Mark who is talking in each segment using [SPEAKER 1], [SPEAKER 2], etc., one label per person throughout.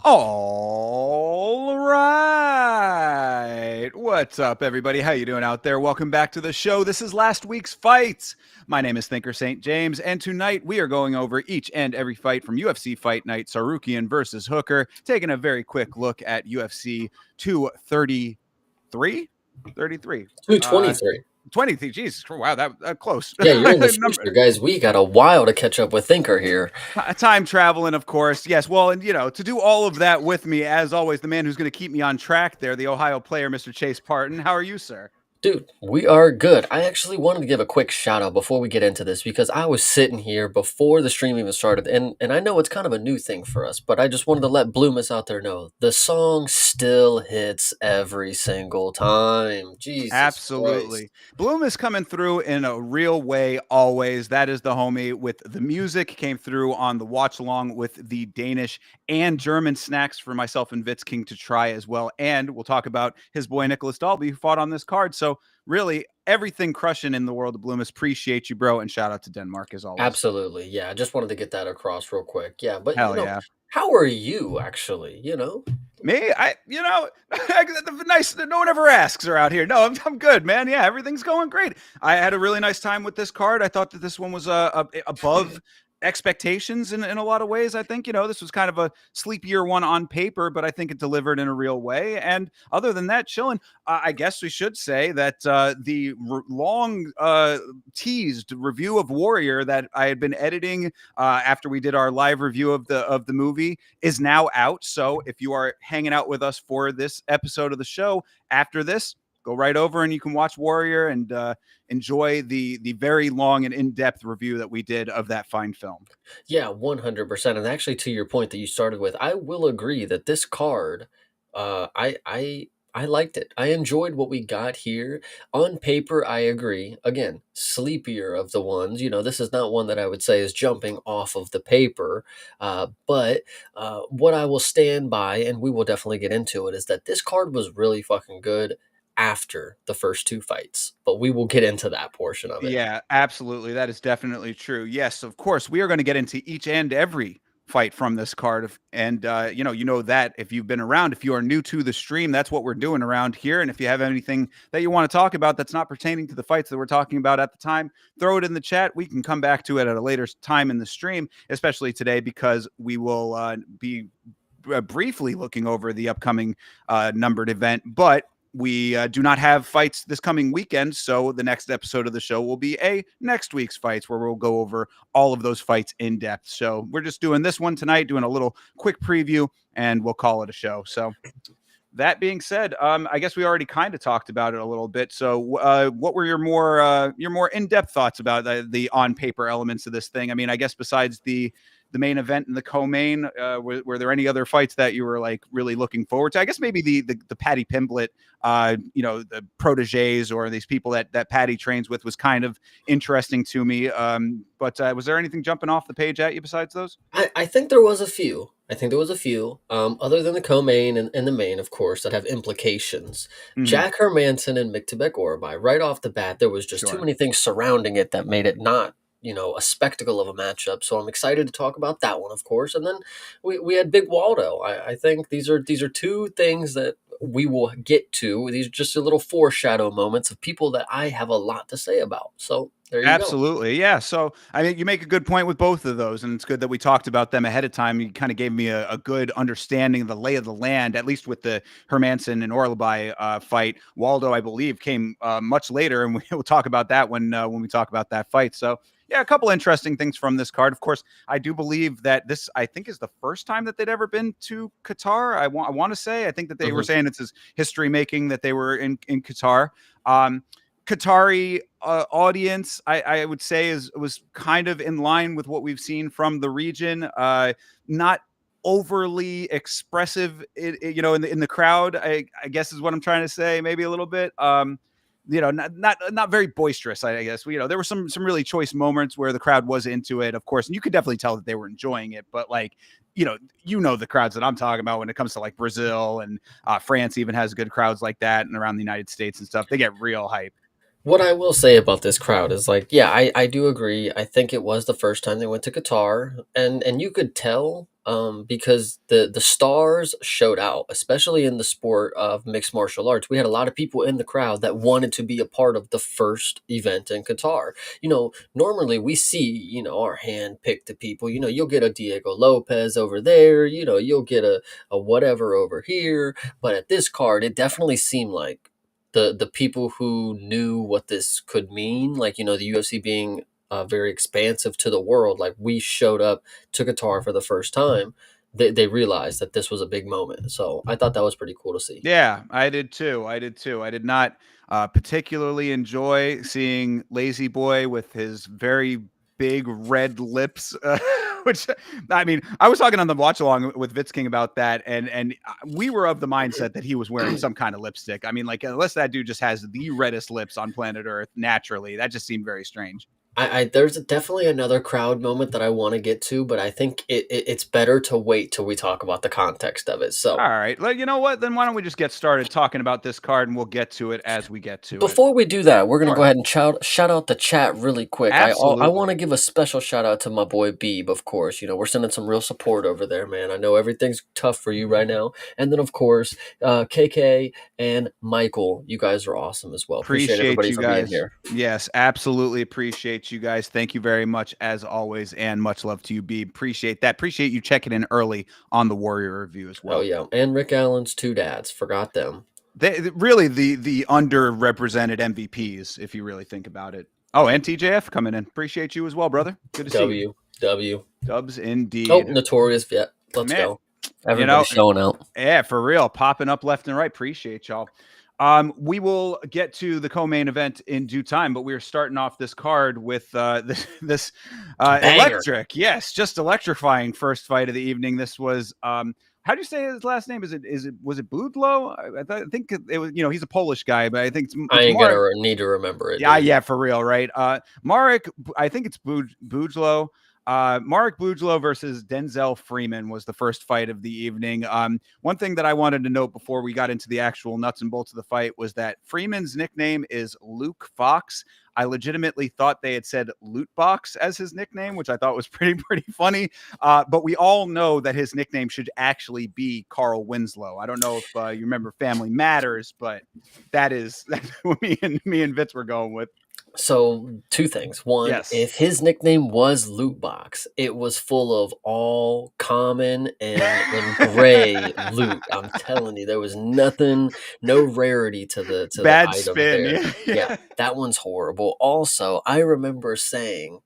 [SPEAKER 1] All right. What's up, everybody? How you doing out there? Welcome back to the show. This is last week's fights. My name is Thinker St. James, and tonight we are going over each and every fight from UFC Fight Night Tsarukyan versus Hooker, taking a very quick look at UFC 233? 33.
[SPEAKER 2] 223.
[SPEAKER 1] 23. Jesus, wow, that close.
[SPEAKER 2] Yeah, you're in the
[SPEAKER 1] Number.
[SPEAKER 2] future, guys. We got a while to catch up with Thinker here.
[SPEAKER 1] Time traveling, of course. Yes. Well, and to do all of that with me, as always, the man who's going to keep me on track there, the Ohio player, Mr. Chase Parton. How are you, sir?
[SPEAKER 2] Dude, we are good. I actually wanted to give a quick shout out before we get into this because I was sitting here before the stream even started, and I know it's kind of a new thing for us, but I just wanted to let Bloomus out there know the song still hits every single time. Jesus Christ.
[SPEAKER 1] Absolutely. Bloom is coming through in a real way always. That is the homie with the music. Came through on the watch along with the Danish and German snacks for myself and Vitz King to try as well. And we'll talk about his boy Nicholas Dalby who fought on this card. So really everything crushing in the world of Bloomus. Appreciate you, bro. And shout out to Denmark as always.
[SPEAKER 2] Absolutely. Yeah, I just wanted to get that across real quick. Yeah, but
[SPEAKER 1] Hell yeah.
[SPEAKER 2] how are you actually?
[SPEAKER 1] Me, nice. No one ever asks around here. No, I'm good, man. Yeah, everything's going great. I had a really nice time with this card. I thought that this one was above expectations in a lot of ways. I think this was kind of a sleepier one on paper, but I think it delivered in a real way. And other than that, chilling. I guess we should say that the long teased review of Warrior that I had been editing after we did our live review of the movie is now out. So if you are hanging out with us for this episode of the show after this, go right over and you can watch Warrior and enjoy the very long and in-depth review that we did of that fine film.
[SPEAKER 2] Yeah, 100%. And actually, to your point that you started with, I will agree that this card, I liked it. I enjoyed what we got here. On paper, I agree. Again, sleepier of the ones. This is not one that I would say is jumping off of the paper. But what I will stand by, and we will definitely get into it, is that this card was really fucking good after the first two fights. But we will get into that portion of it.
[SPEAKER 1] Yeah, absolutely. That is definitely true. Yes, of course, we are going to get into each and every fight from this card. And that if you've been around, if you are new to the stream, that's what we're doing around here. And if you have anything that you want to talk about that's not pertaining to the fights that we're talking about at the time, throw it in the chat. We can come back to it at a later time in the stream, especially today, because we will be briefly looking over the upcoming numbered event. But we do not have fights this coming weekend, so the next episode of the show will be a next week's fights where we'll go over all of those fights in depth. So we're just doing this one tonight, doing a little quick preview, and we'll call it a show. So that being said, I guess we already kind of talked about it a little bit. So what were your more in-depth thoughts about the on-paper elements of this thing? I mean, I guess besides the main event and the co-main, were there any other fights that you were like really looking forward to? I guess maybe the Paddy Pimblett, the proteges or these people that Paddy trains with was kind of interesting to me. But was there anything jumping off the page at you besides those?
[SPEAKER 2] I think there was a few. Other than the co-main and the main, of course, that have implications. Jack Hermanson and Miktebek Orbai, right off the bat, there was just too many things surrounding it that made it not a spectacle of a matchup. So I'm excited to talk about that one, of course. And then we had Big Waldo. I think these are two things that we will get to. These are just a little foreshadow moments of people that I have a lot to say about. So there you go.
[SPEAKER 1] Absolutely. Yeah. So, I mean, you make a good point with both of those, and it's good that we talked about them ahead of time. You kind of gave me a good understanding of the lay of the land, at least with the Hermanson and Orlabai fight. Waldo, I believe, came much later, and we'll talk about that when we talk about that fight. So, yeah, a couple interesting things from this card. Of course, I do believe that this, I think, is the first time that they'd ever been to Qatar. I want to say, I think that they were saying it's history making that they were in Qatar. Qatari audience, I would say, was kind of in line with what we've seen from the region. Not overly expressive, in the crowd. I guess is what I'm trying to say. Maybe a little bit. Not very boisterous, I guess. There were some really choice moments where the crowd was into it, of course, and you could definitely tell that they were enjoying it. But the crowds that I'm talking about when it comes to like Brazil and France even has good crowds like that, and around the United States and stuff, they get real hype.
[SPEAKER 2] What I will say about this crowd is like, yeah, I do agree. I think it was the first time they went to Qatar, and you could tell because the stars showed out, especially in the sport of mixed martial arts. We had a lot of people in the crowd that wanted to be a part of the first event in Qatar. Normally we see, our hand picked the people. You'll get a Diego Lopez over there. You'll get a whatever over here. But at this card, it definitely seemed like the people who knew what this could mean, like the UFC being very expansive to the world, like we showed up to Qatar for the first time, they realized that this was a big moment. So I thought that was pretty cool to see.
[SPEAKER 1] Yeah, I did too. I did too. I did not particularly enjoy seeing Lazy Boy with his very big red lips, which I mean, I was talking on the watch along with Vitz King about that, and we were of the mindset that he was wearing some kind of lipstick. I mean, like unless that dude just has the reddest lips on planet Earth naturally, that just seemed very strange.
[SPEAKER 2] I there's definitely another crowd moment that I want to get to, but I think it's better to wait till we talk about the context of it.
[SPEAKER 1] All
[SPEAKER 2] So
[SPEAKER 1] right, well, you know what? Then why don't we just get started talking about this card, and we'll get to it as we get to it.
[SPEAKER 2] before we do that, we're gonna go
[SPEAKER 1] Sure,
[SPEAKER 2] ahead and shout out the chat really quick. I want to
[SPEAKER 1] absolutely.
[SPEAKER 2] give a special shout out to my boy Beeb, of course. We're sending some real support over there, man. I know everything's tough for you right now, and then of course KK and Michael. You guys are awesome as well. Appreciate
[SPEAKER 1] Appreciate
[SPEAKER 2] everybody
[SPEAKER 1] you
[SPEAKER 2] for being
[SPEAKER 1] guys.
[SPEAKER 2] here.
[SPEAKER 1] Yes, absolutely appreciate you guys. Thank you very much as always, and much love to you, B. Appreciate that. Appreciate you checking in early on the Warrior review as
[SPEAKER 2] Oh
[SPEAKER 1] well.
[SPEAKER 2] yeah, and Rick Allen's two dads. Forgot them.
[SPEAKER 1] Really the underrepresented MVPs, if you really think about it. Oh, and TJF coming in. Appreciate you as well, brother. Good to see you.
[SPEAKER 2] W W.
[SPEAKER 1] Dubs
[SPEAKER 2] Oh,
[SPEAKER 1] indeed.
[SPEAKER 2] Notorious. Yeah, let's
[SPEAKER 1] Man,
[SPEAKER 2] go.
[SPEAKER 1] you
[SPEAKER 2] Everybody
[SPEAKER 1] know,
[SPEAKER 2] showing out.
[SPEAKER 1] yeah, for real, popping up left and right. Appreciate y'all. We will get to the co-main event in due time, but we're starting off this card with this
[SPEAKER 2] Banger.
[SPEAKER 1] electric, yes, just electrifying first fight of the evening. This was how do you say his last name? Was it Budlo? I think it was. He's a Polish guy, but I think
[SPEAKER 2] I
[SPEAKER 1] it's
[SPEAKER 2] ain't
[SPEAKER 1] Marek.
[SPEAKER 2] gonna need to remember it,
[SPEAKER 1] Yeah,
[SPEAKER 2] dude.
[SPEAKER 1] yeah, for real, right? Marek, I think it's Bujlo. Marek Bujlo versus Denzel Freeman was the first fight of the evening. One thing that I wanted to note before we got into the actual nuts and bolts of the fight was that Freeman's nickname is Luke Fox. I legitimately thought they had said Loot Box as his nickname, which I thought was pretty funny. But we all know that his nickname should actually be Carl Winslow. I don't know if you remember Family Matters, but that's what me and Vitz were going with.
[SPEAKER 2] So, two things. One,
[SPEAKER 1] Yes.
[SPEAKER 2] if his nickname was Loot Box, it was full of all common and gray loot. I'm telling you, there was nothing, no rarity to the
[SPEAKER 1] Bad
[SPEAKER 2] item
[SPEAKER 1] spin.
[SPEAKER 2] there.
[SPEAKER 1] Yeah.
[SPEAKER 2] Yeah,
[SPEAKER 1] Yeah.
[SPEAKER 2] that one's horrible. Also, I remember saying,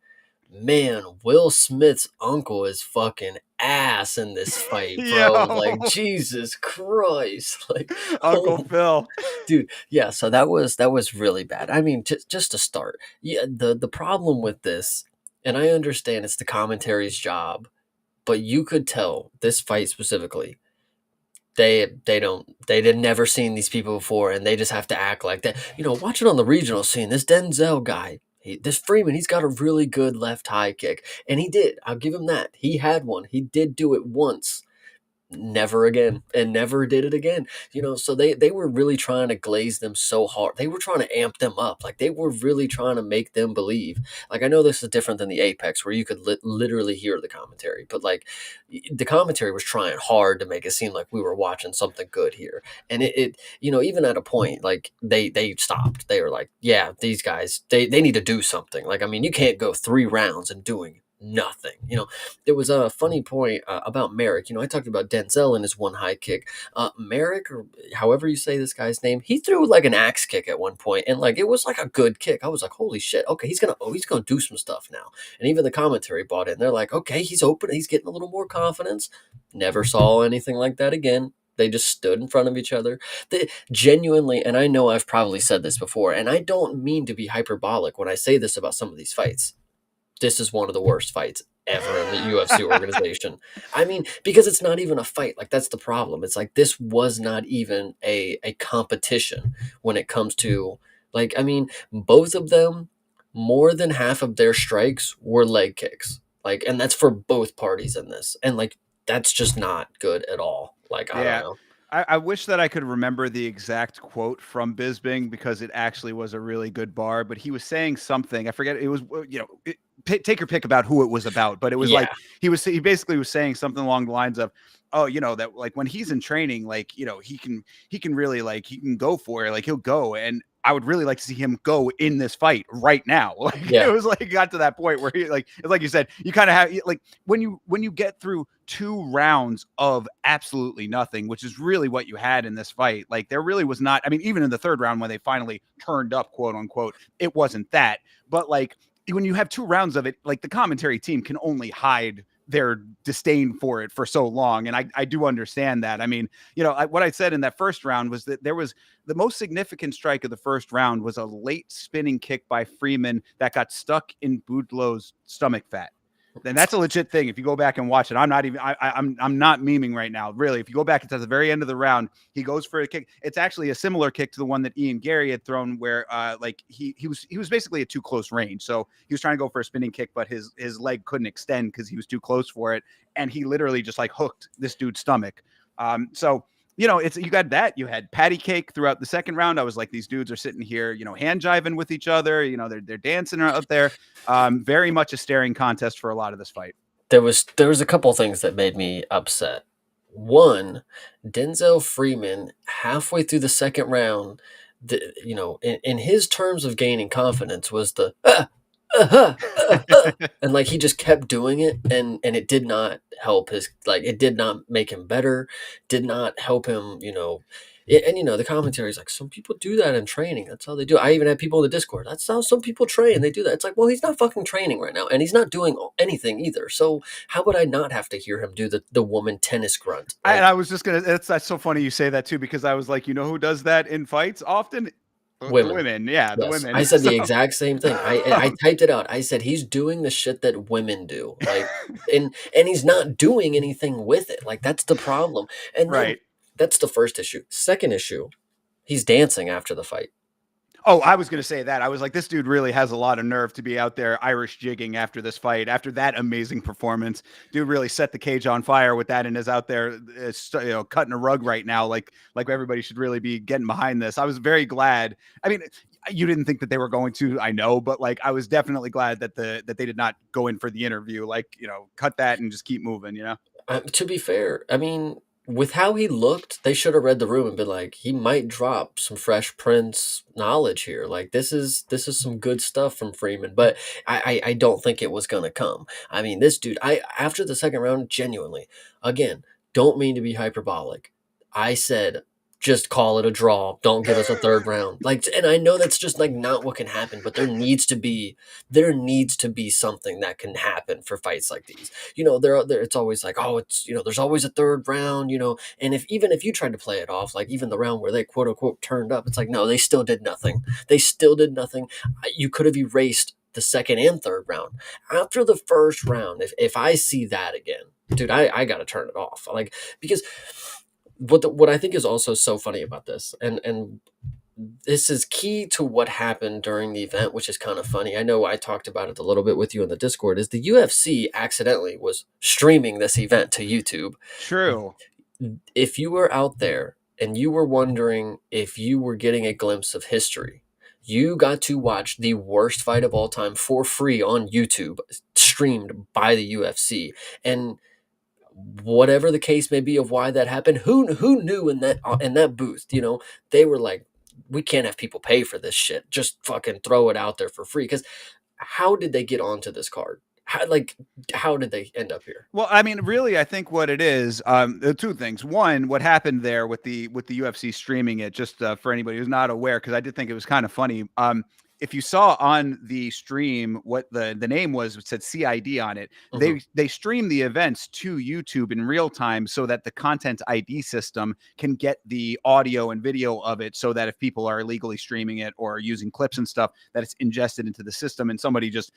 [SPEAKER 2] man, Will Smith's uncle is fucking ass in this fight, bro. Like,
[SPEAKER 1] Yo,
[SPEAKER 2] Jesus Christ. Like,
[SPEAKER 1] Uncle
[SPEAKER 2] oh,
[SPEAKER 1] Phil.
[SPEAKER 2] dude. Yeah, so that was really bad. I mean, just to start, yeah, the problem with this, and I understand it's the commentary's job, but you could tell this fight specifically, they'd never seen these people before, and they just have to act like that. Watch it on the regional scene. This Denzel guy, this Freeman, he's got a really good left high kick, and he did. I'll give him that. He had one. He did do it once, never again, and never did it again. So they were really trying to glaze them so hard. They were trying to amp them up. Like, they were really trying to make them believe. Like, I know this is different than the Apex where you could literally hear the commentary, but like, the commentary was trying hard to make it seem like we were watching something good here. And even at a point, like, they stopped. They were like, yeah, these guys, they need to do something. Like, I mean, you can't go 3 rounds and doing nothing. There was a funny point about Merrick. I talked about Denzel and his one high kick. Merrick, or however you say this guy's name, he threw like an axe kick at one point, and like, it was like a good kick. I was like, holy shit, okay, he's gonna do some stuff now. And even the commentary bought in. They're like, okay, he's open, he's getting a little more confidence. Never saw anything like that again. They just stood in front of each other. They genuinely, and I know I've probably said this before, and I don't mean to be hyperbolic when I say this about some of these fights. This is one of the worst fights ever in the UFC organization. I mean, because it's not even a fight. Like, that's the problem. It's like, this was not even a competition when it comes to, like, I mean, both of them, more than half of their strikes were leg kicks. Like, and that's for both parties in this. And like, that's just not good at all. Like, I don't
[SPEAKER 1] Yeah.
[SPEAKER 2] know.
[SPEAKER 1] I wish that I could remember the exact quote from Bisbing because it actually was a really good bar, but he was saying something. I forget. It was, take your pick about who it was about, but it was like
[SPEAKER 2] Yeah,
[SPEAKER 1] he basically was saying something along the lines of, oh, that like when he's in training, like, he can really like, he can go for it. Like he'll go. And I would really like to see him go in this fight right now. Like it
[SPEAKER 2] yeah.
[SPEAKER 1] was like, it got to that point where he like, it's like you said, you kind of have like, when you get through 2 rounds of absolutely nothing, which is really what you had in this fight. Like there really was not. I mean, even in the third round when they finally turned up, quote unquote, it wasn't that. But like when you have 2 rounds of it, like the commentary team can only hide their disdain for it for so long. And I do understand that. I mean, what I said in that first round was that there was the most significant strike of the first round was a late spinning kick by Freeman that got stuck in Boudleau's stomach fat. Then that's a legit thing. If you go back and watch it, I'm not even. I'm not memeing right now. Really, if you go back, it's at the very end of the round. He goes for a kick. It's actually a similar kick to the one that Ian Gary had thrown, where like he was basically at too close range. So he was trying to go for a spinning kick, but his leg couldn't extend because he was too close for it, and he literally just like hooked this dude's stomach. So it's you got that. You had patty cake throughout the second round. I was like, these dudes are sitting here, hand jiving with each other. They're dancing out there. Very much a staring contest for a lot of this fight.
[SPEAKER 2] There was a couple things that made me upset. One, Denzel Freeman, halfway through the second round, in his terms of gaining confidence, was the and like he just kept doing it, and it did not help his, like it did not make him better, did not help him. And the commentary is like, some people do that in training. That's how they do it. I even had people in the Discord. That's how some people train. They do that. It's like, well, he's not fucking training right now, and he's not doing anything either. So how would I not have to hear him do the woman tennis grunt?
[SPEAKER 1] And
[SPEAKER 2] Like,
[SPEAKER 1] I was just gonna. That's so funny you say that too, because I was like, who does that in fights often? The
[SPEAKER 2] women.
[SPEAKER 1] women, yeah, the
[SPEAKER 2] Yes,
[SPEAKER 1] women.
[SPEAKER 2] I said
[SPEAKER 1] So
[SPEAKER 2] the exact same thing. I typed it out. I said he's doing the shit that women do. Like, and he's not doing anything with it. Like, that's the problem. And then
[SPEAKER 1] right.
[SPEAKER 2] that's the first issue. Second issue, he's dancing after the fight.
[SPEAKER 1] Oh, I was going to say that. I was like, this dude really has a lot of nerve to be out there Irish jigging after this fight, after that amazing performance. Dude really set the cage on fire with that and is out there, cutting a rug right now. Like everybody should really be getting behind this. I was very glad. I mean, you didn't think that they were going to, I know, but like I was definitely glad that they did not go in for the interview. Like, cut that and just keep moving.
[SPEAKER 2] To be fair, I mean, with how he looked, they should have read the room and been like, he might drop some Fresh Prince knowledge here. Like, this is some good stuff from Freeman, but I don't think it was gonna come. I mean, this dude, I after the second round, genuinely, again, don't mean to be hyperbolic. I said, just call it a draw. Don't give us a third round. Like, and I know that's just like not what can happen, but there needs to be something that can happen for fights like these. There it's always like, oh, there's always a third round, and even if you tried to play it off, like even the round where they quote unquote turned up, it's like, no, they still did nothing. They still did nothing. You could have erased the second and third round. After the first round, if I see that again, dude, I gotta turn it off. Like, because what I think is also so funny about this, and this is key to what happened during the event, which is kind of funny. I know I talked about it a little bit with you in the Discord. Is the UFC accidentally was streaming this event to YouTube?
[SPEAKER 1] True.
[SPEAKER 2] If you were out there and you were wondering if you were getting a glimpse of history, you got to watch the worst fight of all time for free on YouTube, streamed by the UFC. And whatever the case may be of why that happened, who knew in that booth, they were like, we can't have people pay for this shit. Just fucking throw it out there for free. Because how did they get onto this card? How did they end up here?
[SPEAKER 1] Well, I mean, really, I think what it is, the two things. One, what happened there with the UFC streaming it, just for anybody who's not aware, because I did think it was kind of funny. If you saw on the stream what the name was, it said CID on it.
[SPEAKER 2] Hmm.
[SPEAKER 1] They stream the events to YouTube in real time so that the content ID system can get the audio and video of it, so that if people are illegally streaming it or using clips and stuff, that it's ingested into the system and somebody just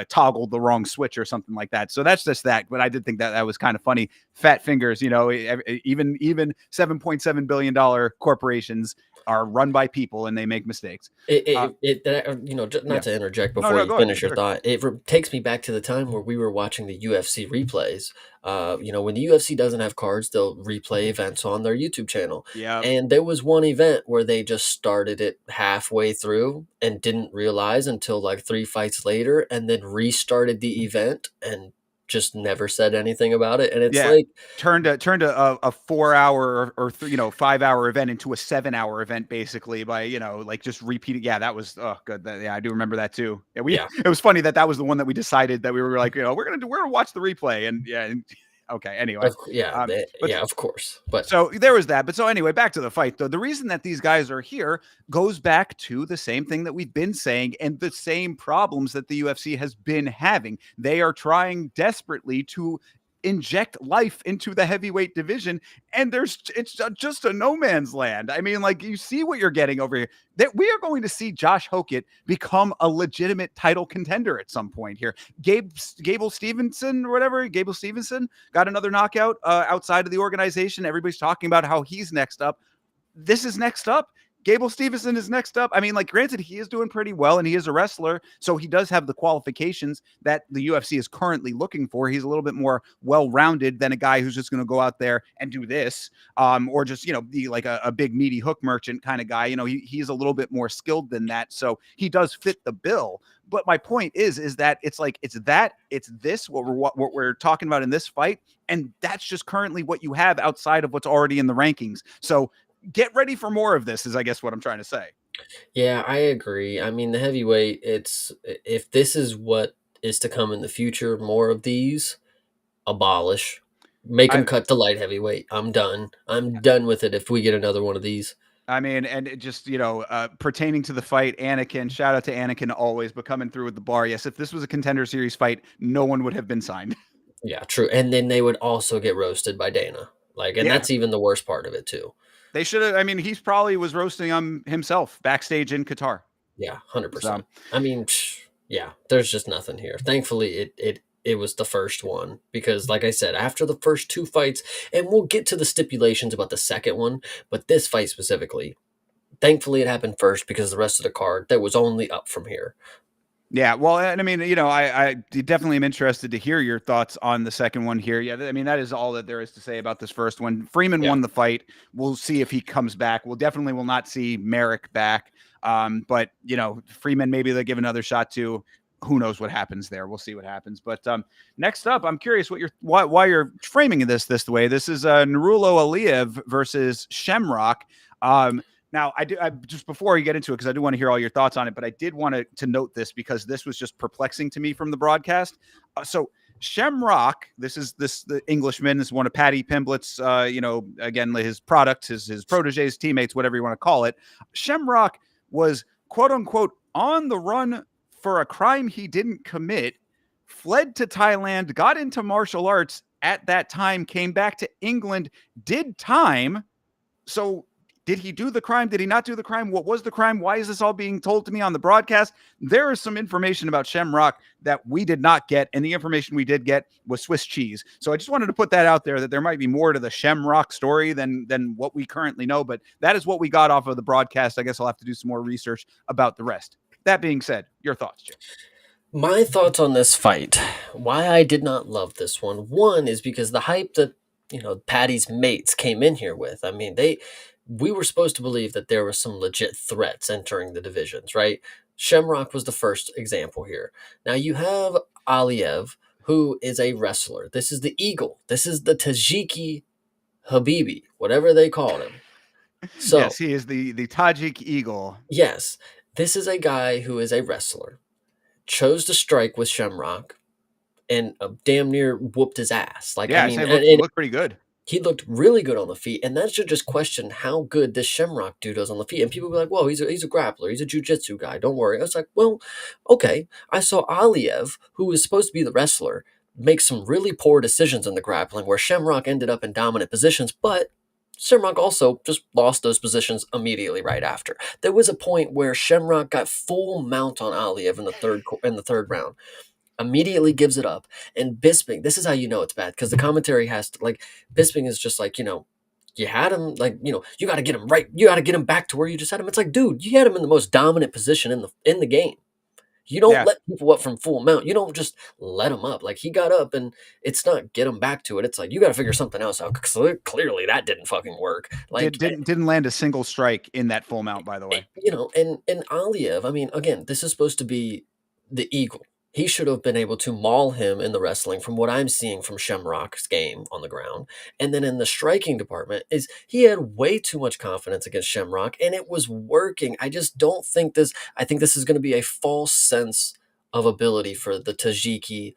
[SPEAKER 1] toggled the wrong switch or something like that. So that's just that. But I did think that was kind of funny. Fat fingers, even $7.7 billion corporations are run by people and they make mistakes. Uh,
[SPEAKER 2] Not
[SPEAKER 1] yeah.
[SPEAKER 2] to interject
[SPEAKER 1] No,
[SPEAKER 2] before
[SPEAKER 1] no,
[SPEAKER 2] you
[SPEAKER 1] go ahead.
[SPEAKER 2] finish your
[SPEAKER 1] Sure.
[SPEAKER 2] thought, takes me back to the time where we were watching the UFC replays. When the UFC doesn't have cards, they'll replay events on their YouTube channel.
[SPEAKER 1] Yeah.
[SPEAKER 2] And there was one event where they just started it halfway through and didn't realize until like three fights later, and then restarted the event and just never said anything about it. And it's
[SPEAKER 1] Yeah.
[SPEAKER 2] like,
[SPEAKER 1] Turned a 4 hour or 5 hour event into a 7 hour event, basically, by, like, just repeating. Yeah, that was, oh, good. Yeah, I do remember that too. Yeah,
[SPEAKER 2] yeah,
[SPEAKER 1] it was funny that was the one that we decided that we were like, we're gonna watch the replay, and yeah, okay, anyway. But
[SPEAKER 2] of course. But
[SPEAKER 1] so there was that. But so anyway, back to the fight though. The reason that these guys are here goes back to the same thing that we've been saying and the same problems that the UFC has been having. They are trying desperately to inject life into the heavyweight division, and it's just a no man's land. I mean, like, you see what you're getting over here. That we are going to see Josh Hokett become a legitimate title contender at some point here. Gable Stevenson or whatever, Gable Stevenson got another knockout outside of the organization. Everybody's talking about how he's next up. This is next up. Gable Stevenson is next up. I mean, like, granted, he is doing pretty well and he is a wrestler, so he does have the qualifications that the UFC is currently looking for. He's a little bit more well-rounded than a guy who's just going to go out there and do this, or just, be like a big meaty hook merchant kind of guy. He's a little bit more skilled than that, so he does fit the bill. But my point is that it's this what we're talking about in this fight, and that's just currently what you have outside of what's already in the rankings. So get ready for more of this, is I guess what I'm trying to say.
[SPEAKER 2] yeah, I agree. I mean, the heavyweight, if this is what is to come in the future, more of these, abolish, make them
[SPEAKER 1] I
[SPEAKER 2] cut to light heavyweight. I'm done. I'm done with it if we get another one of these.
[SPEAKER 1] I mean, and it just, pertaining to the fight, Anakin, shout out to Anakin always, but coming through with the bar. Yes, if this was a Contender Series fight, no one would have been signed.
[SPEAKER 2] Yeah, true. And then they would also get roasted by Dana. Like, and
[SPEAKER 1] Yeah,
[SPEAKER 2] that's even the worst part of it too.
[SPEAKER 1] they should have. I mean, he's probably was roasting himself backstage in Qatar.
[SPEAKER 2] Yeah,
[SPEAKER 1] So
[SPEAKER 2] 100%. I mean, yeah, there's just nothing here. Thankfully, it was the first one because, like I said, after the first two fights, and we'll get to the stipulations about the second one, but this fight specifically, thankfully, it happened first because the rest of the card that was only up from here.
[SPEAKER 1] yeah, well, and I mean, I definitely am interested to hear your thoughts on the second one here. Yeah, I mean, that is all that there is to say about this first one. Freeman
[SPEAKER 2] Yeah.
[SPEAKER 1] won the fight. We'll see if he comes back. We'll definitely will not see Merrick back. But Freeman, maybe they'll give another shot to. Who knows what happens there? We'll see what happens. But next up, I'm curious why you're framing this way. This is Nurullo Aliyev versus Shamrock. Now, I just before you get into it, because I do want to hear all your thoughts on it, but I did want to note this because this was just perplexing to me from the broadcast. So Shamrock, the Englishman, is one of Paddy Pimblett's, again, his products, his proteges, teammates, whatever you want to call it. Shamrock was, quote unquote, on the run for a crime he didn't commit, fled to Thailand, got into martial arts at that time, came back to England, did time. So did he do the crime? Did he not do the crime? What was the crime? Why is this all being told to me on the broadcast? There is some information about Shamrock that we did not get, and the information we did get was Swiss cheese. So I just wanted to put that out there, that there might be more to the Shamrock story than what we currently know, but that is what we got off of the broadcast. I guess I'll have to do some more research about the rest. That being said, your thoughts, Jim?
[SPEAKER 2] My thoughts on this fight, why I did not love this one. One is because the hype that Patty's mates came in here with. I mean, we were supposed to believe that there was some legit threats entering the divisions, right? Shamrock was the first example here. Now you have Aliev, who is a wrestler. This is the Eagle. This is the Tajiki Habibi, whatever they called him.
[SPEAKER 1] Yes,
[SPEAKER 2] So
[SPEAKER 1] he is the Tajik Eagle.
[SPEAKER 2] yes, this is a guy who is a wrestler, chose to strike with Shamrock, and damn near whooped his ass. Like, I
[SPEAKER 1] Yeah, I
[SPEAKER 2] mean,
[SPEAKER 1] say
[SPEAKER 2] and
[SPEAKER 1] look pretty good.
[SPEAKER 2] he looked really good on the feet, and that should just question how good this Shamrock dude is on the feet. And people be like, "Whoa, he's a grappler, he's a jujitsu guy. Don't worry." I was like, "Well, okay." I saw Aliev, who is supposed to be the wrestler, make some really poor decisions in the grappling, where Shamrock ended up in dominant positions, but Shamrock also just lost those positions immediately right after. There was a point where Shamrock got full mount on Aliev in the third round, immediately gives it up. And Bisping, this is how you know it's bad, because the commentary has to, like, Bisping is just like, you had him like, you got to get him right. You got to get him back to where you just had him. It's like, dude, you had him in the most dominant position in the game. You don't
[SPEAKER 1] Yeah.
[SPEAKER 2] let people up from full mount. You don't just let them up. Like he got up, and it's not get him back to it. It's like you got to figure something else out. Because clearly that didn't fucking work. Like
[SPEAKER 1] Didn't land a single strike in that full mount, by the way.
[SPEAKER 2] and Aliev, I mean, again, this is supposed to be the eagle. He should have been able to maul him in the wrestling from what I'm seeing from Shamrock's game on the ground. And then in the striking department is he had way too much confidence against Shamrock and it was working. I just don't think this I think this is going to be a false sense of ability for the Tajiki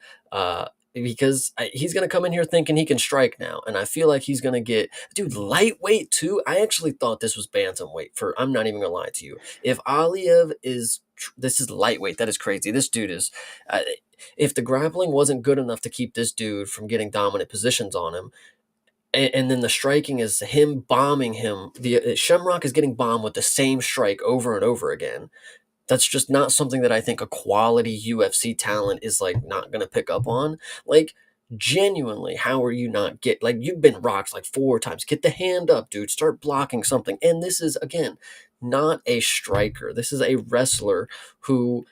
[SPEAKER 2] because he's going to come in here thinking he can strike now. And I feel like he's going to get, dude, lightweight too. I actually thought this was bantamweight for, I'm not even going to lie to you. If Aliev is, this is lightweight, that is crazy. This dude is, uh, if the grappling wasn't good enough to keep this dude from getting dominant positions on him, and then the striking is him bombing him. The Shamrock is getting bombed with the same strike over and over again. That's just not something that I think a quality UFC talent is like not gonna pick up on. Like genuinely, how are you not get like you've been rocked like 4 times? Get the hand up, dude. Start blocking something. And this is again not a striker. This is a wrestler who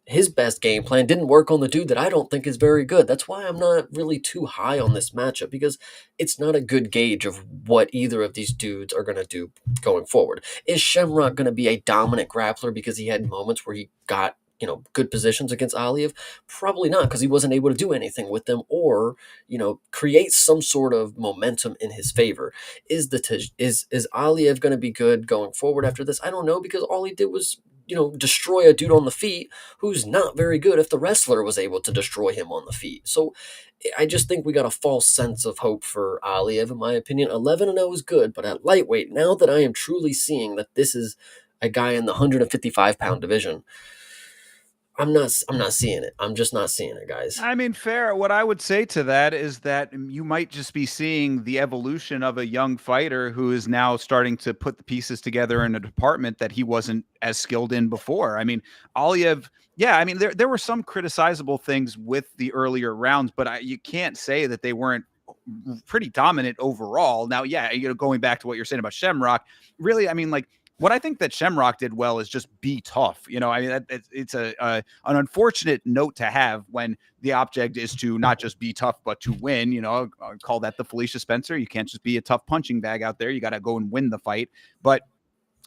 [SPEAKER 2] his best game plan didn't work on the dude that I don't think is very good. That's why I'm not really too high on this matchup because it's not a good gauge of what either of these dudes are going to do going forward. Is Shamrock going to be a dominant grappler because he had moments where he got good positions against Aliev? Probably not because he wasn't able to do anything with them or create some sort of momentum in his favor. Is Aliev going to be good going forward after this? I don't know because all he did was destroy a dude on the feet who's not very good if the wrestler was able to destroy him on the feet. So I just think we got a false sense of hope for Aliev, in my opinion. 11-0 is good, but at lightweight, now that I am truly seeing that this is a guy in the 155-pound division, I'm not seeing it. I'm just not seeing it, guys.
[SPEAKER 1] I mean, fair. What I would say to that is that you might just be seeing the evolution of a young fighter who is now starting to put the pieces together in a department that he wasn't as skilled in before. I mean, Aliev, yeah, I mean, there were some criticizable things with the earlier rounds, but you can't say that they weren't pretty dominant overall. Now, yeah, going back to what you're saying about Shamrock, really, I mean, like what I think that Shamrock did well is just be tough. I mean, it's an unfortunate note to have when the object is to not just be tough, but to win. I'll call that the Felicia Spencer. You can't just be a tough punching bag out there. You got to go and win the fight. But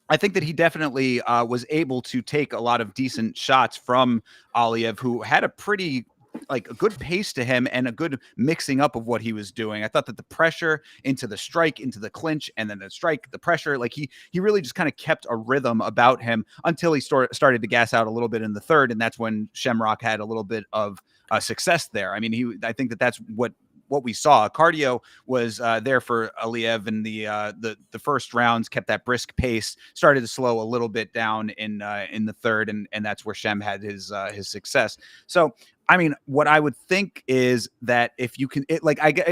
[SPEAKER 1] I think that he definitely was able to take a lot of decent shots from Aliev, who had a pretty like a good pace to him and a good mixing up of what he was doing. I thought that the pressure into the strike, into the clinch, and then the strike, the pressure, like he really just kind of kept a rhythm about him until he started to gas out a little bit in the third, and that's when Shamrock had a little bit of success there. I mean, I think that that's what we saw. Cardio was there for Aliev in the first rounds, kept that brisk pace, started to slow a little bit down in the third, and that's where Shem had his success. So I mean, what I would think is that if you can,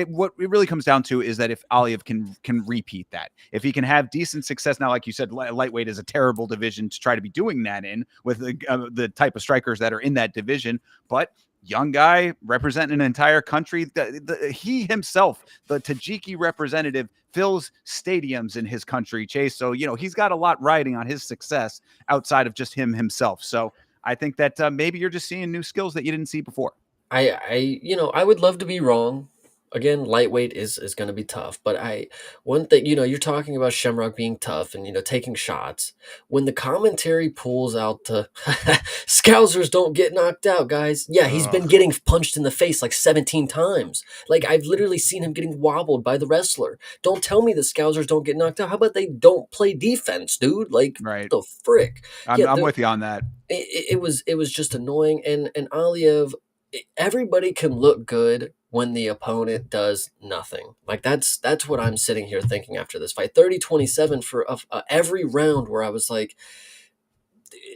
[SPEAKER 1] what it really comes down to is that if Aliev can repeat that, if he can have decent success. Now, like you said, lightweight is a terrible division to try to be doing that in with the type of strikers that are in that division, but young guy representing an entire country. He himself, the Tajiki representative, fills stadiums in his country, Chase. So, he's got a lot riding on his success outside of just him himself. So I think that maybe you're just seeing new skills that you didn't see before.
[SPEAKER 2] I would love to be wrong. Again, lightweight is going to be tough, but one thing, you're talking about Shamrock being tough and taking shots. When the commentary pulls out the Scousers don't get knocked out, guys. Yeah, he's been
[SPEAKER 1] Ugh.
[SPEAKER 2] getting punched in the face like 17 times. Like I've literally seen him getting wobbled by the wrestler. Don't tell me the Scousers don't get knocked out. How about they don't play defense, dude? Like
[SPEAKER 1] Right.
[SPEAKER 2] what the frick? Yeah,
[SPEAKER 1] I'm with you on that.
[SPEAKER 2] it was just annoying and Aliev, everybody can look good when the opponent does nothing. Like that's what I'm sitting here thinking after this fight. 30-27 for every round where I was like,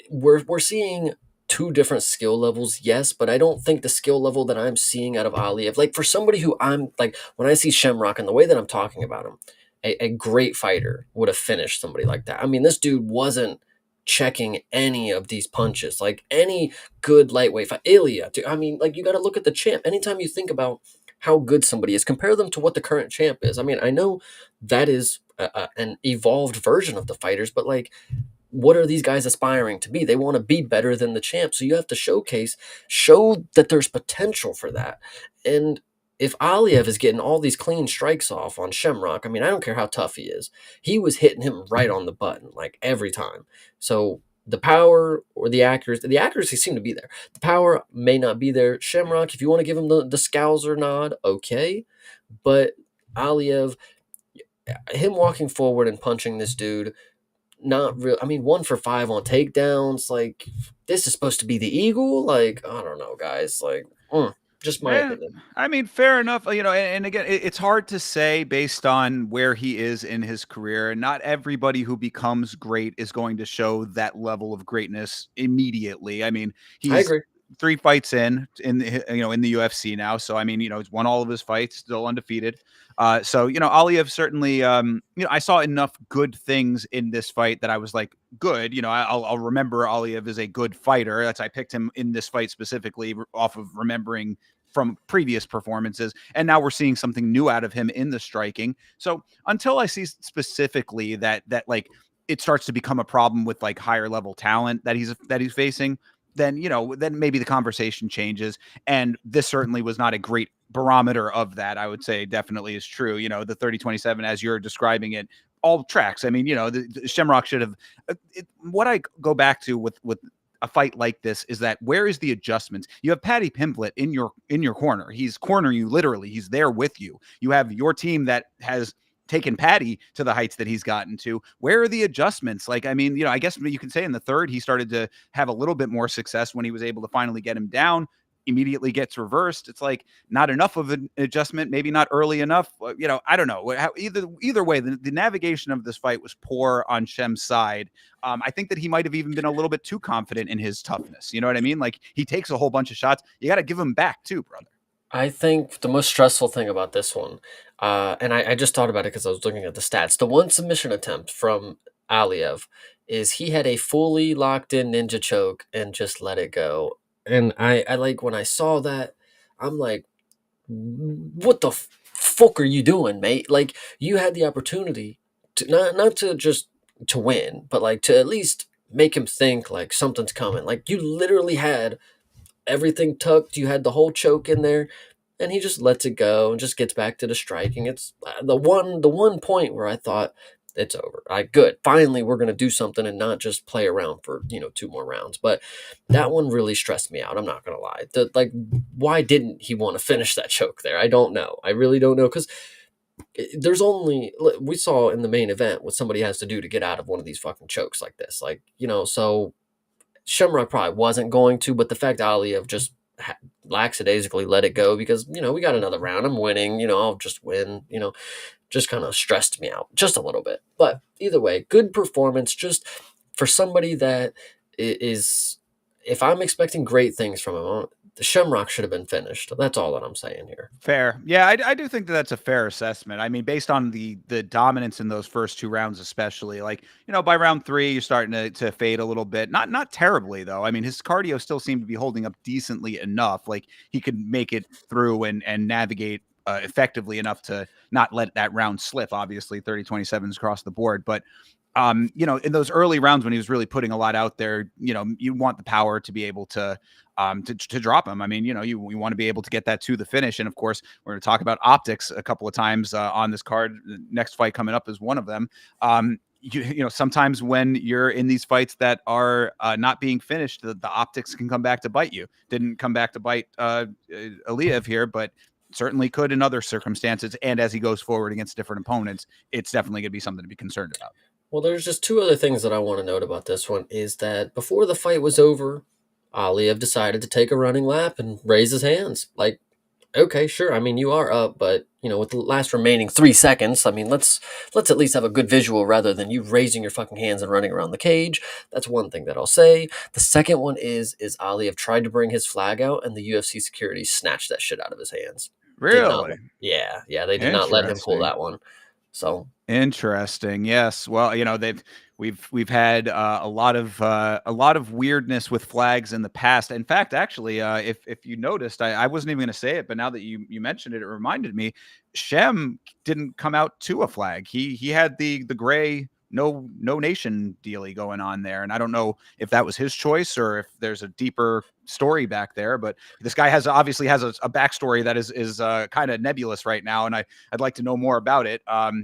[SPEAKER 2] we're seeing two different skill levels, yes, but I don't think the skill level that I'm seeing out of Aliev, like for somebody who I'm like, when I see Shamrock and the way that I'm talking about him, a great fighter would have finished somebody like that. I mean, this dude wasn't checking any of these punches, like any good lightweight fight. Ilya, dude, I mean, like you got to look at the champ. Anytime you think about how good somebody is, compare them to what the current champ is. I mean, I know that is an evolved version of the fighters, but like, what are these guys aspiring to be? They want to be better than the champ. So you have to show that there's potential for that. And if Aliev is getting all these clean strikes off on Shamrock, I mean, I don't care how tough he is. He was hitting him right on the button, like every time. So the power or the accuracy seemed to be there. The power may not be there. Shamrock, if you want to give him the Scouser nod, okay. But Aliev, him walking forward and punching this dude, not real. I mean, 1 for 5 on takedowns. Like, this is supposed to be the eagle. Like, I don't know, guys. Like, just my
[SPEAKER 1] Eh,
[SPEAKER 2] opinion.
[SPEAKER 1] I mean, fair enough. And again, it's hard to say based on where he is in his career. And not everybody who becomes great is going to show that level of greatness immediately. I mean,
[SPEAKER 2] I
[SPEAKER 1] he's
[SPEAKER 2] agree.
[SPEAKER 1] 3 fights in the UFC now. So I mean, he's won all of his fights, still undefeated. So Aliyev certainly, I saw enough good things in this fight that I was like, good. I'll remember Aliyev is a good fighter. I picked him in this fight specifically off of remembering from previous performances, and now we're seeing something new out of him in the striking. So until I see specifically that like it starts to become a problem with like higher level talent that he's facing, then maybe the conversation changes. And this certainly was not a great barometer of that. I would say definitely is true. The 30-27 as you're describing it all tracks. I mean, the Shamrock should have. What I go back to with a fight like this is that where is the adjustments? You have Paddy Pimblett in your corner. He's cornering you literally. He's there with you. You have your team that has taken Paddy to the heights that he's gotten to. Where are the adjustments? Like, I mean, I guess you can say in the third he started to have a little bit more success when he was able to finally get him down. Immediately gets reversed. It's like not enough of an adjustment, maybe not early enough. I don't know. Either way, the navigation of this fight was poor on Shem's side. I think that he might have even been a little bit too confident in his toughness. You know what I mean? Like he takes a whole bunch of shots. You got to give him back too, brother.
[SPEAKER 2] I think the most stressful thing about this one, and I just thought about it because I was looking at the stats. The one submission attempt from Aliev is he had a fully locked in ninja choke and just let it go. And I like when I saw that, I'm like, what the fuck are you doing, mate? Like, you had the opportunity to not to just to win, but like to at least make him think like something's coming. Like, you literally had everything tucked. You had the whole choke in there, and he just lets it go and just gets back to the striking. It's the one point where I thought it's over. Good. Finally, we're gonna do something and not just play around for 2 more rounds. But that one really stressed me out. I'm not gonna lie. Why didn't he want to finish that choke there? I don't know. I really don't know because there's only we saw in the main event what somebody has to do to get out of one of these fucking chokes like this. So Shamrock probably wasn't going to, but the fact Aliev just lackadaisically let it go because we got another round. I'm winning. I'll just win. Just kind of stressed me out just a little bit. But either way, good performance. Just for somebody that is, if I'm expecting great things from him, the Shamrock should have been finished. That's all that I'm saying here.
[SPEAKER 1] Fair. Yeah, I do think that that's a fair assessment. I mean, based on the dominance in those first 2 rounds, especially, like, by round three, you're starting to fade a little bit. Not terribly, though. I mean, his cardio still seemed to be holding up decently enough. Like he could make it through and navigate effectively enough to not let that round slip. Obviously, 30-27s across the board. But in those early rounds when he was really putting a lot out there, you want the power to be able to drop him. I mean, you want to be able to get that to the finish. And of course, we're going to talk about optics a couple of times on this card. The next fight coming up is one of them. Sometimes when you're in these fights that are not being finished, the optics can come back to bite you. Didn't come back to bite Aliyev here, but certainly could in other circumstances. And as he goes forward against different opponents, it's definitely going to be something to be concerned about.
[SPEAKER 2] Well, there's just two other things that I want to note about this one is that before the fight was over, Aliev decided to take a running lap and raise his hands. Like, okay, sure. I mean, you are up, but with the last remaining 3 seconds, I mean, let's at least have a good visual rather than you raising your fucking hands and running around the cage. That's one thing that I'll say. The second one is Aliev tried to bring his flag out, and the UFC security snatched that shit out of his hands. Did not.
[SPEAKER 1] Really
[SPEAKER 2] Yeah, they did not let him pull
[SPEAKER 1] interesting.
[SPEAKER 2] that one. So
[SPEAKER 1] Interesting. Yes. Well, we've had a lot of weirdness with flags in the past. In fact, actually, if you noticed, I wasn't even going to say it, but now that you mentioned it, it reminded me. Shem didn't come out to a flag. He had the gray no nation dealy going on there, and I don't know if that was his choice or if there's a deeper story back there. But this guy obviously has a backstory that is kind of nebulous right now, and I'd like to know more about it.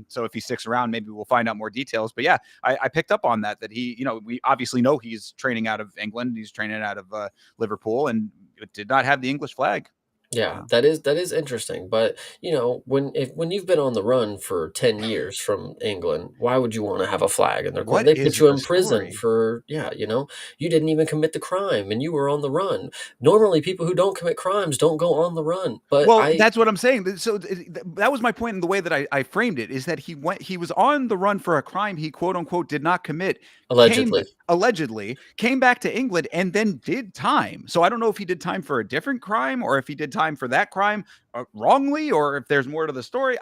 [SPEAKER 1] So if he sticks around, maybe we'll find out more details. But yeah, I picked up on that he, we obviously know he's training out of England. He's training out of Liverpool, and it did not have the English flag.
[SPEAKER 2] yeah, that is interesting. But when you've been on the run for 10 years from England, why would you want to have a flag in their court?
[SPEAKER 1] What
[SPEAKER 2] They put
[SPEAKER 1] is
[SPEAKER 2] you
[SPEAKER 1] the
[SPEAKER 2] in prison
[SPEAKER 1] story?
[SPEAKER 2] for you didn't even commit the crime and you were on the run. Normally, people who don't commit crimes don't go on the run. But
[SPEAKER 1] Well, that's what I'm saying. So that was my point in the way that I framed it is that he was on the run for a crime he quote unquote did not commit,
[SPEAKER 2] allegedly.
[SPEAKER 1] allegedly came back to England and then did time. So I don't know if he did time for a different crime or if he did time for that crime wrongly or if there's more to the story.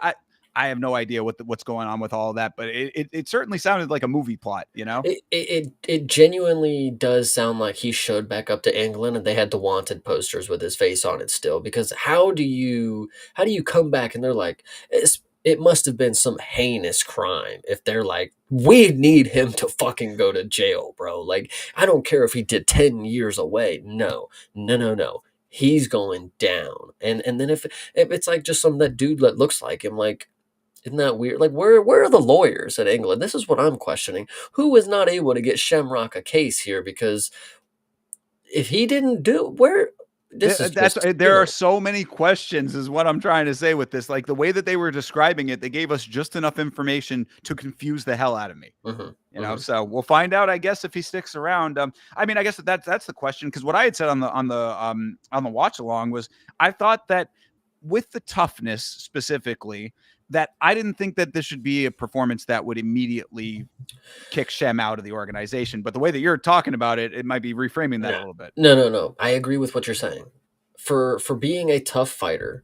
[SPEAKER 1] I have no idea what's going on with all of that, but it certainly sounded like a movie plot, you know?
[SPEAKER 2] It genuinely does sound like he showed back up to England and they had the wanted posters with his face on it still. Because how do you come back and they're like, it must have been some heinous crime if they're like, we need him to fucking go to jail, bro. Like, I don't care if he did 10 years away. No, no, no, no. He's going down. And then if it's like just some that dude that looks like him, like, isn't that weird? Like, where are the lawyers in England? This is what I'm questioning. Who was not able to get Shamrock a case here? Because if he didn't do where this is
[SPEAKER 1] That's
[SPEAKER 2] just
[SPEAKER 1] there are so many questions is what I'm trying to say with this. Like the way that they were describing it, they gave us just enough information to confuse the hell out of me.
[SPEAKER 2] hmm hmm
[SPEAKER 1] So we'll find out, I guess, if he sticks around. I mean, I guess that's the question because what I had said on the watch along was I thought that with the toughness specifically, that I didn't think that this should be a performance that would immediately kick Shem out of the organization. But the way that you're talking about it, it might be reframing that
[SPEAKER 2] no,
[SPEAKER 1] a little bit.
[SPEAKER 2] no, no, no. I agree with what you're saying. For being a tough fighter,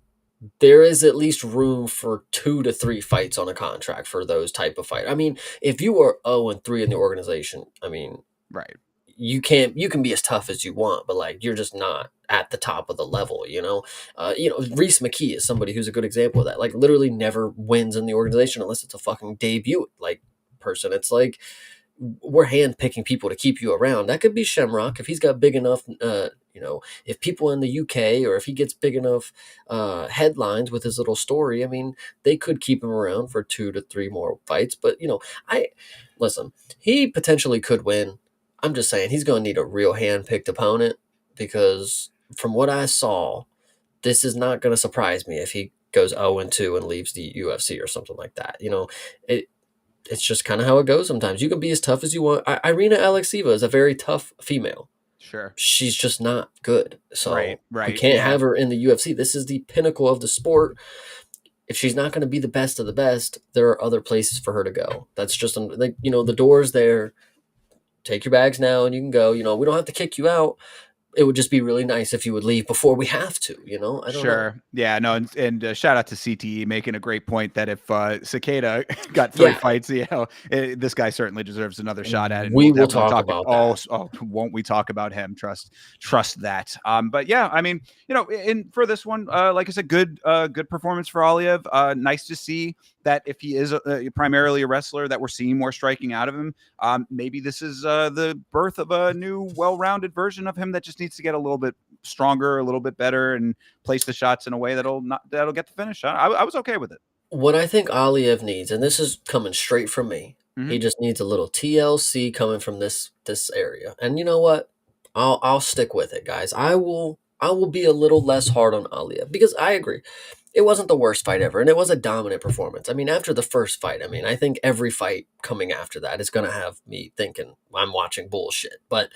[SPEAKER 2] there is at least room for 2 to 3 fights on a contract for those type of fight. I mean, if you are 0-3 in the organization, I mean,
[SPEAKER 1] Right.
[SPEAKER 2] you can be as tough as you want, but like you're just not at the top of the level. Reese McKee is somebody who's a good example of that. Like literally never wins in the organization unless it's a fucking debut like person. It's like we're handpicking people to keep you around. That could be Shamrock if he's got big enough. If people in the UK or if he gets big enough headlines with his little story, I mean, they could keep him around for 2 to 3 more fights. But I listen. He potentially could win. I'm just saying he's going to need a real hand-picked opponent because from what I saw, this is not going to surprise me if he goes 0-2 and leaves the UFC or something like that. It it's just kind of how it goes sometimes. You can be as tough as you want. Irina Alekseeva is a very tough female.
[SPEAKER 1] Sure.
[SPEAKER 2] She's just not good.
[SPEAKER 1] Right.
[SPEAKER 2] So we
[SPEAKER 1] Right.
[SPEAKER 2] can't
[SPEAKER 1] Yeah.
[SPEAKER 2] have her in the UFC. This is the pinnacle of the sport. If she's not going to be the best of the best, there are other places for her to go. That's just like the door's there. Take your bags now and you can go. We don't have to kick you out. It would just be really nice if you would leave before we have to. I don't know.
[SPEAKER 1] Sure. Yeah. No. And shout out to CTE making a great point that if Cicada got 3 fights, this guy certainly deserves another shot at it. And we'll
[SPEAKER 2] We will
[SPEAKER 1] definitely
[SPEAKER 2] talk
[SPEAKER 1] talk.
[SPEAKER 2] about that.
[SPEAKER 1] Won't we talk about him? Trust that. But yeah, I mean, in for this one, like I said, good performance for Aliev. Nice to see that if he is primarily a wrestler, that we're seeing more striking out of him. Maybe this is the birth of a new, well-rounded version of him that just needs to get a little bit stronger, a little bit better, and place the shots in a way that'll get the finish. I was okay with it.
[SPEAKER 2] What I think Aliev needs, and this is coming straight from me,
[SPEAKER 1] Hmm.
[SPEAKER 2] he just needs a little TLC coming from this area. And you know what? I'll stick with it, guys. I will be a little less hard on Aliev because I agree. It wasn't the worst fight ever, and it was a dominant performance. I mean, after the first fight, I mean, I think every fight coming after that is going to have me thinking I'm watching bullshit. But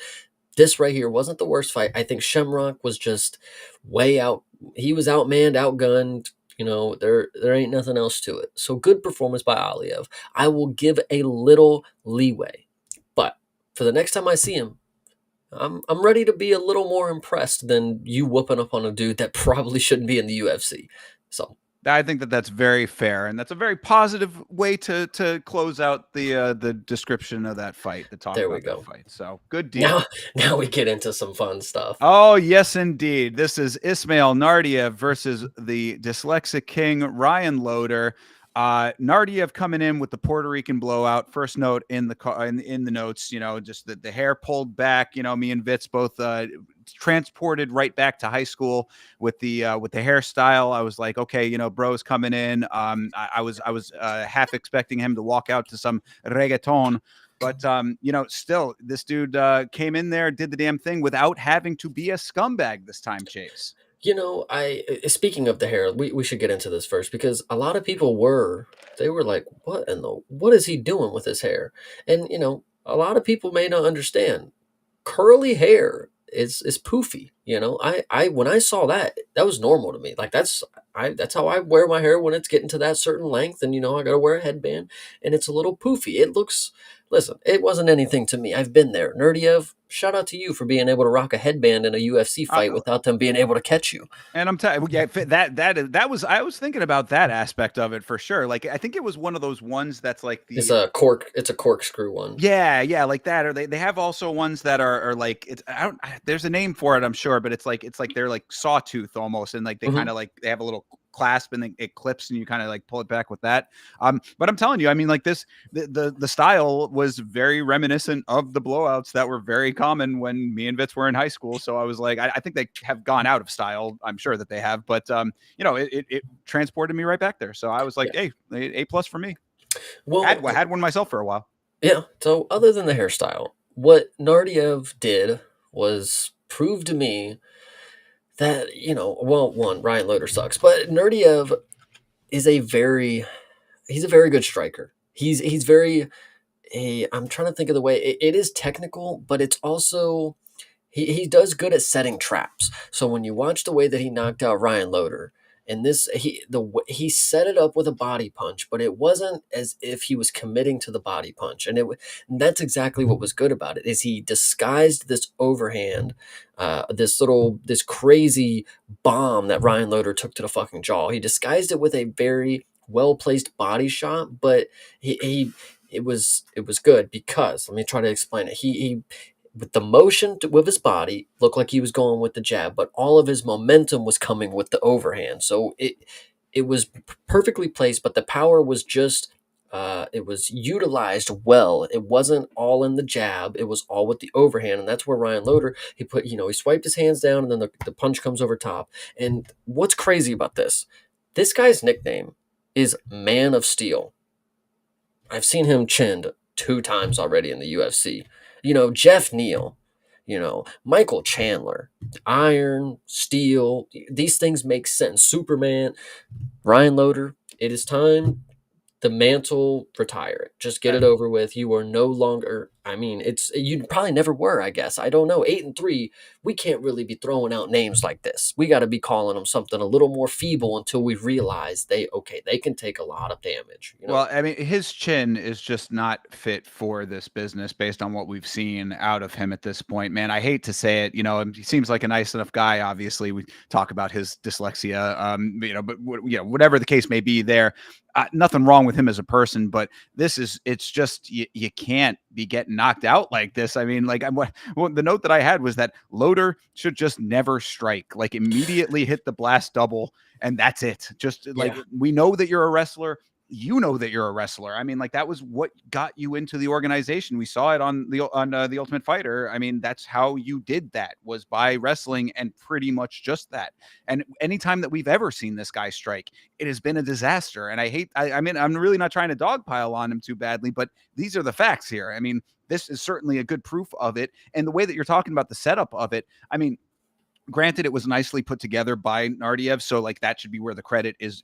[SPEAKER 2] this right here wasn't the worst fight. I think Shamrock was just way out. He was outmanned, outgunned. There ain't nothing else to it. So good performance by Aliev. I will give a little leeway, but for the next time I see him, I'm ready to be a little more impressed than you whooping up on a dude that probably shouldn't be in the UFC. So
[SPEAKER 1] I think that that's very fair, and that's a very positive way to close out the description of that fight, to talk
[SPEAKER 2] There we
[SPEAKER 1] about that
[SPEAKER 2] go.
[SPEAKER 1] fight. So good
[SPEAKER 2] Now,
[SPEAKER 1] deal.
[SPEAKER 2] now we get into some fun stuff.
[SPEAKER 1] Oh, yes, indeed. This is Ismail Nardiev versus the dyslexic king, Ryan Loader. Nardiev coming in with the Puerto Rican blowout. First note in in the notes, just the hair pulled back. Me and Vitz both transported right back to high school with the hairstyle. I was like, okay, bro's coming in. I was half expecting him to walk out to some reggaeton, but still, this dude came in there, did the damn thing without having to be a scumbag this time. Chase.
[SPEAKER 2] Speaking of the hair, we should get into this first because a lot of people they were like, what is he doing with his hair? And a lot of people may not understand. Curly hair is poofy. I when I saw that, that was normal to me. Like that's how I wear my hair when it's getting to that certain length, and I got to wear a headband, and it's a little poofy. It looks. Listen, it wasn't anything to me. I've been there. Nerdiev, shout out to you for being able to rock a headband in a UFC fight
[SPEAKER 1] Uh,
[SPEAKER 2] without them being able to catch you.
[SPEAKER 1] And I'm telling yeah, that was I was thinking about that aspect of it for sure. Like I think it was one of those ones that's like
[SPEAKER 2] It's
[SPEAKER 1] the
[SPEAKER 2] a cork. It's a corkscrew one.
[SPEAKER 1] yeah, like that. Or they have also ones that are like it's I don't there's a name for it, I'm sure, but it's like they're like sawtooth almost, and like they
[SPEAKER 2] Hmm.
[SPEAKER 1] kind of like they have a little clasp and then it clips and you kind of like pull it back with that. But I'm telling you, I mean, like this the style was very reminiscent of the blowouts that were very common when me and Vitz were in high school. So I was like, I think they have gone out of style. I'm sure that they have, but it transported me right back there. So I was like,
[SPEAKER 2] Yeah.
[SPEAKER 1] hey, A plus for me.
[SPEAKER 2] Well,
[SPEAKER 1] Had one myself for a while.
[SPEAKER 2] yeah. So other than the hairstyle, what Nardiev did was prove to me that well, one, Ryan Loder sucks, but Nerdiev is he's a very good striker. He's very I'm trying to think of the way it is technical, but it's also he does good at setting traps. So when you watch the way that he knocked out Ryan Loder, and he set it up with a body punch, but it wasn't as if he was committing to the body punch, and that's exactly what was good about it. Is he disguised this overhand, this crazy bomb that Ryan Loder took to the fucking jaw. He disguised it with a very well placed body shot, but he it was good because let me try to explain it. He with the with his body looked like he was going with the jab, but all of his momentum was coming with the overhand. So it was perfectly placed, but the power was just it was utilized well. It wasn't all in the jab; it was all with the overhand, and that's where Ryan Loder he swiped his hands down, and then the punch comes over top. And what's crazy about this? This guy's nickname is Man of Steel. I've seen him chinned 2 times already in the UFC. Jeff Neal, Michael Chandler, Iron, Steel, these things make sense. Superman, Ryan Loder, it is time the mantle, retire it. Just get it over with. You are no longer. I mean, you probably never were. I guess I don't know. 8-3. We can't really be throwing out names like this. We got to be calling them something a little more feeble until we realize they can take a lot of damage.
[SPEAKER 1] Well, I mean, his chin is just not fit for this business based on what we've seen out of him at this point. Man, I hate to say it, he seems like a nice enough guy. Obviously, we talk about his dyslexia, but whatever the case may be there, nothing wrong with him as a person, but it's just, you can't be getting knocked out like this. I mean, like the note that I had was that Loader should just never strike, like immediately hit the blast double. And that's it. Just like,
[SPEAKER 2] Yeah,
[SPEAKER 1] we know that you're a wrestler, that you're a wrestler. I mean, like that was what got you into the organization. We saw it on the Ultimate Fighter. I mean, that's how you did that, was by wrestling, and pretty much just that. And anytime that we've ever seen this guy strike, it has been a disaster. And I mean, I'm really not trying to dogpile on him too badly, but these are the facts here. I mean, this is certainly a good proof of it. And the way that you're talking about the setup of it, I mean, granted, it was nicely put together by Nardiev, so like that should be where the credit is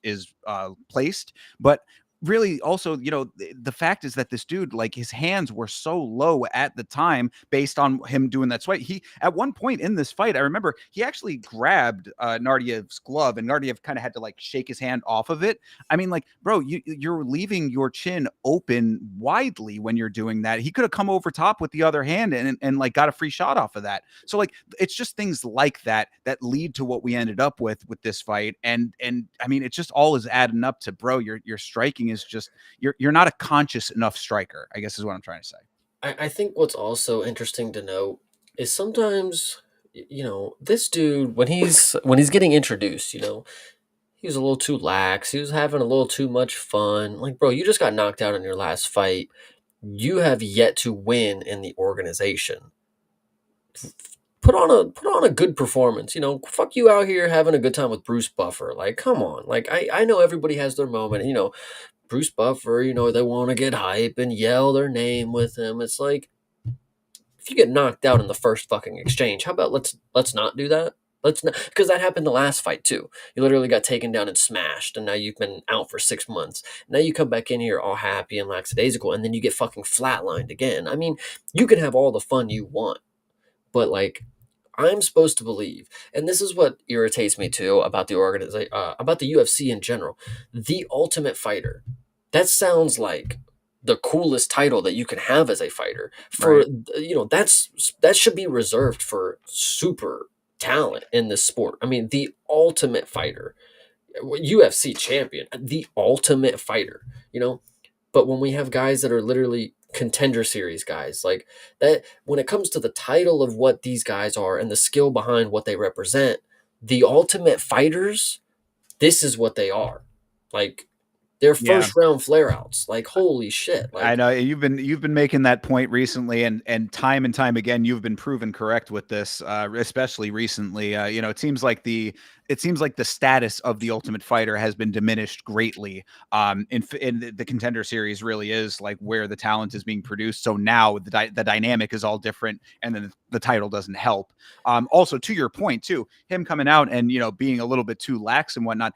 [SPEAKER 1] placed. But really also, the fact is that this dude, like, his hands were so low at the time based on him doing that swipe. He, at one point in this fight, I remember he actually grabbed Nardiev's glove, and Nardiev kind of had to like shake his hand off of it. I mean, like, bro, you're leaving your chin open widely when you're doing that. He could have come over top with the other hand and like got a free shot off of that. So like, it's just things like that that lead to what we ended up with this fight. And I mean, it just all is adding up to, bro, your striking is just, you're not a conscious enough striker, I guess is what I'm trying to say.
[SPEAKER 2] I think what's also interesting to note is sometimes, this dude, when he's getting introduced, he was a little too lax. He was having a little too much fun. Like, bro, you just got knocked out in your last fight. You have yet to win in the organization. Put on a good performance. Fuck you out here having a good time with Bruce Buffer. Like, come on. Like, I know everybody has their moment. Bruce Buffer. They want to get hype and yell their name with him. It's like, if you get knocked out in the first fucking exchange, how about let's not do that? Let's not, because that happened the last fight too. You literally got taken down and smashed, and now you've been out for 6 months. Now you come back in here all happy and lackadaisical, and then you get fucking flatlined again. I mean, you can have all the fun you want, but like, I'm supposed to believe, and this is what irritates me too about the organization, about the UFC in general. The Ultimate Fighter. That sounds like the coolest title that you can have as a fighter.
[SPEAKER 1] Right.
[SPEAKER 2] That should be reserved for super talent in this sport. I mean, the Ultimate Fighter, UFC champion, the Ultimate Fighter. You know, but when we have guys that are literally contender series guys like that, when it comes to the title of what these guys are and the skill behind what they represent, the Ultimate Fighters, this is what they are. Like, they're
[SPEAKER 1] Yeah.
[SPEAKER 2] first round flare outs. Like, holy shit.
[SPEAKER 1] I
[SPEAKER 2] Like,
[SPEAKER 1] know you've been making that point recently, and time again you've been proven correct with this, especially recently. It seems like the status of the Ultimate Fighter has been diminished greatly. In the Contender Series really is like where the talent is being produced. So now the dynamic is all different, and then the title doesn't help. Also, to your point too, him coming out and being a little bit too lax and whatnot,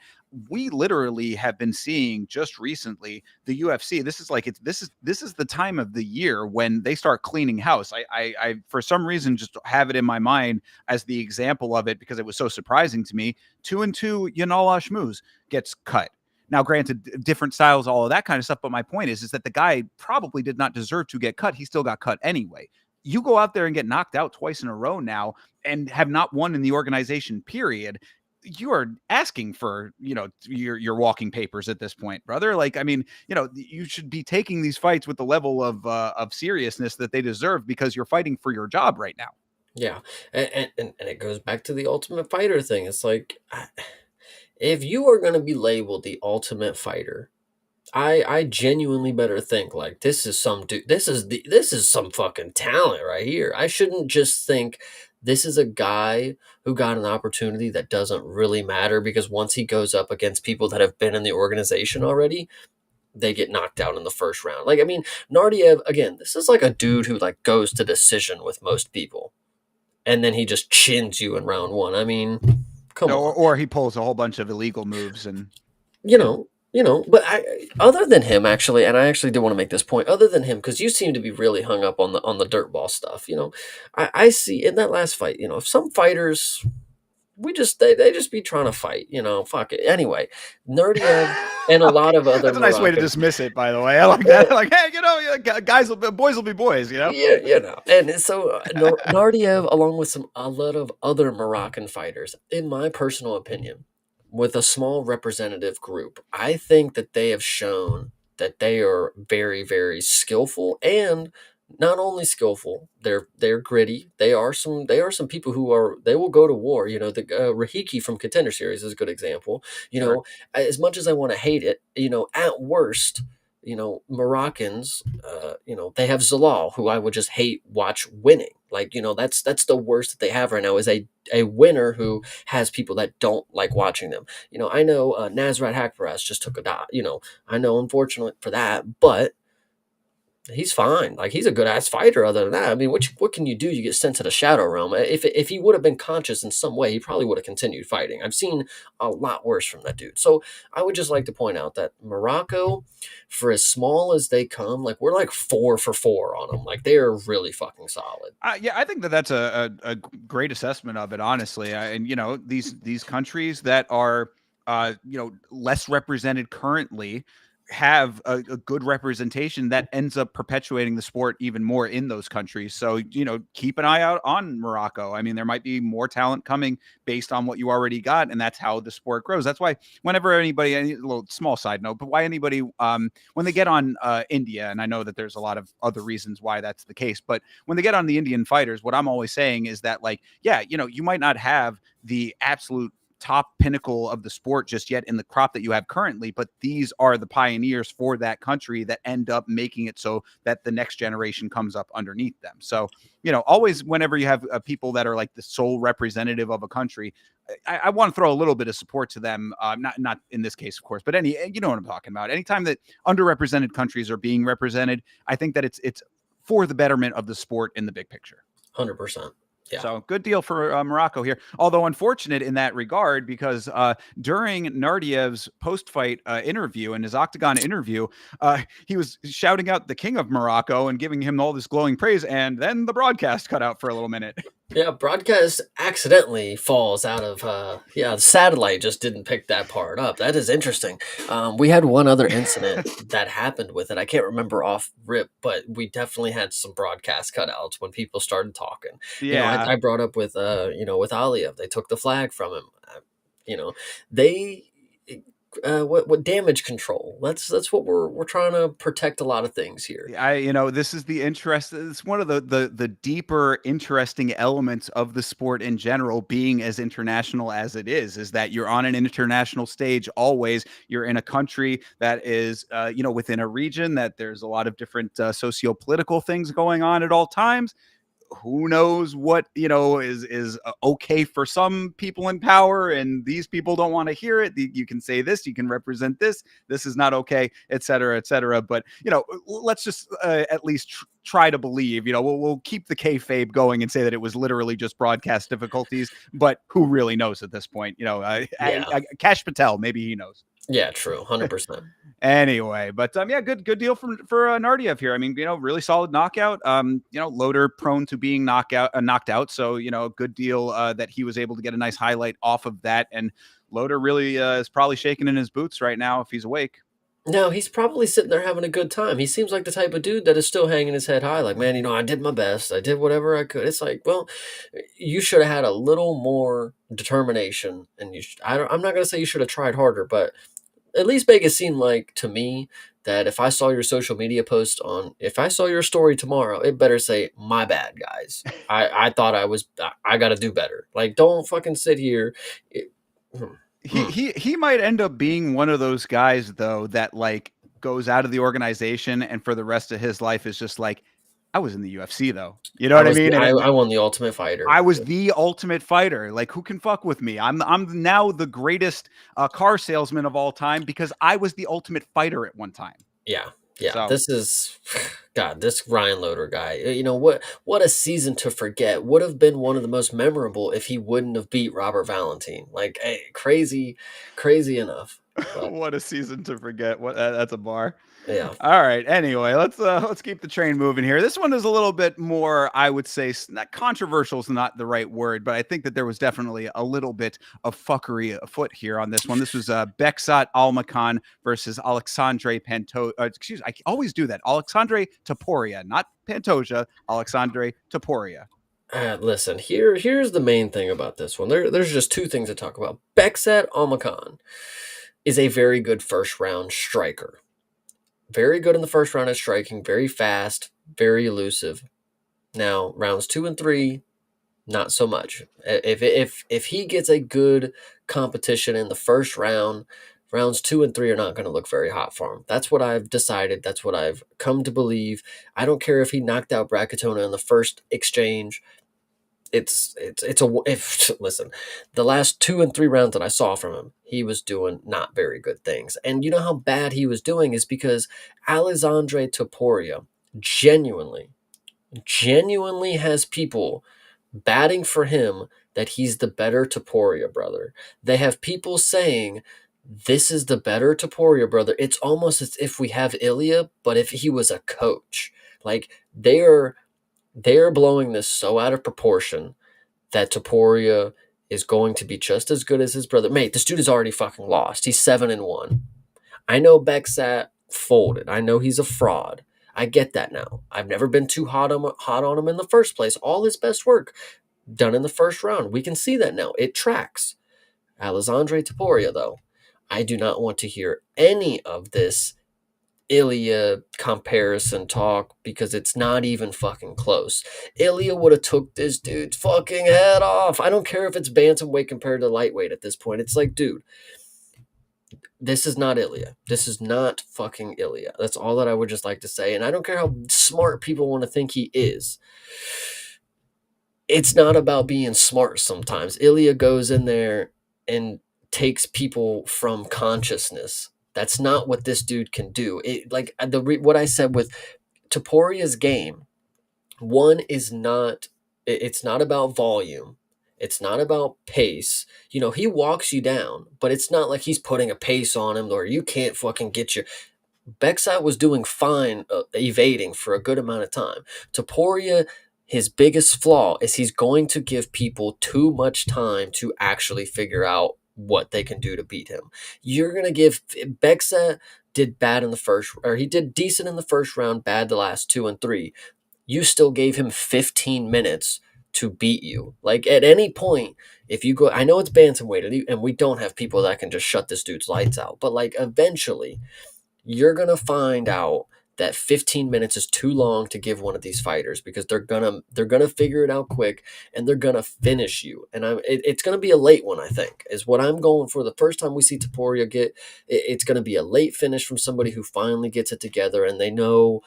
[SPEAKER 1] we literally have been seeing just recently the UFC. This is the time of the year when they start cleaning house. I for some reason just have it in my mind as the example of it because it was so surprising to me. 2-2 Yanal Ashmuz gets cut. Now, granted, different styles, all of that kind of stuff. But my point is that the guy probably did not deserve to get cut. He still got cut anyway. You go out there and get knocked out twice in a row now and have not won in the organization, period. You are asking for your walking papers at this point, brother. Like, I mean, you should be taking these fights with the level of seriousness that they deserve because you're fighting for your job right now.
[SPEAKER 2] yeah. And it goes back to the Ultimate Fighter thing. It's like, if you are going to be labeled the Ultimate Fighter, I genuinely better think like, this is some dude, this is some fucking talent right here. I shouldn't just think this is a guy who got an opportunity that doesn't really matter, because once he goes up against people that have been in the organization already, they get knocked out in the first round. Like, I mean, Nardiev, again, this is like a dude who like goes to decision with most people, and then he just chins you in round one. I mean, come
[SPEAKER 1] Or,
[SPEAKER 2] on.
[SPEAKER 1] or he pulls a whole bunch of illegal moves and
[SPEAKER 2] you
[SPEAKER 1] yeah.
[SPEAKER 2] know, but other than him, actually, and I actually do want to make this point. Other than him, because you seem to be really hung up on the dirt ball stuff. I see in that last fight. If some fighters, they just be trying to fight. Fuck it. Anyway, Nerdiev and a lot
[SPEAKER 1] Okay.
[SPEAKER 2] of other
[SPEAKER 1] That's a nice way to
[SPEAKER 2] Moroccan.
[SPEAKER 1] dismiss it, by the way. I like that. Like, hey, yeah, boys will be boys.
[SPEAKER 2] Yeah, and so Nardiev, along with a lot of other Moroccan fighters, in my personal opinion, with a small representative group, I think that they have shown that they are very, very skillful, and not only skillful, they're gritty. They are some people they will go to war. The Rahiki from Contender Series is a good example.
[SPEAKER 1] Sure.
[SPEAKER 2] As much as I want to hate it, at worst, Moroccans, they have Zalal, who I would just hate watch winning. Like, that's the worst that they have right now, is a winner who has people that don't like watching them. I know Nasrat Hakparas just took a dot. I know, unfortunate for that, but He's fine. Like, he's a good ass fighter. Other than that, I mean, what can you do? You get sent to the shadow realm. If he would have been conscious in some way, he probably would have continued fighting. I've seen a lot worse from that dude. So I would just like to point out that Morocco, for as small as they come, like, we're like 4 for 4 on them. Like, they are really fucking solid.
[SPEAKER 1] Yeah, I think that that's a great assessment of it, honestly. And these countries that are less represented currently have a good representation that ends up perpetuating the sport even more in those countries. So keep an eye out on Morocco. I mean, there might be more talent coming based on what you already got, and that's how the sport grows. That's why whenever anybody, a little small side note, but why anybody when they get on India, and I know that there's a lot of other reasons why that's the case, but when they get on the Indian fighters, what I'm always saying is that, like, yeah, you might not have the absolute top pinnacle of the sport just yet in the crop that you have currently, but these are the pioneers for that country that end up making it so that the next generation comes up underneath them. So, always whenever you have people that are like the sole representative of a country, I want to throw a little bit of support to them. Not in this case, of course, but you know what I'm talking about. Anytime that underrepresented countries are being represented, I think that it's for the betterment of the sport in the big picture.
[SPEAKER 2] 100%. Yeah.
[SPEAKER 1] So good deal for Morocco here. Although unfortunate in that regard, because during Nardiev's post-fight interview and his octagon interview, he was shouting out the king of Morocco and giving him all this glowing praise, and then the broadcast cut out for a little minute.
[SPEAKER 2] Yeah, broadcast accidentally falls out of the satellite just didn't pick that part up. That is interesting. We had one other incident that happened with it. I can't remember off rip, but we definitely had some broadcast cutouts when people started talking.
[SPEAKER 1] Yeah.
[SPEAKER 2] I brought up with with Aliev, they took the flag from him. You know, they what damage control. That's what we're trying to protect a lot of things here.
[SPEAKER 1] This is the interest. It's one of the deeper, interesting elements of the sport in general, being as international as it is that you're on an international stage always. You're in a country that is, within a region that there's a lot of different socio-political things going on at all times. Who knows what is okay for some people in power, and these people don't want to hear it. You can say this, you can represent this is not okay, etc., etc. But let's just at least try to believe. We'll keep the kayfabe going and say that it was literally just broadcast difficulties, but who really knows at this point? Cash Patel, maybe he knows.
[SPEAKER 2] Yeah, true, 100%.
[SPEAKER 1] Anyway, but good deal for Nardiev here. I mean, really solid knockout. Loader prone to being knocked out. So good deal that he was able to get a nice highlight off of that. And Loader really is probably shaking in his boots right now if he's awake.
[SPEAKER 2] No, he's probably sitting there having a good time. He seems like the type of dude that is still hanging his head high. Like, man, I did my best. I did whatever I could. It's like, well, you should have had a little more determination, and I'm not gonna say you should have tried harder, but at least make it seem like to me that if I saw your social media post if I saw your story tomorrow, it better say, my bad, guys. I thought I got to do better. Like, don't fucking sit here.
[SPEAKER 1] He might end up being one of those guys though that like goes out of the organization and for the rest of his life is just like, I was in the UFC though. You know what I mean?
[SPEAKER 2] I won the Ultimate Fighter.
[SPEAKER 1] I was the Ultimate Fighter. Like, who can fuck with me? I'm now the greatest car salesman of all time because I was the Ultimate Fighter at one time.
[SPEAKER 2] Yeah. Yeah.
[SPEAKER 1] So.
[SPEAKER 2] This is God, this Ryan Loader guy. What a season to forget. Would have been one of the most memorable if he wouldn't have beat Robert Valentine. Like, hey, crazy enough. But,
[SPEAKER 1] what a season to forget. That's a bar.
[SPEAKER 2] Yeah.
[SPEAKER 1] All right. Anyway, let's keep the train moving here. This one is a little bit more, I would say, not controversial is not the right word, but I think that there was definitely a little bit of fuckery afoot here on this one. This was Beksat Almakan versus Alexandre Pantoja. I always do that. Alexandre Topuria, not Pantoja. Alexandre Topuria.
[SPEAKER 2] Listen, here's the main thing about this one. There's just two things to talk about. Beksat Almakan is a very good first round striker. Very good in the first round at striking, very fast, very elusive. Now, rounds 2 and 3, not so much. If he gets a good competition in the first round, rounds 2 and 3 are not going to look very hot for him. That's what I've decided. That's what I've come to believe. I don't care if he knocked out Bracatona in the first exchange. Listen, the last 2 and 3 rounds that I saw from him, he was doing not very good things. And you know how bad he was doing is because Alexandre Topuria genuinely, genuinely has people batting for him that he's the better Taporia brother. They have people saying this is the better Taporia brother. It's almost as if we have Ilya, but if he was a coach. Like they're blowing this so out of proportion that Taporia is going to be just as good as his brother. Mate, this dude is already fucking lost. He's 7-1. I know Becksat folded. I know he's a fraud. I get that now. I've never been too hot on him in the first place. All his best work done in the first round. We can see that now. It tracks. Alexandre Taporia, though, I do not want to hear any of this Ilya comparison talk because it's not even fucking close. Ilya would have took this dude's fucking head off. I don't care if it's bantamweight compared to lightweight at this point. It's like, dude, this is not Ilya. This is not fucking Ilya. That's all that I would just like to say. And I don't care how smart people want to think he is. It's not about being smart sometimes. Ilya goes in there and takes people from consciousness. That's not what this dude can do. What I said with Toporia's game, one is not it's not about volume. It's not about pace. You know, he walks you down, but it's not like he's putting a pace on him or you can't fucking get your Beckside was doing fine evading for a good amount of time. Topuria, his biggest flaw is he's going to give people too much time to actually figure out what they can do to beat him. You're going to give Bexa did bad in the first, or he did decent in the first round, bad the last 2 and 3. You still gave him 15 minutes to beat you. Like at any point, if you go, I know it's bantamweight, and we don't have people that can just shut this dude's lights out, but like eventually you're going to find out that 15 minutes is too long to give one of these fighters because they're gonna figure it out quick and they're gonna finish you. And it's gonna be a late one. I think is what I'm going for. The first time we see Topuria it's gonna be a late finish from somebody who finally gets it together and they know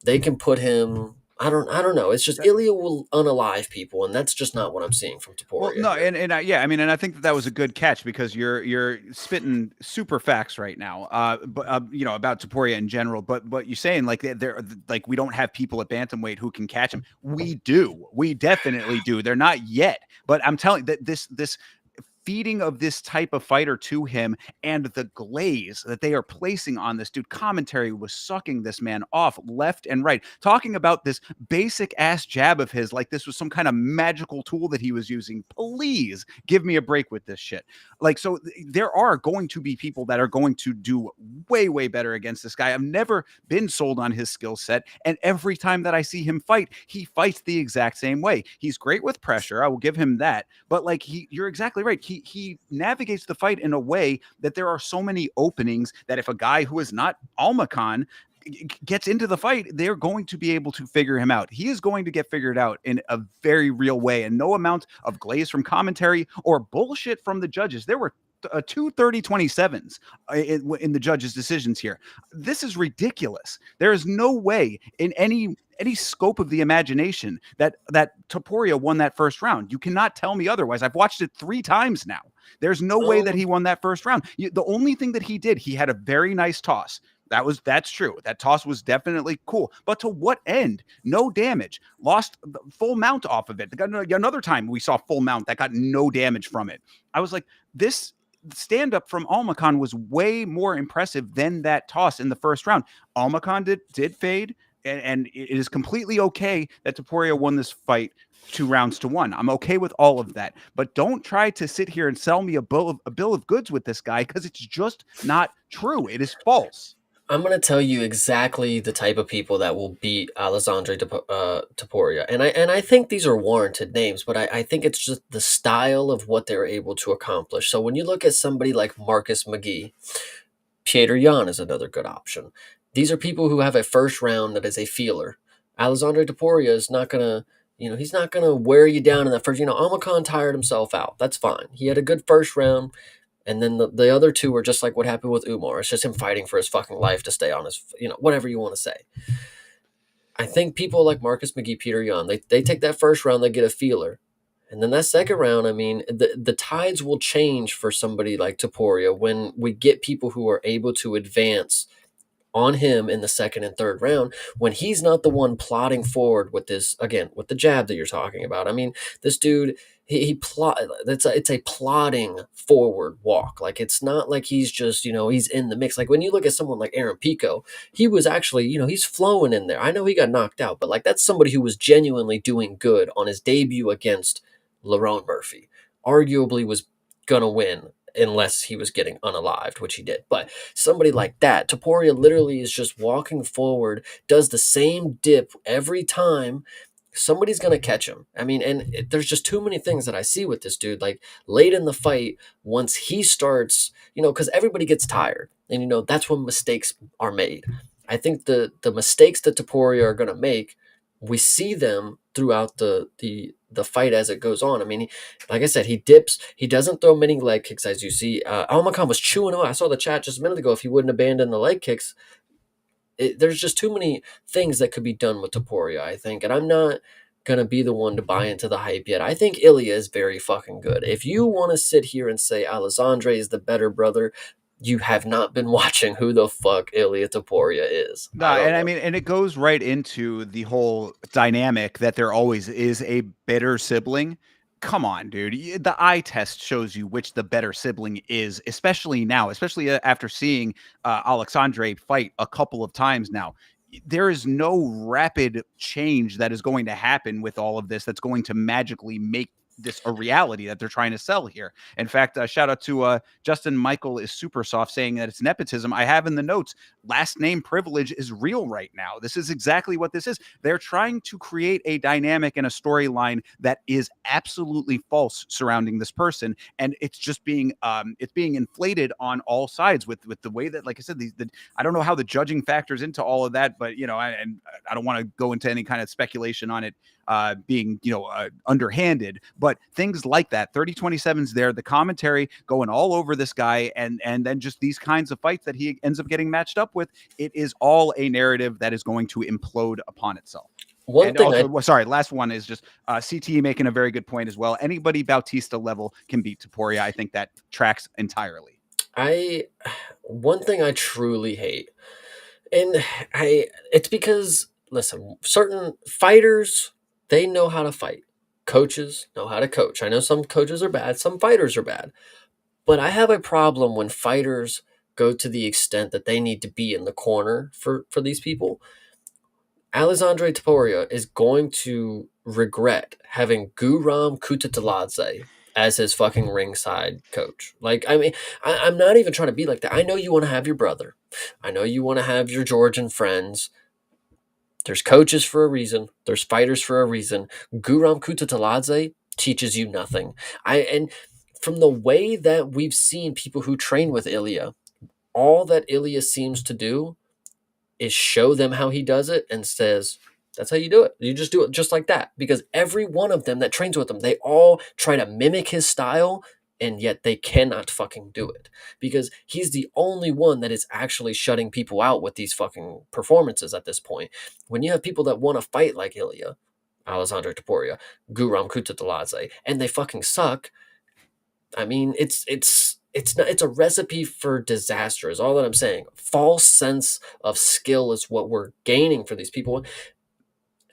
[SPEAKER 2] they can put him. I don't know. It's just Ilya will unalive people, and that's just not what I'm seeing from
[SPEAKER 1] Well,
[SPEAKER 2] Topuria
[SPEAKER 1] no,
[SPEAKER 2] here.
[SPEAKER 1] yeah, I mean, and I think that that was a good catch because you're spitting super facts right now, but you know about Taporia in general. But you're saying like they're like we don't have people at bantamweight who can catch him. We do, we definitely do. They're not yet, but I'm telling that this feeding of this type of fighter to him and the glaze that they are placing on this dude. Commentary was sucking this man off left and right, talking about this basic ass jab of his like this was some kind of magical tool that he was using. Please give me a break with this shit. Like, so there are going to be people that are going to do way better against this guy. I've never been sold on his skill set. And every time that I see him fight, he fights the exact same way. He's great with pressure. I will give him that. But like you're exactly right. He navigates the fight in a way that there are so many openings that if a guy who is not Almacan gets into the fight, they're going to be able to figure him out. He is going to get figured out in a very real way, and no amount of glaze from commentary or bullshit from the judges. There were two 30-27s in the judges' decisions here. This is ridiculous. There is no way in any scope of the imagination that Topuria won that first round. You cannot tell me otherwise. I've watched it 3 times now. There's no way that he won that first round. The only thing that he did, he had a very nice toss. That's true. That toss was definitely cool. But to what end? No damage. Lost full mount off of it. Another time we saw full mount that got no damage from it. I was like, this stand up from Almacan was way more impressive than that toss in the first round. Almacan did fade, and it is completely okay that Topuria won this fight 2 rounds to 1. I'm okay with all of that, but don't try to sit here and sell me a bill of goods with this guy because it's just not true. It is false.
[SPEAKER 2] I'm going to tell you exactly the type of people that will beat Alessandro Taporia. And I think these are warranted names, but I think it's just the style of what they're able to accomplish. So when you look at somebody like Marcus McGee, Peter Yan is another good option. These are people who have a first round that is a feeler. Alessandro Taporia is not going to, he's not going to wear you down in that first. Amakan tired himself out. That's fine. He had a good first round. And then the other two were just like what happened with Umar. It's just him fighting for his fucking life to stay on his, whatever you want to say. I think people like Marcus McGee, Peter Yan, they take that first round, they get a feeler. And then that second round, I mean, the tides will change for somebody like Topuria when we get people who are able to advance on him in the second and third round when he's not the one plodding forward with this, again, with the jab that you're talking about. I mean, this dude, he plot it's a plodding forward walk. Like, it's not like he's just, he's in the mix. Like, when you look at someone like Aaron Pico, he was actually, he's flowing in there. I know he got knocked out, but like, that's somebody who was genuinely doing good on his debut against Lerone Murphy. Arguably was gonna win unless he was getting unalived, which he did. But somebody like that, Taporia literally is just walking forward, does the same dip every time. Somebody's going to catch him. I mean, and there's just too many things that I see with this dude. Like, late in the fight, once he starts, because everybody gets tired, and that's when mistakes are made. I think the mistakes that Taporia are going to make, we see them throughout the fight as it goes on. I mean, like I said, he dips. He doesn't throw many leg kicks, as you see. Almakan was chewing away. I saw the chat just a minute ago. If he wouldn't abandon the leg kicks, there's just too many things that could be done with Taporia, I think. And I'm not going to be the one to buy into the hype yet. I think Ilya is very fucking good. If you want to sit here and say Alexandre is the better brother, you have not been watching who the fuck Ilya Taporia is. I
[SPEAKER 1] Nah,
[SPEAKER 2] don't
[SPEAKER 1] and I
[SPEAKER 2] know.
[SPEAKER 1] mean, and it goes right into the whole dynamic that there always is a bitter sibling. Come on, dude. The eye test shows you which the better sibling is, especially now, especially after seeing Alexandre fight a couple of times now. There is no rapid change that is going to happen with all of this that's going to magically make this a reality that they're trying to sell here. In fact, shout out to Justin Michael is super soft saying that it's nepotism. I have in the notes, last name privilege is real right now. This is exactly what this is. They're trying to create a dynamic and a storyline that is absolutely false surrounding this person, and it's just being inflated on all sides with the way that, like I said, I don't know how the judging factors into all of that, but I don't want to go into any kind of speculation on it being underhanded, but things like that. 30-27's there, the commentary going all over this guy, and then just these kinds of fights that he ends up getting matched up with. It is all a narrative that is going to implode upon itself.
[SPEAKER 2] One
[SPEAKER 1] And
[SPEAKER 2] thing
[SPEAKER 1] also, sorry, last one is just CTE making a very good point as well. Anybody Bautista level can beat Taporia. I think that tracks entirely.
[SPEAKER 2] I one thing I truly hate, and it's because, listen, certain fighters, they know how to fight. Coaches know how to coach. I know some coaches are bad, some fighters are bad. But I have a problem when fighters go to the extent that they need to be in the corner for these people. Alexandre Taporia is going to regret having Guram Kutateladze as his fucking ringside coach. Like, I mean, I'm not even trying to be like that. I know you want to have your brother. I know you want to have your Georgian friends. There's coaches for a reason. There's fighters for a reason. Guram Kutateladze teaches you nothing. And from the way that we've seen people who train with Ilya, all that Ilya seems to do is show them how he does it and says, that's how you do it. You just do it just like that. Because every one of them that trains with him, they all try to mimic his style, and yet they cannot fucking do it. Because he's the only one that is actually shutting people out with these fucking performances at this point. When you have people that want to fight like Ilya, Alexandre Taporia, Guram Kutateladze, and they fucking suck, I mean, it's a recipe for disaster. Is all that I'm saying. False sense of skill is what we're gaining for these people.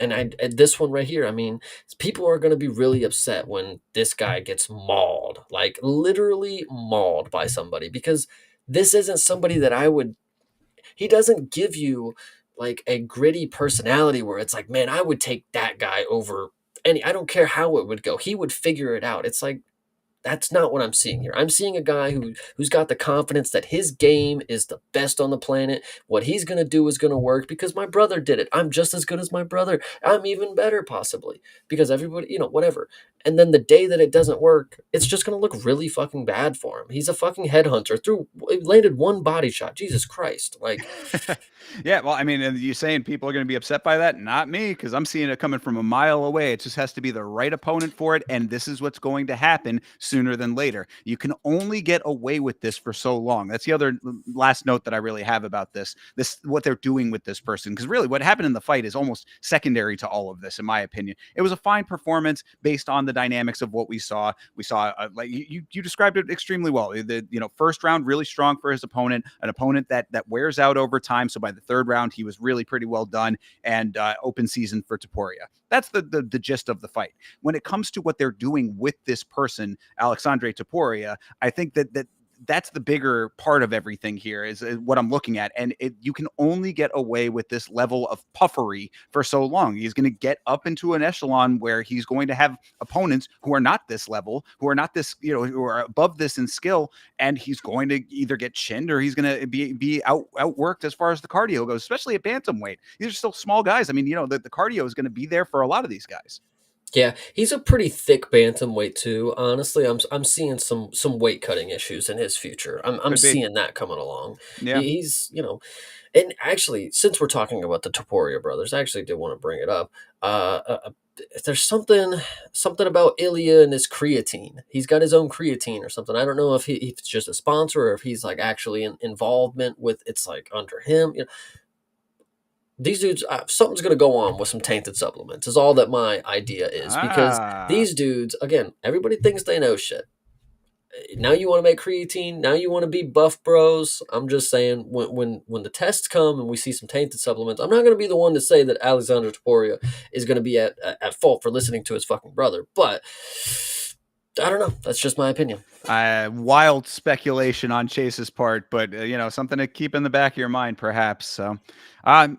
[SPEAKER 2] And this one right here, I mean, people are going to be really upset when this guy gets mauled, like literally mauled by somebody, because this isn't somebody that I would. He doesn't give you like a gritty personality where it's like, man, I would take that guy over any. I don't care how it would go. He would figure it out. It's like, that's not what I'm seeing here. I'm seeing a guy who's got the confidence that his game is the best on the planet. What he's going to do is going to work because my brother did it. I'm just as good as my brother. I'm even better possibly because everybody, whatever. And then the day that it doesn't work, it's just going to look really fucking bad for him. He's a fucking headhunter. Landed one body shot. Jesus Christ. Like,
[SPEAKER 1] Yeah, well, I mean, and you're saying people are going to be upset by that? Not me, because I'm seeing it coming from a mile away. It just has to be the right opponent for it, and this is what's going to happen sooner than later. You can only get away with this for so long. That's the other last note that I really have about this what they're doing with this person, because really what happened in the fight is almost secondary to all of this, in my opinion. It was a fine performance based on the dynamics of what we saw. We saw like you described it extremely well. The first round really strong for his opponent, an opponent that wears out over time. So by the third round, he was really pretty well done, and open season for Taporia. That's the gist of the fight. When it comes to what they're doing with this person, Alexandre Taporia, I think that's the bigger part of everything here is what I'm looking at. And you can only get away with this level of puffery for so long. He's going to get up into an echelon where he's going to have opponents who are not this level, who are not this, who are above this in skill. And he's going to either get chinned or he's going to be outworked as far as the cardio goes, especially at bantamweight. These are still small guys. I mean, the cardio is going to be there for a lot of these guys.
[SPEAKER 2] Yeah, he's a pretty thick bantamweight too. Honestly, I'm seeing some weight cutting issues in his future. I'm
[SPEAKER 1] Could be.
[SPEAKER 2] seeing that coming along.
[SPEAKER 1] Yeah.
[SPEAKER 2] He's and actually, since we're talking about the Topuria brothers, I actually did want to bring it up. There's something about Ilya and his creatine. He's got his own creatine or something. I don't know if if it's just a sponsor or if he's like actually in involvement with it's like under him. These dudes, something's going to go on with some tainted supplements, is all that my idea is. Because
[SPEAKER 1] Ah.
[SPEAKER 2] these dudes, again, everybody thinks they know shit. Now you want to make creatine. Now you want to be buff bros. I'm just saying, when the tests come and we see some tainted supplements, I'm not going to be the one to say that Alexander Taporia is going to be at fault for listening to his fucking brother. But I don't know. That's just my opinion.
[SPEAKER 1] Wild speculation on Chase's part, but something to keep in the back of your mind, perhaps. So,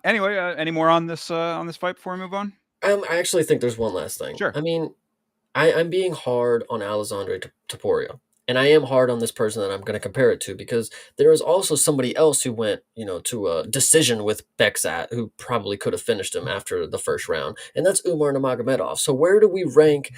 [SPEAKER 1] anyway, any more on this fight before we move on?
[SPEAKER 2] I actually think there's one last thing.
[SPEAKER 1] Sure.
[SPEAKER 2] I mean, I'm being hard on Alexandre Taporia. And I am hard on this person that I'm going to compare it to because there is also somebody else who went, to a decision with Beksat who probably could have finished him after the first round, and that's Umar Nurmagomedov. So where do we rank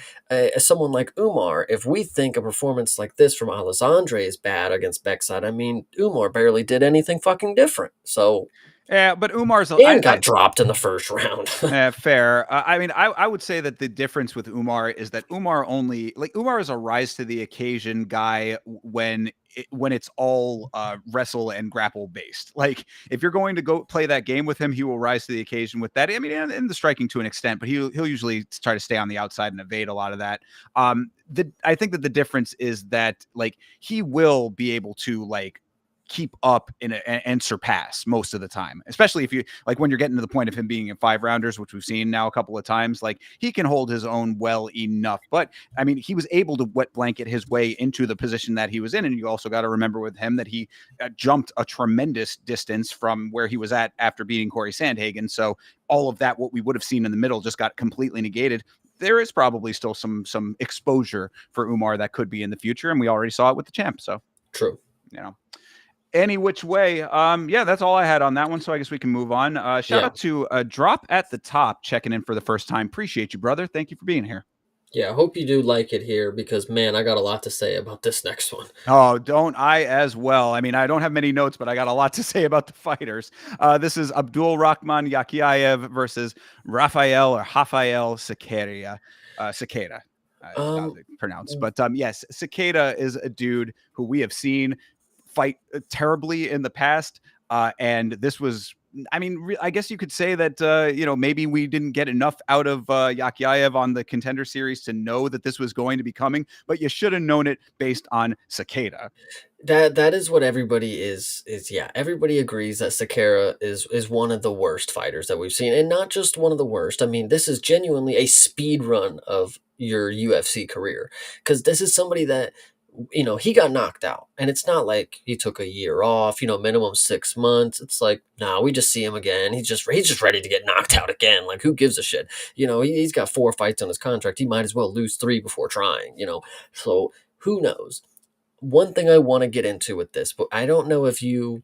[SPEAKER 2] someone like Umar if we think a performance like this from Alexandre is bad against Beksat? I mean, Umar barely did anything fucking different. So
[SPEAKER 1] Yeah, but Umar's
[SPEAKER 2] and got dropped in the first round.
[SPEAKER 1] fair. I mean, I would say that the difference with Umar is that Umar is a rise to the occasion guy when it's all wrestle and grapple based. Like if you're going to go play that game with him, he will rise to the occasion with that. I mean, and the striking to an extent, but he'll usually try to stay on the outside and evade a lot of that. I think that the difference is that like he will be able to like keep up and surpass most of the time, especially if you like when you're getting to the point of him being in 5 rounders, which we've seen now a couple of times. Like he can hold his own well enough, but I mean, he was able to wet blanket his way into the position that he was in. And you also got to remember with him that he jumped a tremendous distance from where he was at after beating Corey Sandhagen. So all of that, what we would have seen in the middle, just got completely negated. There is probably still some exposure for Umar that could be in the future, and we already saw it with the champ. So
[SPEAKER 2] True.
[SPEAKER 1] Any which way. Yeah, that's all I had on that one. So I guess we can move on. Shout out to Drop at the Top checking in for the first time. Appreciate you, brother. Thank you for being here.
[SPEAKER 2] Yeah, I hope you do like it here because man, I got a lot to say about this next one.
[SPEAKER 1] Oh, don't I as well? I mean, I don't have many notes, but I got a lot to say about the fighters. This is Abdul Rahman Yakiaev versus Rafael Sequeira. Sequeira. Is how
[SPEAKER 2] Um,
[SPEAKER 1] they pronounce. But yes, Sequeira is a dude who we have seen fight terribly in the past. And this was, I mean, I guess you could say that, maybe we didn't get enough out of Yakiaev on the Contender Series to know that this was going to be coming, but you should have known it based on Cicada.
[SPEAKER 2] that is what everybody is yeah. Everybody agrees that Sakara is one of the worst fighters that we've seen, and not just one of the worst. I mean, this is genuinely a speed run of your UFC career because this is somebody that he got knocked out, and it's not like he took a year off. Minimum 6 months. It's like, nah, we just see him again. He's just ready to get knocked out again. Like, who gives a shit? He's got 4 fights on his contract. He might as well lose 3 before trying. So who knows? One thing I want to get into with this, but I don't know if you're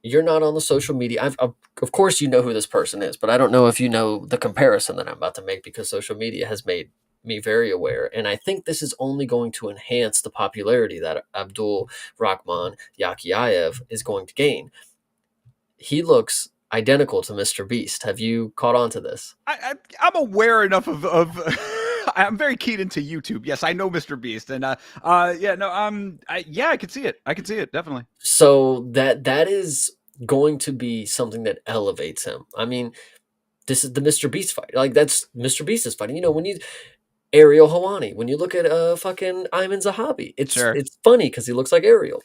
[SPEAKER 2] not on the social media. Of course you know who this person is, but I don't know if you know the comparison that I'm about to make because social media has made me very aware, and I think this is only going to enhance the popularity that Abdul Rahman Yakiaev is going to gain. He looks identical to Mr. Beast. Have you caught on to this?
[SPEAKER 1] I'm aware enough of I'm very keyed into YouTube. Yes, I know Mr. Beast, and yeah, no, yeah, I could see it. I could see it definitely.
[SPEAKER 2] So that is going to be something that elevates him. I mean, this is the Mr. Beast fight. Like that's Mr. Beast is fighting. You know, when you Ariel Hawani, when you look at fucking Ayman Zahabi,
[SPEAKER 1] Sure.
[SPEAKER 2] it's funny because he looks like Ariel.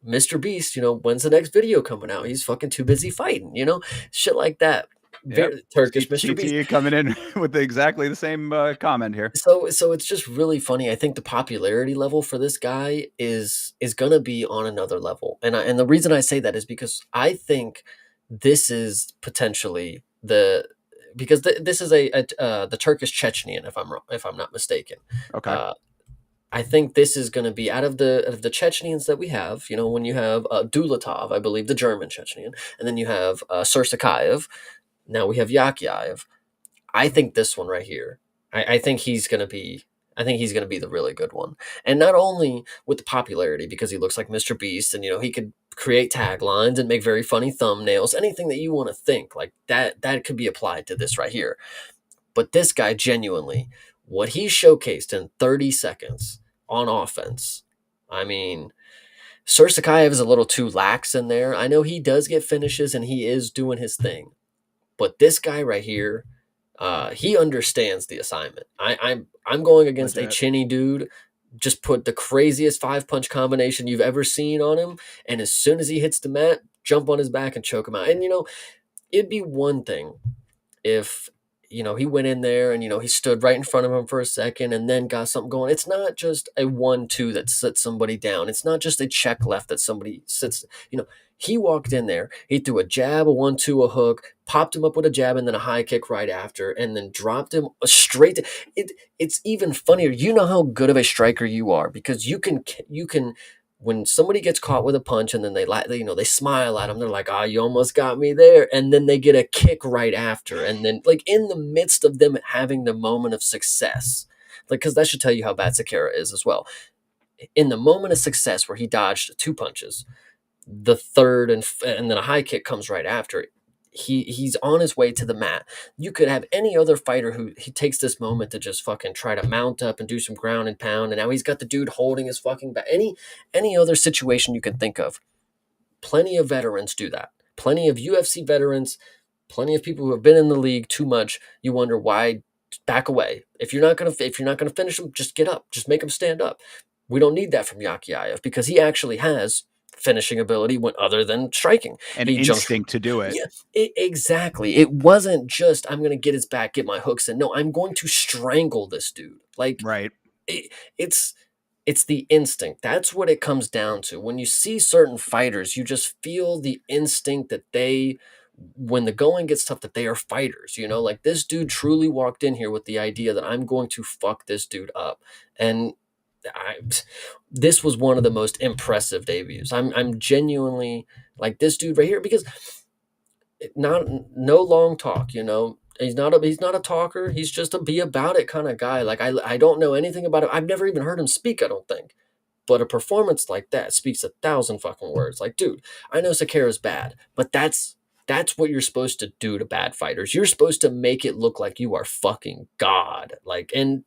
[SPEAKER 2] Mr. Beast, you know, when's the next video coming out? He's fucking too busy fighting, you know, shit like that.
[SPEAKER 1] Yep.
[SPEAKER 2] Very Turkish Mr. Beast.
[SPEAKER 1] CT coming in with exactly the same comment here.
[SPEAKER 2] So it's just really funny. I think the popularity level for this guy is gonna be on another level, and the reason I say that is because I think this is potentially the because this is the Turkish Chechenian, if I'm not mistaken.
[SPEAKER 1] Okay.
[SPEAKER 2] Uh, I think this is going to be out of the Chechenians that we have. You know, when you have Dulatov, I believe the German Chechenian, and then you have Sursakayev. Now we have Yakyayev. I think this one right here. I think he's going to be. I think he's going to be the really good one, and not only with the popularity because he looks like Mr. Beast, and you know he could create taglines and make very funny thumbnails. Anything that you want to think like that could be applied to this right here. But this guy genuinely, what he showcased in 30 seconds on offense, I mean, Sursakayev is a little too lax in there. I know he does get finishes and he is doing his thing, but this guy right here, he understands the assignment. I'm going against a
[SPEAKER 1] Legit.
[SPEAKER 2] chinny dude. Just put the craziest 5 punch combination you've ever seen on him, and as soon as he hits the mat, jump on his back and choke him out. And you know, it'd be one thing if he went in there and he stood right in front of him for a second and then got something going. It's not just a 1-2 that sits somebody down. It's not just a check left that somebody sits. He walked in there, he threw a jab, a 1-2, a hook, popped him up with a jab and then a high kick right after, and then dropped him straight to, it's even funnier. You know how good of a striker you are because you can when somebody gets caught with a punch and then they smile at them, they're like, "Ah, you almost got me there," and then they get a kick right after, and then like in the midst of them having the moment of success, like because that should tell you how bad Sakara is as well. In the moment of success where he dodged 2 punches, the third and then a high kick comes right after. He's on his way to the mat. You could have any other fighter who he takes this moment to just fucking try to mount up and do some ground and pound, and now he's got the dude holding his fucking back. Any other situation you can think of, plenty of veterans do that. Plenty of UFC veterans, plenty of people who have been in the league too much. You wonder why. Back away. If you're not gonna finish him, just get up. Just make him stand up. We don't need that from Yakyayev because he actually has finishing ability when other than striking.
[SPEAKER 1] An
[SPEAKER 2] He jumps.
[SPEAKER 1] instinct to do it.
[SPEAKER 2] Yeah, exactly. It wasn't just I'm going to get his back, get my hooks in. No, I'm going to strangle this dude. Like
[SPEAKER 1] Right.
[SPEAKER 2] it, it's it's the instinct. That's what it comes down to. When you see certain fighters, you just feel the instinct that when the going gets tough, that they are fighters. Like this dude truly walked in here with the idea that I'm going to fuck this dude up, and I, this was one of the most impressive debuts. I'm genuinely like this dude right here because not no long talk. He's not a talker. He's just a be about it kind of guy. Like I don't know anything about him. I've never even heard him speak. I don't think. But a performance like that speaks 1,000 fucking words. Like, dude, I know Sakara's bad, but that's what you're supposed to do to bad fighters. You're supposed to make it look like you are fucking God. Like, and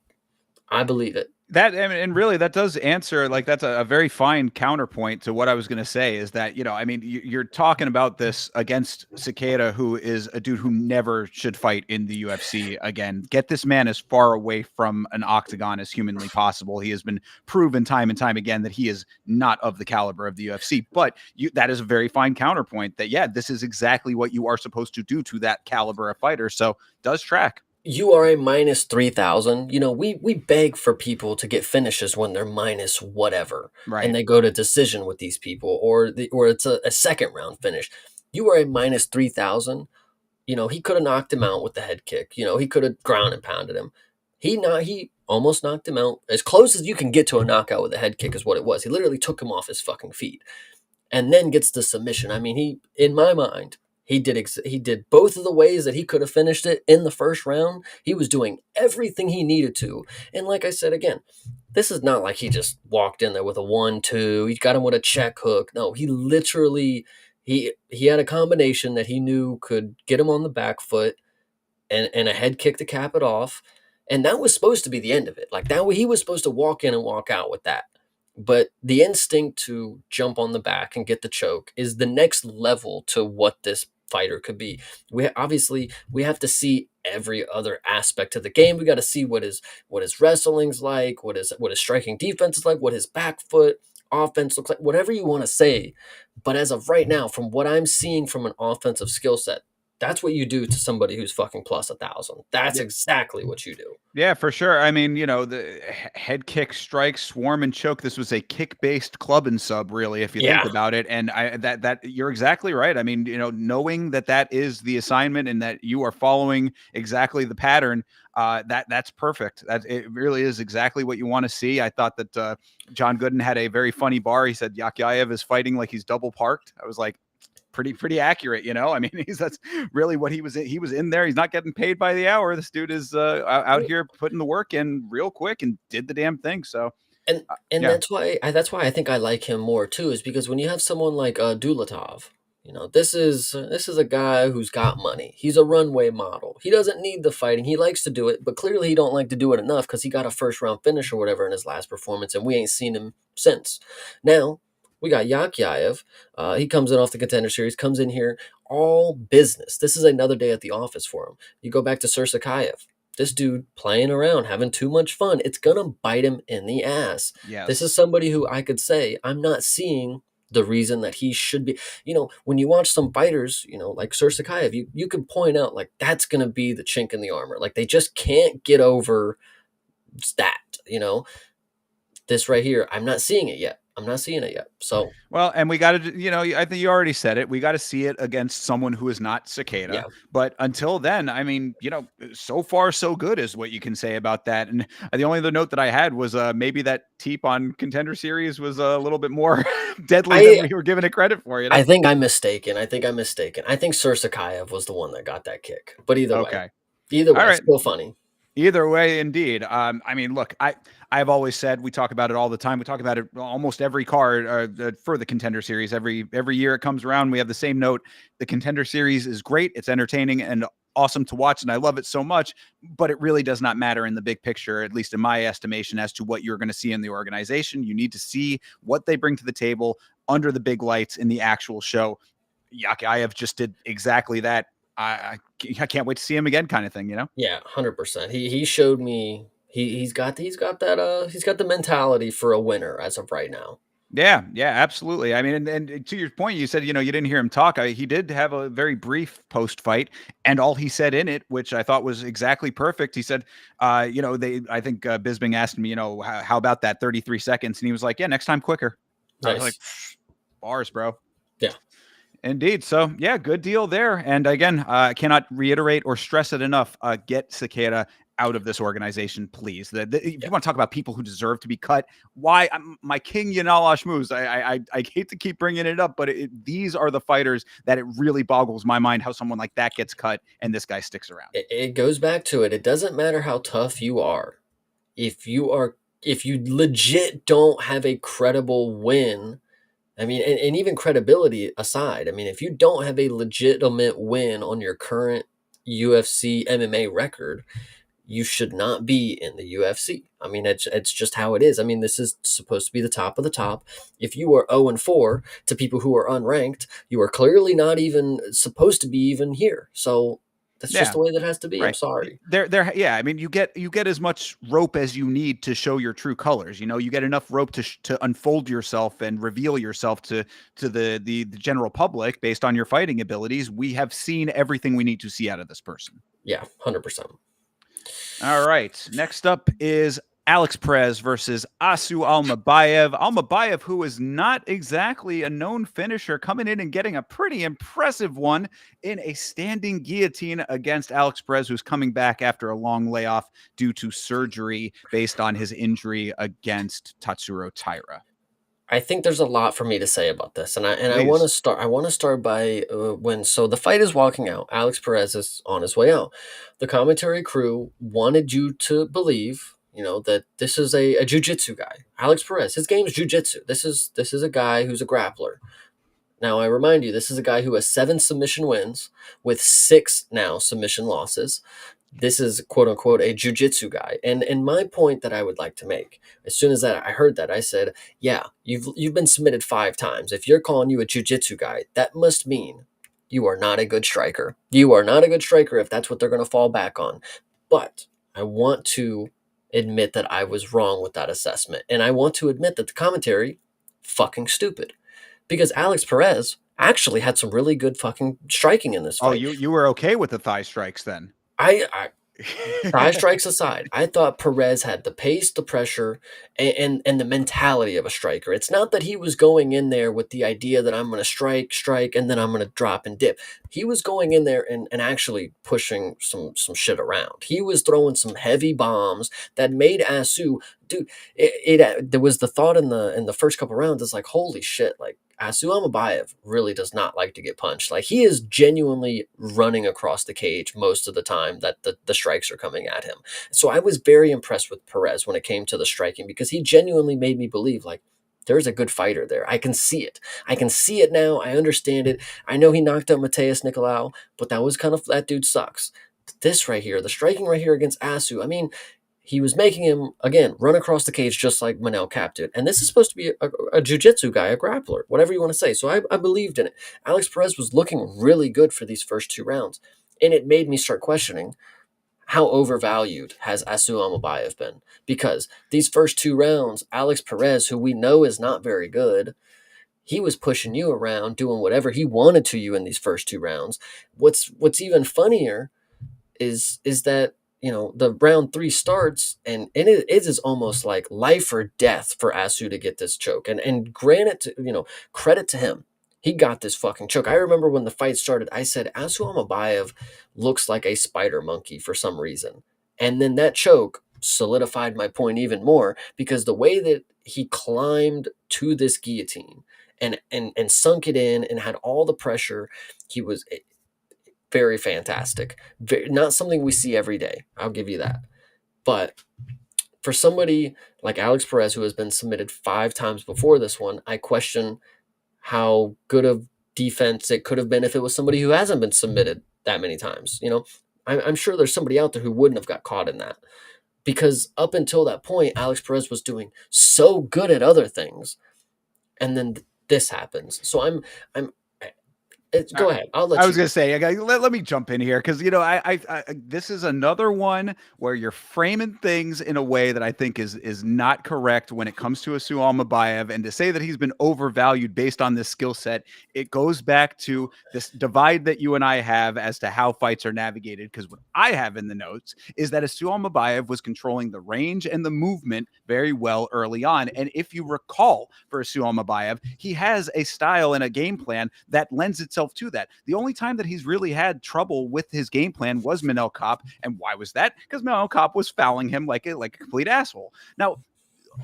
[SPEAKER 2] I believe it.
[SPEAKER 1] That and really that does answer, like, that's a very fine counterpoint to what I was going to say, is that, I mean, you're talking about this against Cicada, who is a dude who never should fight in the UFC again. Get this man as far away from an octagon as humanly possible. He has been proven time and time again that he is not of the caliber of the UFC. But that is a very fine counterpoint that, yeah, this is exactly what you are supposed to do to that caliber of fighter. So does track.
[SPEAKER 2] You are a minus 3,000. We beg for people to get finishes when they're minus whatever, and
[SPEAKER 1] Right.
[SPEAKER 2] they go to decision with these people, or it's a second round finish. You are a minus 3,000. He could have knocked him out with the head kick. He could have ground and pounded him. He almost knocked him out. As close as you can get to a knockout with a head kick is what it was. He literally took him off his fucking feet and then gets the submission. I mean, in my mind, he did both of the ways that he could have finished it in the first round. He was doing everything he needed to. And like I said again, this is not like he just walked in there with a 1-2. He got him with a check hook. No, he literally he had a combination that he knew could get him on the back foot and a head kick to cap it off. And that was supposed to be the end of it. Like that, he was supposed to walk in and walk out with that. But the instinct to jump on the back and get the choke is the next level to what this fighter could be. We have to see every other aspect of the game. We got to see what his wrestling's like, what his striking defense is like, what his back foot offense looks like, whatever you want to say. But as of right now, from what I'm seeing from an offensive skill set, that's what you do to somebody who's fucking plus 1,000. That's
[SPEAKER 1] Yeah.
[SPEAKER 2] exactly what you do.
[SPEAKER 1] Yeah, for sure. I mean, the head kick, strike, swarm, and choke. This was a kick-based club and sub, really, if you think
[SPEAKER 2] Yeah.
[SPEAKER 1] about it. And that you're exactly right. I mean, knowing that is the assignment and that you are following exactly the pattern, that's perfect. That it really is exactly what you want to see. I thought that John Gooden had a very funny bar. He said Yakyayev is fighting like he's double parked. I was like, pretty accurate. I mean, that's really what he was in. He was in there. He's not getting paid by the hour. This dude is out here putting the work in real quick and did the damn thing. So
[SPEAKER 2] And and
[SPEAKER 1] yeah.
[SPEAKER 2] that's why I think I like him more too, is because when you have someone like Dulatov, this is a guy who's got money. He's a runway model. He doesn't need the fighting. He likes to do it, but clearly he don't like to do it enough because he got a first round finish or whatever in his last performance, and we ain't seen him since. Now we got Yakyaev. He comes in off the Contender Series, comes in here all business. This is another day at the office for him. You go back to Tsarukyan, this dude playing around, having too much fun, it's going to bite him in the ass. This is
[SPEAKER 1] Yes.
[SPEAKER 2] somebody who I could say, I'm not seeing the reason that he should be. When you watch some fighters, like Sursakayev, you can point out, like, that's going to be the chink in the armor. Like, they just can't get over that. This right here, I'm not seeing it yet. I'm not seeing it yet. So,
[SPEAKER 1] Well, and we got to, I think you already said it. We got to see it against someone who is not Cicada.
[SPEAKER 2] yeah.
[SPEAKER 1] But until then, I mean, so far so good is what you can say about that. And the only other note that I had was maybe that teep on Contender Series was a little bit more deadly than
[SPEAKER 2] I
[SPEAKER 1] we were giving it credit for.
[SPEAKER 2] I think I'm mistaken. I think I'm mistaken. I think Sursakayev was the one that got that kick. But
[SPEAKER 1] Okay.
[SPEAKER 2] either
[SPEAKER 1] All
[SPEAKER 2] way,
[SPEAKER 1] right.
[SPEAKER 2] still funny.
[SPEAKER 1] Either way, indeed. I mean, look, I've always said we talk about it all the time. We talk about it almost every card for the Contender Series. Every year it comes around, we have the same note. The Contender Series is great. It's entertaining and awesome to watch, and I love it so much. But it really does not matter in the big picture, at least in my estimation, as to what you're going to see in the organization. You need to see what they bring to the table under the big lights in the actual show. Yakayev just did exactly that. I can't wait to see him again, kind of thing.
[SPEAKER 2] Yeah, 100%. He showed me he's got the mentality for a winner as of right now.
[SPEAKER 1] Yeah, yeah, absolutely. I mean, and to your point, you said you didn't hear him talk. He did have a very brief post fight, and all he said in it, which I thought was exactly perfect. He said, I think Bisbing asked me, how about that 33 seconds, and he was like, yeah, next time quicker. I was like,
[SPEAKER 2] Nice.
[SPEAKER 1] bars, bro.
[SPEAKER 2] Yeah.
[SPEAKER 1] Indeed. So yeah, good deal there. And again, I cannot reiterate or stress it enough. Get Cicada out of this organization, please. If
[SPEAKER 2] Yeah.
[SPEAKER 1] you want to talk about people who deserve to be cut, why my king Yanal Ashmuz? I hate to keep bringing it up, but these are the fighters that it really boggles my mind how someone like that gets cut and this guy sticks around.
[SPEAKER 2] It goes back to it. It doesn't matter how tough you are. If you legit don't have a credible win, I mean, and even credibility aside, I mean, if you don't have a legitimate win on your current UFC MMA record, you should not be in the UFC. I mean, it's just how it is. I mean, this is supposed to be the top of the top. If you are 0 and 4 to people who are unranked, you are clearly not even supposed to be even here. So that's just
[SPEAKER 1] Yeah.
[SPEAKER 2] the way that has to be. I'm
[SPEAKER 1] Right.
[SPEAKER 2] sorry.
[SPEAKER 1] Yeah. I mean, you get as much rope as you need to show your true colors. You get enough rope to unfold yourself and reveal yourself to the general public based on your fighting abilities. We have seen everything we need to see out of this person.
[SPEAKER 2] Yeah, 100%.
[SPEAKER 1] All right. Next up is Alex Perez versus Asu Almabayev. Almabayev, who is not exactly a known finisher, coming in and getting a pretty impressive one in a standing guillotine against Alex Perez, who's coming back after a long layoff due to surgery based on his injury against Tatsuro Taira.
[SPEAKER 2] I think there's a lot for me to say about this, and I want to
[SPEAKER 1] Please.
[SPEAKER 2] start. I want to start by when the fight is walking out. Alex Perez is on his way out. The commentary crew wanted you to believe, that this is a jujitsu guy. Alex Perez, his game is jujitsu. This is a guy who's a grappler. Now I remind you, this is a guy who has 7 submission wins with 6 now submission losses. this is quote unquote a jujitsu guy. And my point that I would like to make, as soon as that I heard that, I said, yeah, you've been submitted 5 times. If you're calling you a jujitsu guy, that must mean you are not a good striker. You are not a good striker if that's what they're going to fall back on. But I want to admit that I was wrong with that assessment. And I want to admit that the commentary fucking stupid. Because Alex Perez actually had some really good fucking striking in this
[SPEAKER 1] Oh,
[SPEAKER 2] fight.
[SPEAKER 1] you were okay with the thigh strikes then?
[SPEAKER 2] I Thigh strikes aside, I thought Perez had the pace, the pressure, and the mentality of a striker. It's not that he was going in there with the idea that I'm going to strike, and then I'm going to drop and dip. He was going in there and actually pushing some shit around. He was throwing some heavy bombs that made Asu, dude. There was the thought in the first couple rounds. It's like, holy shit, like Asu Amabayev really does not like to get punched. Like, he is genuinely running across the cage most of the time that the strikes are coming at him. So I was very impressed with Perez when it came to the striking, because he genuinely made me believe, like, there's a good fighter there. I can see it. I can see it now. I understand it. I know he knocked out Mateus Nicolau, but that dude sucks. This right here, the striking right here against Asu, I mean, he was making him, again, run across the cage just like Manel Cap did. And this is supposed to be a jiu-jitsu guy, a grappler, whatever you want to say. So I believed in it. Alex Perez was looking really good for these first 2 rounds. And it made me start questioning, how overvalued has Asu Amabayev been? Because these first 2 rounds, Alex Perez, who we know is not very good, he was pushing you around, doing whatever he wanted to you in these first 2 rounds. What's even funnier is that, the round 3 starts, and it is almost like life or death for Asu to get this choke. And granted, credit to him, he got this fucking choke. I remember when the fight started, I said Asu Amabayev looks like a spider monkey for some reason, and then that choke solidified my point even more, because the way that he climbed to this guillotine and sunk it in and had all the pressure, he was very fantastic. Not something we see every day. I'll give you that. But for somebody like Alex Perez, who has been submitted 5 times before this one, I question how good of defense it could have been if it was somebody who hasn't been submitted that many times. I'm sure there's somebody out there who wouldn't have got caught in that, because up until that point, Alex Perez was doing so good at other things, and then this happens. So I'm. Go ahead. I'll
[SPEAKER 1] I
[SPEAKER 2] let
[SPEAKER 1] was
[SPEAKER 2] you.
[SPEAKER 1] gonna say, let me jump in here because I this is another one where you're framing things in a way that I think is not correct when it comes to Asu Almabayev, and to say that he's been overvalued based on this skill set, it goes back to this divide that you and I have as to how fights are navigated. Because what I have in the notes is that Asu Almabayev was controlling the range and the movement very well early on, and if you recall, for Asu Almabayev, he has a style and a game plan that lends itself to that. The only time that he's really had trouble with his game plan was Manel Kopp. And why was that? Because Manel Kopp was fouling him like a complete asshole. Now,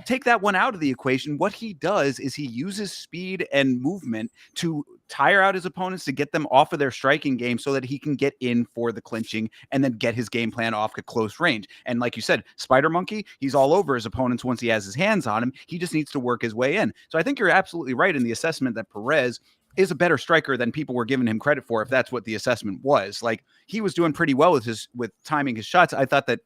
[SPEAKER 1] take that one out of the equation. What he does is he uses speed and movement to tire out his opponents, to get them off of their striking game so that he can get in for the clinching and then get his game plan off at close range. And like you said, Spider Monkey, he's all over his opponents once he has his hands on him. He just needs to work his way in. So I think you're absolutely right in the assessment that Perez is a better striker than people were giving him credit for, if that's what the assessment was. Like, he was doing pretty well with timing his shots. I thought that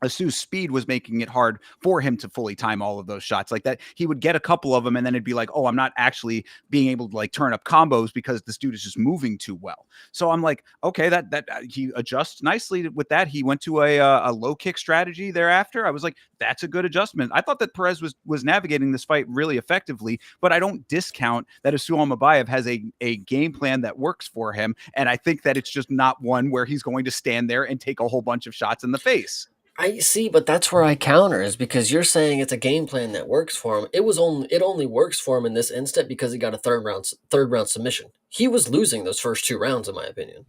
[SPEAKER 1] Asu's speed was making it hard for him to fully time all of those shots. Like that, he would get a couple of them and then it'd be like, oh, I'm not actually being able to like turn up combos because this dude is just moving too well. So I'm like, okay, that he adjusts nicely with that. He went to a low kick strategy thereafter. I was like, that's a good adjustment. I thought that Perez was navigating this fight really effectively, but I don't discount that Asu Almabayev has a game plan that works for him, and I think that it's just not one where he's going to stand there and take a whole bunch of shots in the face.
[SPEAKER 2] I see, but that's where I counter, is because you're saying it's a game plan that works for him. It only works for him in this instant because he got a third round submission. He was losing those first 2 rounds, in my opinion.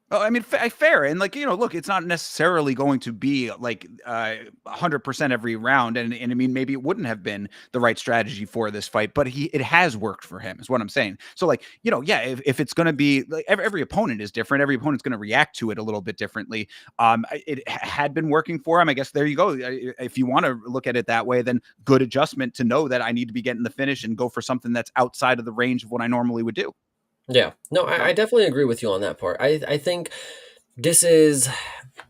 [SPEAKER 1] Oh, I mean, fair. And like, look, it's not necessarily going to be like 100% every round. And I mean, maybe it wouldn't have been the right strategy for this fight, but it has worked for him, is what I'm saying. So like, yeah, if it's going to be like, every opponent is different. Every opponent's going to react to it a little bit differently. It had been working for him. I guess there you go. If you want to look at it that way, then good adjustment to know that I need to be getting the finish and go for something that's outside of the range of what I normally would do.
[SPEAKER 2] Yeah, no, I
[SPEAKER 1] So
[SPEAKER 2] definitely agree with you on that part. I think This is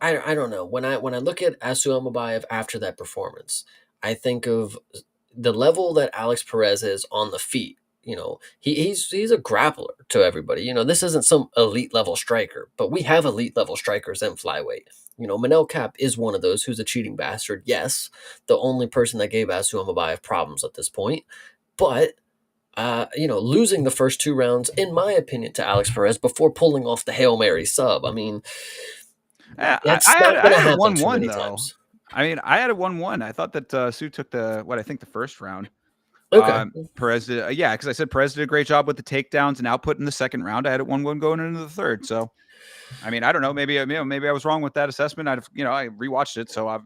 [SPEAKER 2] I don't know. When I look at Asu Amabayev after that performance, I think of the level that Alex Perez is on the feet. He's a grappler to everybody. This isn't some elite level striker, but we have elite level strikers in flyweight. Manel Cap is one of those who's a cheating bastard. Yes, the only person that gave Asu Amabayev problems at this point, but losing the first two rounds, in my opinion, to Alex Perez before pulling off the Hail Mary sub. I mean, that's not
[SPEAKER 1] I
[SPEAKER 2] going to
[SPEAKER 1] had a
[SPEAKER 2] happen too
[SPEAKER 1] 1-1
[SPEAKER 2] many
[SPEAKER 1] though.
[SPEAKER 2] times.
[SPEAKER 1] I mean, I had a 1-1. I thought that Sue took I think the first round.
[SPEAKER 2] Okay.
[SPEAKER 1] Perez did, yeah, because I said Perez did a great job with the takedowns and output in the second round. I had it 1-1 going into the third. So, I mean, I don't know. Maybe I was wrong with that assessment. I rewatched it, so I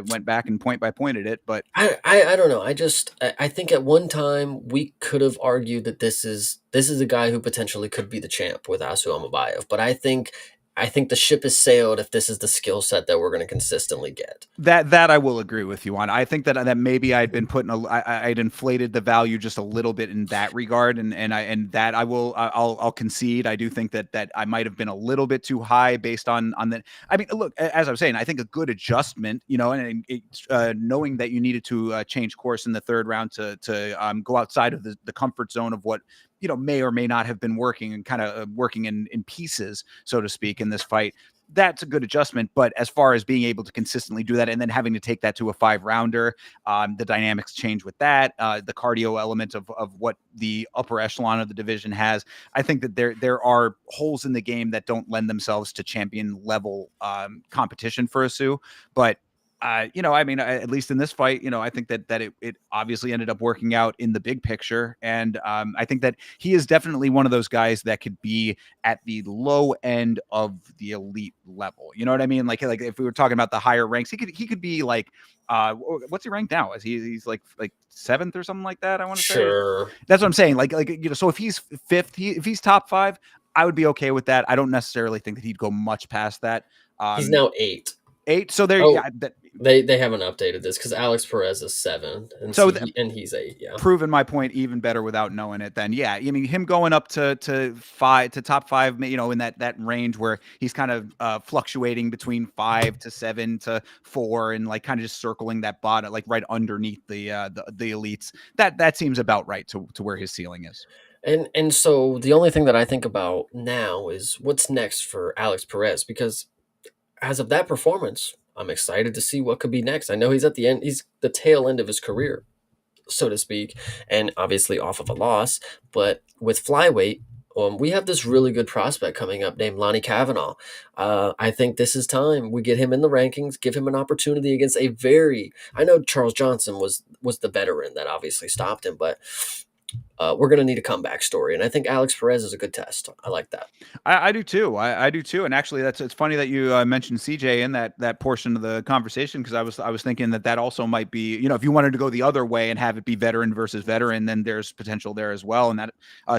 [SPEAKER 1] went back and point by pointed it. But
[SPEAKER 2] I don't know. I think at one time we could have argued that this is a guy who potentially could be the champ with Asu Amabayev, but I think the ship has sailed if this is the skill set that we're going to consistently get.
[SPEAKER 1] that I will agree with you on. I think that maybe I'd been I'd inflated the value just a little bit in that regard, and that I'll concede. I do think that I might have been a little bit too high based on the. I mean, look, as I was saying, I think a good adjustment, knowing that you needed to change course in the third round to go outside of the comfort zone of what may or may not have been working and kind of working in pieces, so to speak, in this fight. That's a good adjustment. But as far as being able to consistently do that and then having to take that to a 5-rounder, the dynamics change with that. The cardio element of what the upper echelon of the division has. I think that there are holes in the game that don't lend themselves to champion level competition for Asu. But I mean, at least in this fight, I think that it obviously ended up working out in the big picture. And I think that he is definitely one of those guys that could be at the low end of the elite level. You know what I mean? Like if we were talking about the higher ranks, he could be like, what's he ranked now? He's like seventh or something like that? I want to say.
[SPEAKER 2] Sure.
[SPEAKER 1] That's what I'm saying. So if he's fifth, if he's top five, I would be okay with that. I don't necessarily think that he'd go much past that.
[SPEAKER 2] He's
[SPEAKER 1] Um,
[SPEAKER 2] now 8.
[SPEAKER 1] eight. So there,
[SPEAKER 2] Oh,
[SPEAKER 1] yeah, that,
[SPEAKER 2] they haven't updated this because Alex Perez is 7, and
[SPEAKER 1] so
[SPEAKER 2] he's 8. Yeah.
[SPEAKER 1] proven my point even better without knowing it. Then yeah, I mean him going up to five to top five, in that range where he's kind of fluctuating between 5 to 7 to 4 and like kind of just circling that bottom, like right underneath the elites. That seems about right to where his ceiling is.
[SPEAKER 2] And so the only thing that I think about now is what's next for Alex Perez, because as of that performance, I'm excited to see what could be next. I know he's at the end, he's the tail end of his career, so to speak, and obviously off of a loss. But with flyweight, we have this really good prospect coming up named Lonnie Kavanaugh. I think this is time we get him in the rankings, give him an opportunity against a very. I know Charles Johnson was the veteran that obviously stopped him, but we're going to need a comeback story, and I think Alex Perez is a good test. I like that.
[SPEAKER 1] I do too. I do too. And actually, it's funny that you mentioned CJ in that portion of the conversation because I was thinking that also might be if you wanted to go the other way and have it be veteran versus veteran, then there's potential there as well. And that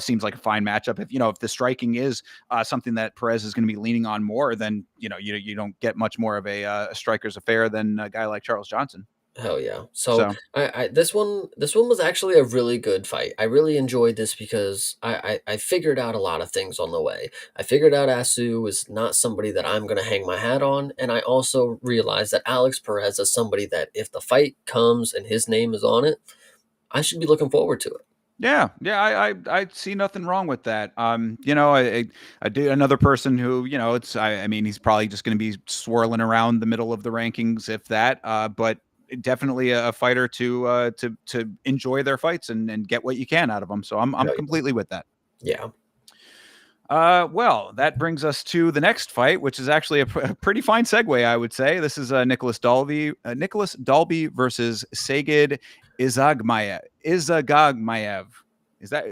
[SPEAKER 1] seems like a fine matchup. If the striking is something that Perez is going to be leaning on more, then you don't get much more of a striker's affair than a guy like Charles Johnson.
[SPEAKER 2] Hell yeah! So
[SPEAKER 1] So
[SPEAKER 2] this one was actually a really good fight. I really enjoyed this because I figured out a lot of things on the way. I figured out Asu is not somebody that I'm going to hang my hat on, and I also realized that Alex Perez is somebody that if the fight comes and his name is on it, I should be looking forward to it.
[SPEAKER 1] yeah, I see nothing wrong with that. I do another person who, I mean, he's probably just going to be swirling around the middle of the rankings, if that. But definitely a fighter to enjoy their fights and get what you can out of them. So I'm
[SPEAKER 2] Hell
[SPEAKER 1] completely with that.
[SPEAKER 2] yeah.
[SPEAKER 1] Well, that brings us to the next fight, which is actually a pretty fine segue, I would say. This is Nicholas Dalby versus Sagid Izagagmayev. Is that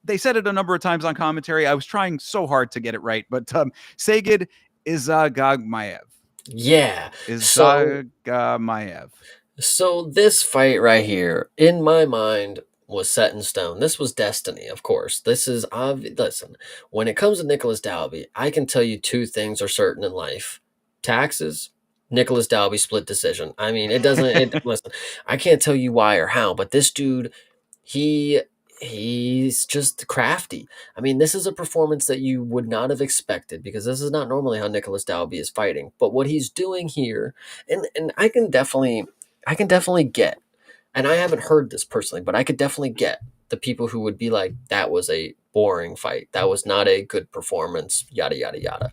[SPEAKER 1] they said it a number of times on commentary. I was trying so hard to get it right, but Sagid Izagagmayev.
[SPEAKER 2] Yeah. So
[SPEAKER 1] Izagamayev.
[SPEAKER 2] So this fight right here, in my mind, was set in stone. This was destiny, of course. This is listen, when it comes to Nicholas Dalby, I can tell you two things are certain in life: taxes, Nicholas Dalby split decision. I mean, it doesn't. Listen, I can't tell you why or how, but this dude, he He's just crafty. I mean, this is a performance that you would not have expected because this is not normally how Nicholas Dalby is fighting. But what he's doing here, and I can definitely get, and I haven't heard this personally, but I could definitely get the people who would be like, that was a boring fight. That was not a good performance, yada yada yada.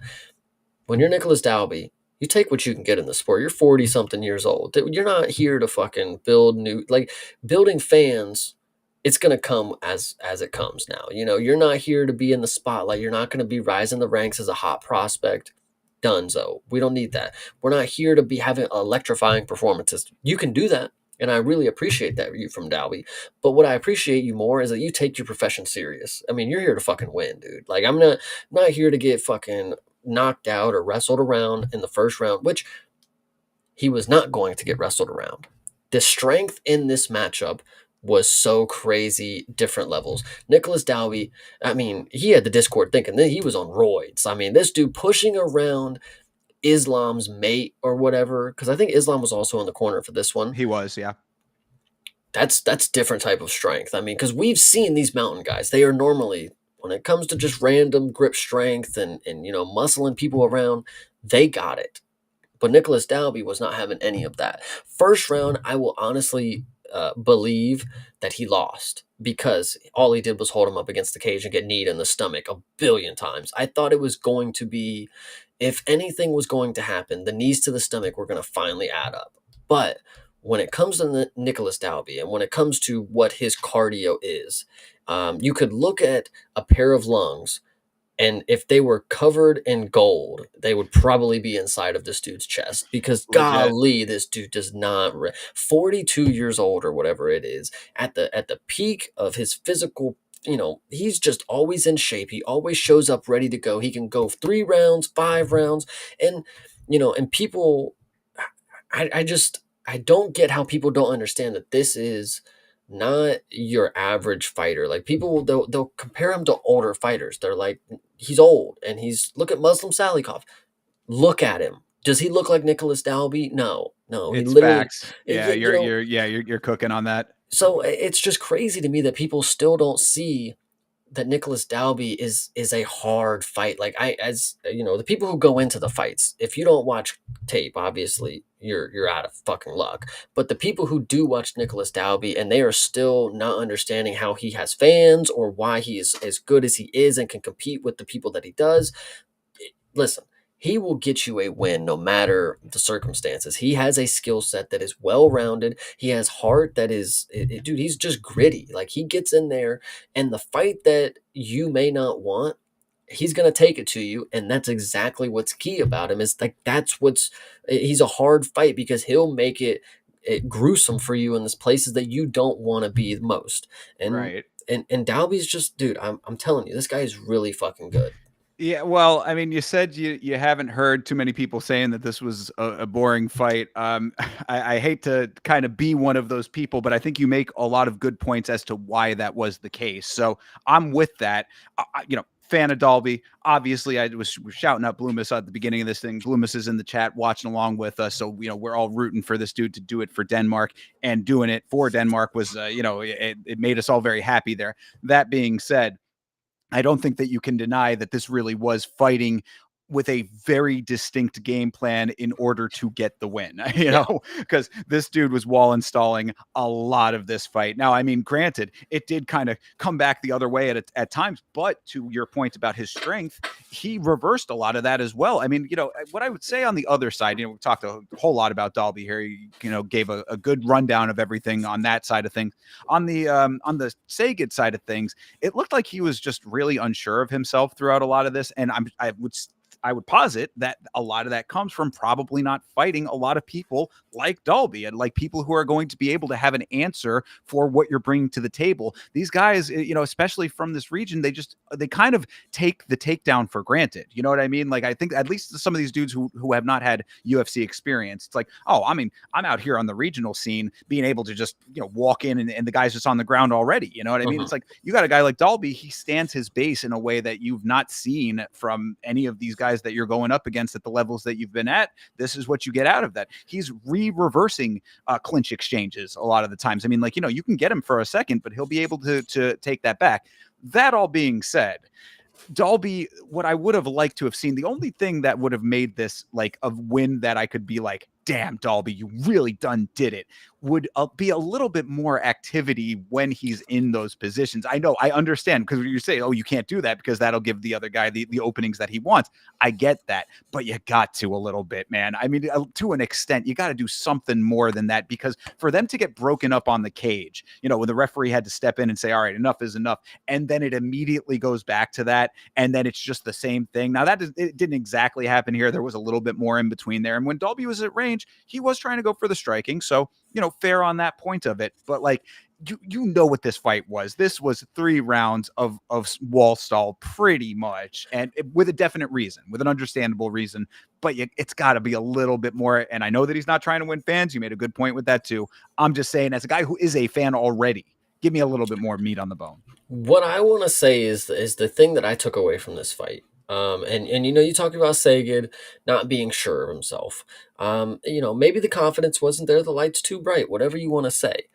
[SPEAKER 2] When you're Nicholas Dalby, you take what you can get in the sport. You're 40 something years old. You're not here to fucking build new, like, building fans. It's going to come as it comes now. You know, you're not here to be in the spotlight. You're not going to be rising the ranks as a hot prospect. Dunzo. We don't need that. We're not here to be having electrifying performances. You can do that. And I really appreciate that you from Dalby. But what I appreciate you more is that you take your profession serious. I mean, you're here to fucking win, dude. Like, I'm not here to get fucking knocked out or wrestled around in the first round, which he was not going to get wrestled around. The strength in this matchup was so crazy, different levels. Nicholas Dalby, I mean, he had the Discord thinking that he was on roids. I mean, this dude pushing around Islam's mate or whatever, because I think Islam was also in the corner for this one.
[SPEAKER 1] He was, yeah.
[SPEAKER 2] That's different type of strength. I mean, because we've seen these mountain guys, they are normally, when it comes to just random grip strength and you know, muscling people around, they got it. But Nicholas Dalby was not having any of that. First round, I will honestly believe that he lost because all he did was hold him up against the cage and get kneed in the stomach a billion times. I thought it was going to be, if anything was going to happen, the knees to the stomach were going to finally add up. But when it comes to Nicholas Dalby and when it comes to what his cardio is, you could look at a pair of lungs, and if they were covered in gold, they would probably be inside of this dude's chest because
[SPEAKER 1] Legit.
[SPEAKER 2] golly, this dude does not 42 years old or whatever it is, at the peak of his physical, you know, he's just always in shape. He always shows up ready to go. He can go 3 rounds, 5 rounds, and you know, and people, I just, I don't get how people don't understand that this is not your average fighter. Like, people, they'll compare him to older fighters. They're like, he's old, and he's, look at Muslim Salikov. Look at him. Does he look like Nicholas Dalby? No, no. He
[SPEAKER 1] It's
[SPEAKER 2] literally,
[SPEAKER 1] facts. Yeah,
[SPEAKER 2] you know.
[SPEAKER 1] you're cooking on that.
[SPEAKER 2] So it's just crazy to me that people still don't see that Nicholas Dalby is a hard fight. Like, I, as you know, the people who go into the fights, if you don't watch tape, obviously you're out of fucking luck. But the people who do watch Nicholas Dalby and they are still not understanding how he has fans or why he is as good as he is and can compete with the people that he does, listen, he will get you a win no matter the circumstances. He has a skill set that is well rounded. He has heart that is, dude, he's just gritty. Like, he gets in there, and the fight that you may not want, he's going to take it to you. And that's exactly what's key about him, is like, that's what's, he's a hard fight because he'll make it gruesome for you in the places that you don't want to be the most. And,
[SPEAKER 1] Right.
[SPEAKER 2] and Dalby's just, dude, I'm telling you, this guy is really fucking good.
[SPEAKER 1] Yeah, well, I mean, you said you haven't heard too many people saying that this was a boring fight. I hate to kind of be one of those people, but I think you make a lot of good points as to why that was the case. So I'm with that. You know, fan of Dolby. Obviously, I was shouting out Bloomis at the beginning of this thing. Bloomis is in the chat watching along with us, so you know we're all rooting for this dude to do it for Denmark, and doing it for Denmark was, you know, it made us all very happy there. That being said, I don't think that you can deny that this really was fighting with a very distinct game plan in order to get the win, you
[SPEAKER 2] Yeah.
[SPEAKER 1] know, because this dude was wall installing a lot of this fight. Now, I mean, granted, it did kind of come back the other way at times, but to your point about his strength, he reversed a lot of that as well. I mean, you know, what I would say on the other side, you know, we talked a whole lot about Dalby here. You know, gave a good rundown of everything on that side of things. On the Saget side of things, it looked like he was just really unsure of himself throughout a lot of this, and I would posit that a lot of that comes from probably not fighting a lot of people like Dalby and like people who are going to be able to have an answer for what you're bringing to the table. These guys, you know, especially from this region, they kind of take the takedown for granted. You know what I mean? Like, I think at least some of these dudes who have not had UFC experience, it's like, oh, I mean, I'm out here on the regional scene being able to just, you know, walk in and the guy's just on the ground already. You know what I mean?
[SPEAKER 2] Mhm.
[SPEAKER 1] It's like, you got a guy like Dalby, he stands his base in a way that you've not seen from any of these guys guys that you're going up against at the levels that you've been at, this is what you get out of that. He's reversing clinch exchanges a lot of the times. I mean, like, you can get him for a second, but he'll be able to take that back. That all being said, Dalby, what I would have liked to have seen, the only thing that would have made this like a win that I could be like, damn, Dalby, you really done did it, would be a little bit more activity when he's in those positions. I know, I understand, because you say, oh, you can't do that because that'll give the other guy the openings that he wants. I get that, but you got to a little bit, man. I mean, to an extent, you got to do something more than that, because for them to get broken up on the cage, when the referee had to step in and say, all right, enough is enough, and then it immediately goes back to that, and then it's just the same thing. Now, it didn't exactly happen here. There was a little bit more in between there, and when Dalby was at range, he was trying to go for the striking, so fair on that point of it. But like, you know what this fight was. This was 3 rounds of wall stall, pretty much, and with a definite reason, with an understandable reason. But it's got to be a little bit more. And I know that he's not trying to win fans. You made a good point with that too. I'm just saying, as a guy who is a fan already, give me a little bit more meat on the bone.
[SPEAKER 2] What I want to say is the thing that I took away from this fight. And you talked about Sagid not being sure of himself. Maybe the confidence wasn't there, the lights too bright, whatever you want to say.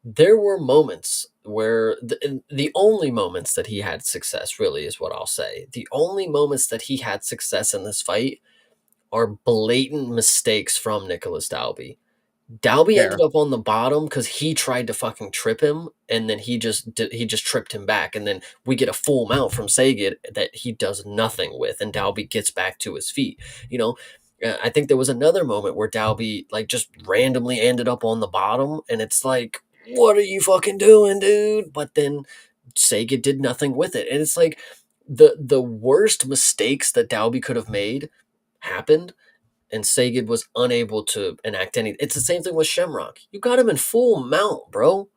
[SPEAKER 2] There were moments where the only moments that he had success, really, is what I'll say. The only moments that he had success in this fight are blatant mistakes from Nicholas Dalby. Dalby ended
[SPEAKER 1] Fair.
[SPEAKER 2] up on the bottom because he tried to fucking trip him, and then he just tripped him back, and then we get a full mount from Sagid that he does nothing with, and Dalby gets back to his feet. I think there was another moment where Dalby like just randomly ended up on the bottom, and it's like, what are you fucking doing, dude? But then Sagid did nothing with it, and it's like the worst mistakes that Dalby could have made happened, and Sagid was unable to enact any. It's the same thing with Shamrock. You got him in full mount, bro.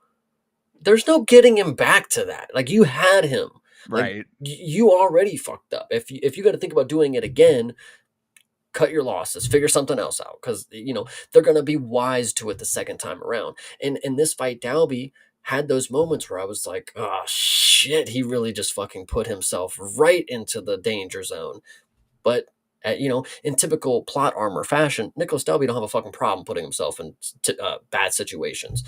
[SPEAKER 2] There's no getting him back to that. Like, you had him. Like,
[SPEAKER 1] Right.
[SPEAKER 2] you already fucked up. If you got to think about doing it again, cut your losses, figure something else out, because they're gonna be wise to it the second time around. And in this fight, Dalby had those moments where I was like, oh shit, he really just fucking put himself right into the danger zone. But in typical plot armor fashion, Nicholas Dalby don't have a fucking problem putting himself in bad situations.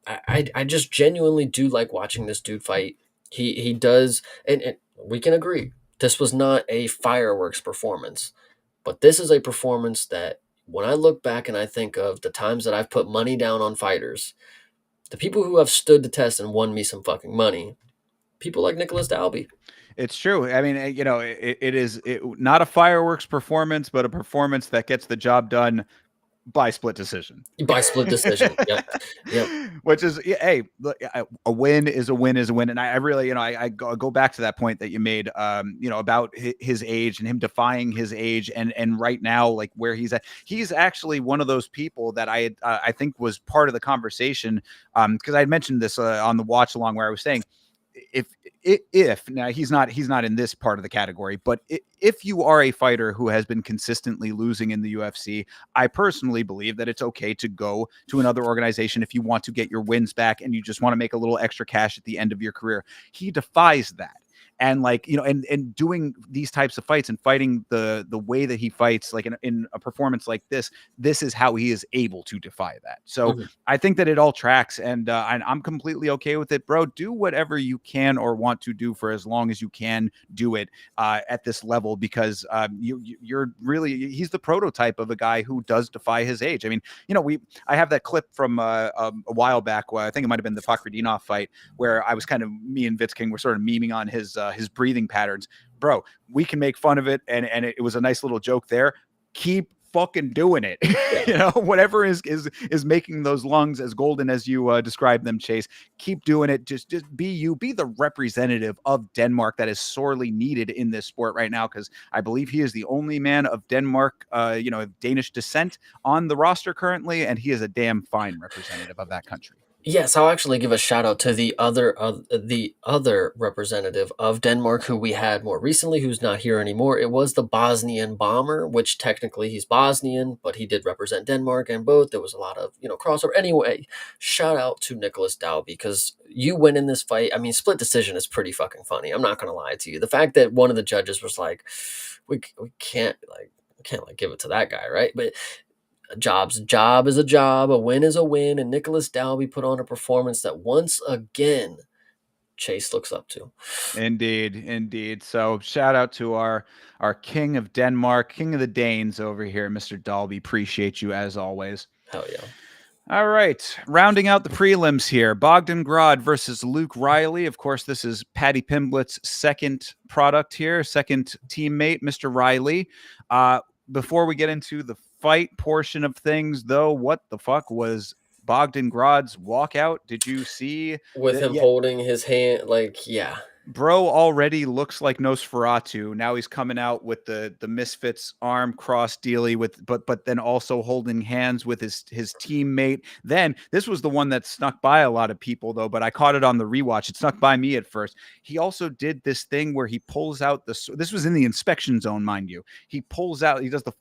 [SPEAKER 2] I just genuinely do like watching this dude fight. He does, and we can agree this was not a fireworks performance, but this is a performance that when I look back and I think of the times that I've put money down on fighters, the people who have stood the test and won me some fucking money, people like Nicholas Dalby.
[SPEAKER 1] It's true. I mean, it is not a fireworks performance, but a performance that gets the job done by split decision.
[SPEAKER 2] By split decision. Yep. Yep.
[SPEAKER 1] Which is, hey, look, a win is a win is a win. And I really, I go back to that point that you made, about his age and him defying his age, and right now, like where he's at. He's actually one of those people that I think was part of the conversation, because I had mentioned this on the watch along, where I was saying, if now he's not in this part of the category, but if you are a fighter who has been consistently losing in the UFC, I personally believe that it's okay to go to another organization if you want to get your wins back and you just want to make a little extra cash at the end of your career. He defies that. And like, and doing these types of fights and fighting the way that he fights, like in a performance like this is how he is able to defy that. So
[SPEAKER 2] Mhm.
[SPEAKER 1] I think that it all tracks, and I'm completely okay with it, bro. Do whatever you can or want to do for as long as you can do it at this level, because you're really, he's the prototype of a guy who does defy his age. I mean, I have that clip from a while back, where I think it might have been the Fakradinov fight, where I was kind of, me and Vitz King were sort of memeing on his breathing patterns. Bro, we can make fun of it, and it was a nice little joke there. Keep fucking doing it.
[SPEAKER 2] Yeah.
[SPEAKER 1] Whatever is making those lungs as golden as you described them, Chase. Keep doing it. Just be you. Be the representative of Denmark that is sorely needed in this sport right now, because I believe he is the only man of Denmark, of Danish descent on the roster currently, and he is a damn fine representative of that country.
[SPEAKER 2] Yes, I'll actually give a shout out to the other representative of Denmark who we had more recently, who's not here anymore. It was the Bosnian bomber, which technically he's Bosnian, but he did represent Denmark, and both there was a lot of crossover. Anyway, shout out to Nicholas Dow because you win in this fight. I mean, split decision is pretty fucking funny. I'm not gonna lie to you. The fact that one of the judges was like, we can't like give it to that guy, right? But a job is a job, a win is a win, and Nicholas Dalby put on a performance that once again Chase looks up to.
[SPEAKER 1] Indeed, indeed. So shout out to our king of Denmark, king of the Danes over here, Mr. Dalby. Appreciate you as always.
[SPEAKER 2] Hell yeah.
[SPEAKER 1] All right, rounding out the prelims here, Bogdan Grod versus Luke Riley. Of course, this is Paddy Pimblett's second product here, second teammate, Mr. Riley. Before we get into the fight portion of things, though, what the fuck was Bogdan Grod's walkout? Did you see
[SPEAKER 2] With
[SPEAKER 1] that?
[SPEAKER 2] him
[SPEAKER 1] Yeah,
[SPEAKER 2] holding his hand, like, yeah.
[SPEAKER 1] bro already looks like Nosferatu. Now he's coming out with the Misfits arm cross dealy with, but then also holding hands with his teammate. Then this was the one that snuck by a lot of people though, but I caught it on the rewatch. It snuck by me at first. He also did this thing where he pulls out this was in the inspection zone, mind you. He pulls out, he does the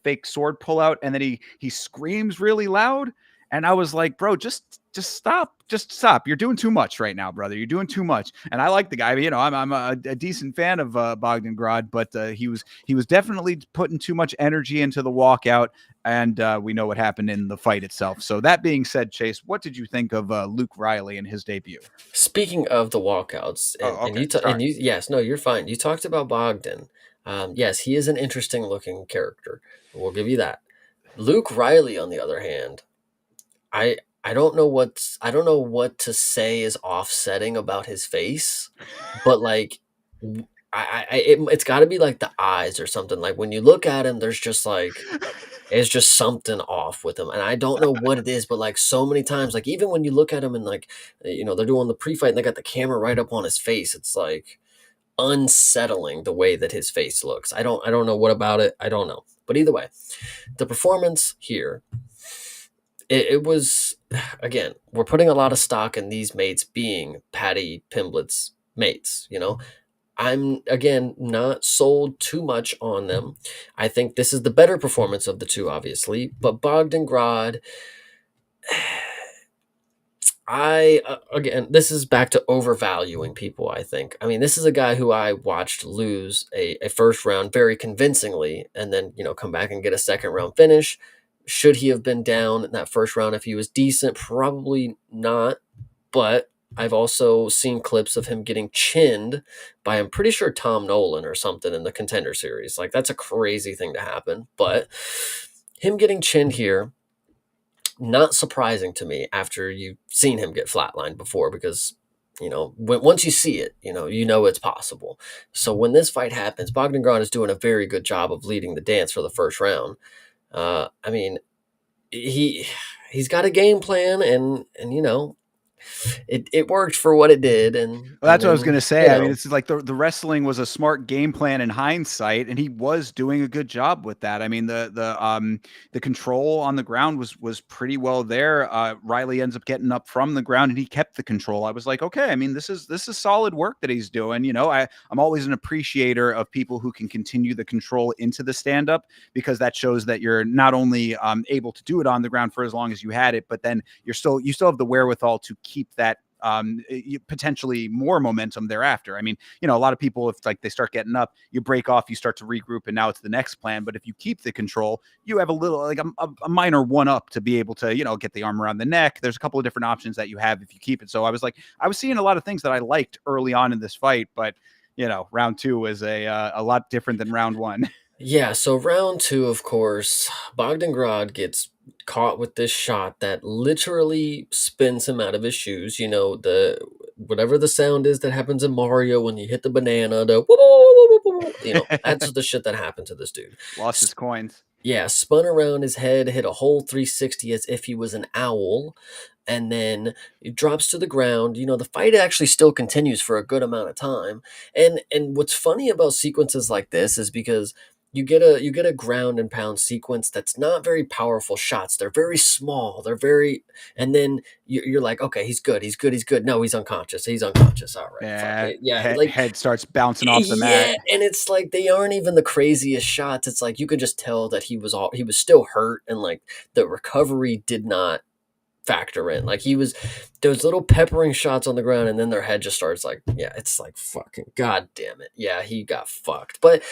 [SPEAKER 1] fake sword pull out, and then he screams really loud. And I was like, bro, just stop. Just stop. You're doing too much right now, brother. You're doing too much. And I like the guy. I'm a decent fan of Bogdan Grod, but he was definitely putting too much energy into the walkout, and we know what happened in the fight itself. So that being said, Chase, what did you think of Luke Riley in his debut?
[SPEAKER 2] Speaking of the walkouts,
[SPEAKER 1] Oh,
[SPEAKER 2] and
[SPEAKER 1] okay.
[SPEAKER 2] and
[SPEAKER 1] Sorry.
[SPEAKER 2] you yes, no, you're fine. You talked about Bogdan. Yes, he is an interesting looking character. We'll give you that. Luke Riley, on the other hand, I don't know what to say is offsetting about his face, but like it's got to be like the eyes or something. Like when you look at him, there's just like it's just something off with him, and I don't know what it is. But like so many times, like even when you look at him and like they're doing the pre-fight and they got the camera right up on his face, it's like unsettling the way that his face looks. I don't know what about it. I don't know, but either way, the performance here it was again, we're putting a lot of stock in these mates being Paddy Pimblett's mates, I'm again not sold too much on them. I think this is the better performance of the two, obviously, but Bogdan Grad, I again, this is back to overvaluing people. I think. I mean, this is a guy who I watched lose a first round very convincingly, and then come back and get a second round finish. Should he have been down in that first round if he was decent? Probably not. But I've also seen clips of him getting chinned by, I'm pretty sure, Tom Nolan or something in the Contender Series. Like that's a crazy thing to happen. But him getting chinned here, not surprising to me after you've seen him get flatlined before because once you see it, you know it's possible. So when this fight happens, Bogdan Grant is doing a very good job of leading the dance for the first round. I mean, he he's got a game plan, and it worked for what it did, and
[SPEAKER 1] Well,
[SPEAKER 2] and
[SPEAKER 1] that's what I was going
[SPEAKER 2] then
[SPEAKER 1] to say. I mean, it's like the wrestling was a smart game plan in hindsight, and he was doing a good job with that. I mean, the control on the ground was pretty well there. Riley ends up getting up from the ground, and he kept the control. I was like, okay, I mean, this is solid work that he's doing. I'm always an appreciator of people who can continue the control into the stand up because that shows that you're not only able to do it on the ground for as long as you had it, but then you still have the wherewithal to keep that potentially more momentum thereafter. I mean, a lot of people, if like they start getting up, you break off, you start to regroup, and now it's the next plan. But if you keep the control, you have a little like a minor one up to be able to get the arm around the neck. There's a couple of different options that you have if you keep it. So I was seeing a lot of things that I liked early on in this fight, but round two was a lot different than round one.
[SPEAKER 2] Yeah, so round two, of course, Bogdan Grad gets caught with this shot that literally spins him out of his shoes. The whatever the sound is that happens in Mario when you hit the banana, that's the shit that happened to this dude.
[SPEAKER 1] Lost his coins.
[SPEAKER 2] Yeah, spun around his head, hit a whole 360 as if he was an owl, and then he drops to the ground. The fight actually still continues for a good amount of time. And what's funny about sequences like this is because you get a ground and pound sequence that's not very powerful shots. They're very small. They're very, and then you're like, okay, he's good, he's good, he's good. No, he's unconscious. He's unconscious. All right, fuck
[SPEAKER 1] Yeah,
[SPEAKER 2] it. Yeah, like
[SPEAKER 1] head starts bouncing off the mat.
[SPEAKER 2] yeah, and it's like they aren't even the craziest shots. It's like you could just tell that he was still hurt, and like the recovery did not factor in. Like he was those little peppering shots on the ground, and then their head just starts like, yeah, it's like fucking god damn it. Yeah, he got fucked. But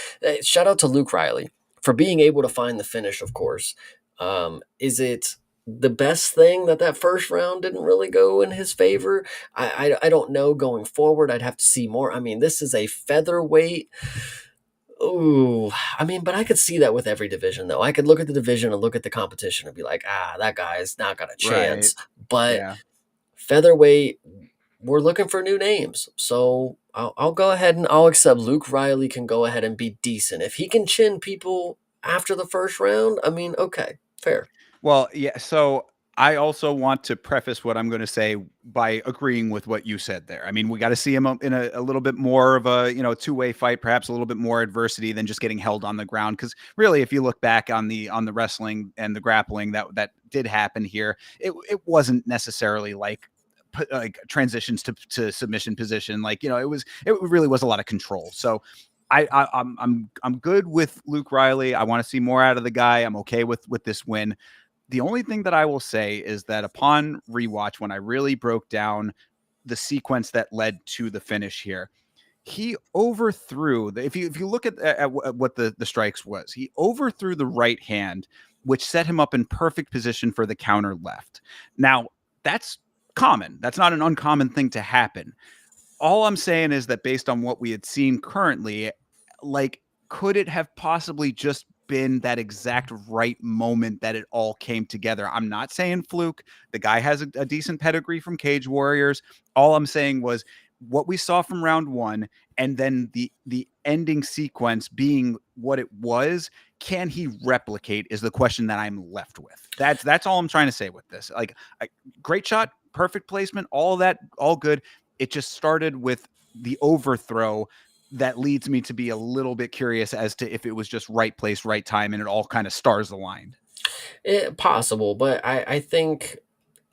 [SPEAKER 2] shout out to Luke Riley for being able to find the finish, of course. Is it the best thing that that first round didn't really go in his favor? I don't know going forward. I'd have to see more. I mean, this is a featherweight. Ooh, I mean, but I could see that with every division, though. I could look at the division and look at the competition and be like, ah, that guy's not got a
[SPEAKER 1] Right.
[SPEAKER 2] chance. But
[SPEAKER 1] Yeah.
[SPEAKER 2] featherweight, we're looking for new names. So I'll go ahead and I'll accept Luke Riley can go ahead and be decent. If he can chin people after the first round, I mean, okay, fair.
[SPEAKER 1] Well, yeah. So I also want to preface what I'm going to say by agreeing with what you said there. I mean, we got to see him in a little bit more of a two-way fight, perhaps a little bit more adversity than just getting held on the ground. Because really, if you look back on the wrestling and the grappling that did happen here, it wasn't necessarily like transitions to submission position. Like it really was a lot of control. So I'm good with Luke Riley. I want to see more out of the guy. I'm okay with this win. The only thing that I will say is that upon rewatch, when I really broke down the sequence that led to the finish here, he overthrew if you look at what the strikes was, he overthrew the right hand, which set him up in perfect position for the counter left. Now, that's common. That's not an uncommon thing to happen. All I'm saying is that based on what we had seen currently, like, could it have possibly just been that exact right moment that it all came together? I'm not saying fluke. The guy has a decent pedigree from Cage Warriors. All I'm saying was what we saw from round one, and then the ending sequence being what it was. Can he replicate? Is the question that I'm left with. That's all I'm trying to say with this. Like, great shot, perfect placement, all that, all good. It just started with the overthrow that leads me to be a little bit curious as to if it was just right place, right time, and it all kind of stars aligned.
[SPEAKER 2] Possible, but I think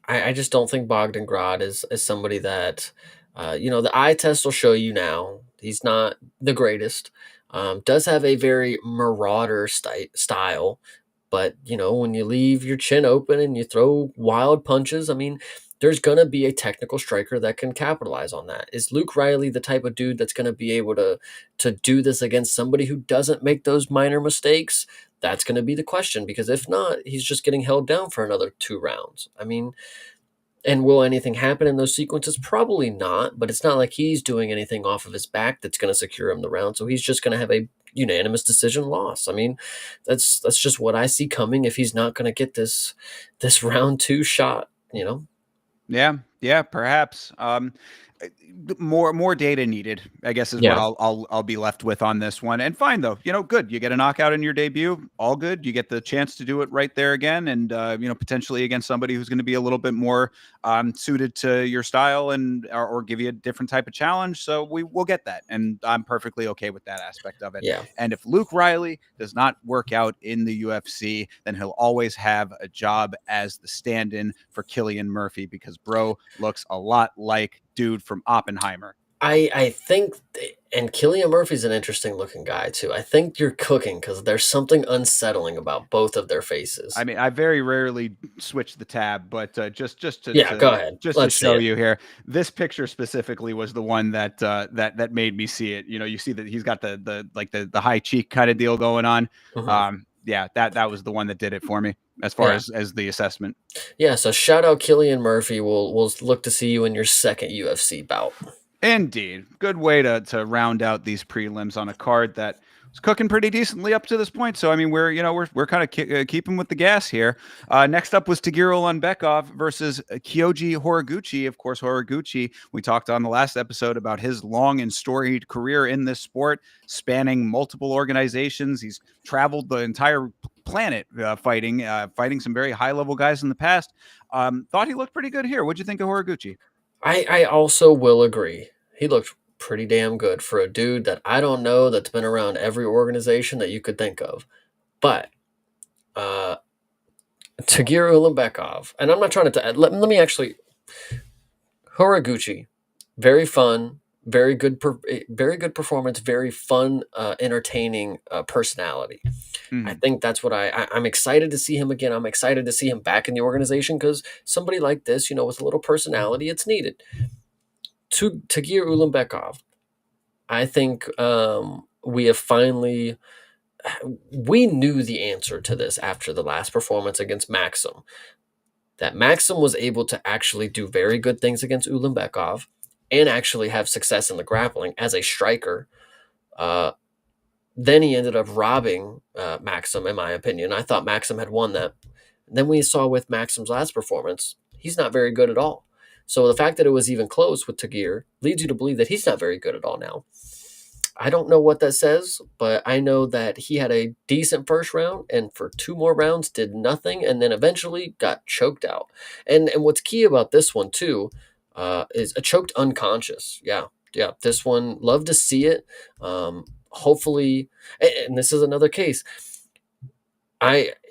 [SPEAKER 2] I just don't think Bogdan Grad is somebody that the eye test will show you now. He's not the greatest. Does have a very marauder style, but when you leave your chin open and you throw wild punches, I mean, there's gonna be a technical striker that can capitalize on that. Is Luke Riley the type of dude that's gonna be able to do this against somebody who doesn't make those minor mistakes? That's going to be the question, because if not, he's just getting held down for another 2 rounds. I mean, and will anything happen in those sequences? Probably not, but it's not like he's doing anything off of his back that's going to secure him the round. So he's just going to have a unanimous decision loss. I mean, that's just what I see coming if he's not going to get this round two shot.
[SPEAKER 1] Yeah, yeah, perhaps. More data needed, I guess, is what
[SPEAKER 2] Yeah,
[SPEAKER 1] I'll be left with on this one. And fine though, good. You get a knockout in your debut, all good. You get the chance to do it right there again, and potentially against somebody who's going to be a little bit more suited to your style and or give you a different type of challenge. So we will get that, and I'm perfectly okay with that aspect of it.
[SPEAKER 2] yeah.
[SPEAKER 1] And if Luke Riley does not work out in the UFC, then he'll always have a job as the stand-in for Killian Murphy, because bro looks a lot like dude from Oppenheimer.
[SPEAKER 2] I think, and Killian Murphy's an interesting looking guy too. I think you're cooking because there's something unsettling about both of their
[SPEAKER 1] I
[SPEAKER 2] faces.
[SPEAKER 1] mean, I very rarely switch the tab, but just to,
[SPEAKER 2] Yeah, go ahead.
[SPEAKER 1] just to
[SPEAKER 2] Let's see
[SPEAKER 1] show
[SPEAKER 2] it.
[SPEAKER 1] you here, this picture specifically was the one that made me see it. You see that he's got the high cheek kind of deal going on.
[SPEAKER 2] Mhm.
[SPEAKER 1] Yeah, that was the one that did it for me as far
[SPEAKER 2] Yeah.
[SPEAKER 1] as the assessment.
[SPEAKER 2] Yeah, so shout out Killian Murphy. We'll look to see you in your second UFC bout.
[SPEAKER 1] Indeed. Good way to round out these prelims on a card that was cooking pretty decently up to this point. So I mean, we're kind of keeping with the gas here. Next up was Tagiro Unbekov versus Kyoji Horiguchi. Of course, Horiguchi, we talked on the last episode about his long and storied career in this sport, spanning multiple organizations. He's traveled the entire planet fighting some very high level guys in the past. Thought he looked pretty good here. What'd you think of Horiguchi?
[SPEAKER 2] I also will agree. He looked pretty damn good for a dude that I don't know that's been around every organization that you could think of. But uh, Tagir Ulanbekov, and I'm not trying to let me actually Horiguchi, very fun, very good performance, very fun, entertaining personality. I
[SPEAKER 1] Mhm.
[SPEAKER 2] think that's what I'm excited to see him again. I'm excited to see him back in the organization because somebody like this, with a little personality, it's needed. To Tagir Ulanbekov, I think we have finally. We knew the answer to this after the last performance against Maxim. That Maxim was able to actually do very good things against Ulanbekov and actually have success in the grappling as a striker. Uh, then he ended up robbing Maxim, in my opinion. I thought Maxim had won that. Then we saw with Maxim's last performance, he's not very good at all. So the fact that it was even close with Tagir leads you to believe that he's not very good at all now. I don't know what that says, but I know that he had a decent first round and for two more rounds did nothing and then eventually got choked out. And what's key about this one too is a choked unconscious. Yeah. Yeah. This one, love to see it. Hopefully, and this is another case.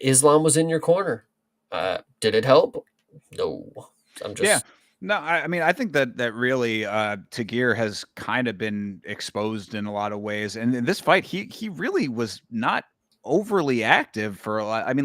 [SPEAKER 2] Islam was in your corner. Did it help? No. I'm
[SPEAKER 1] Yeah.
[SPEAKER 2] just
[SPEAKER 1] No, I mean, I think that really Tagir has kind of been exposed in a lot of ways, and in this fight, he really was not overly active for a lot. I mean,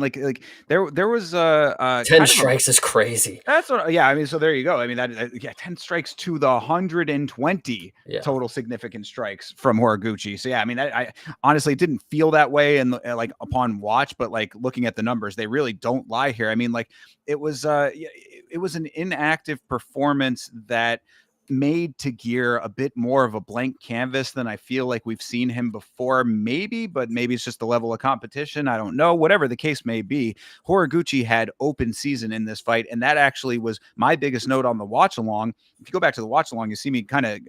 [SPEAKER 1] there was
[SPEAKER 2] 10
[SPEAKER 1] kind of a
[SPEAKER 2] strikes is crazy.
[SPEAKER 1] that's what yeah, I mean, so there you go. I mean, yeah, 10 strikes to the 120
[SPEAKER 2] Yeah.
[SPEAKER 1] total significant strikes from Horiguchi. So yeah, I mean, I honestly didn't feel that way and like upon watch, but like looking at the numbers, they really don't lie here. I mean, like it was an inactive performance that made Tagir a bit more of a blank canvas than I feel like we've seen him before, maybe, but maybe it's just the level of competition. I don't know. Whatever the case may be, Horiguchi had open season in this fight, and that actually was my biggest note on the watch along. If you go back to the watch along, you see me kind of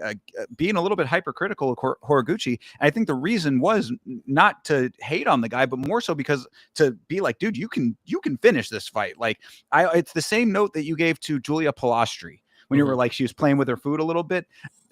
[SPEAKER 1] being a little bit hypercritical of Horiguchi. And I think the reason was not to hate on the guy, but more so because to be like, dude, you can finish this fight. Like it's the same note that you gave to Julia Pilastri when you were
[SPEAKER 2] Mhm.
[SPEAKER 1] like she was playing with her food a little bit.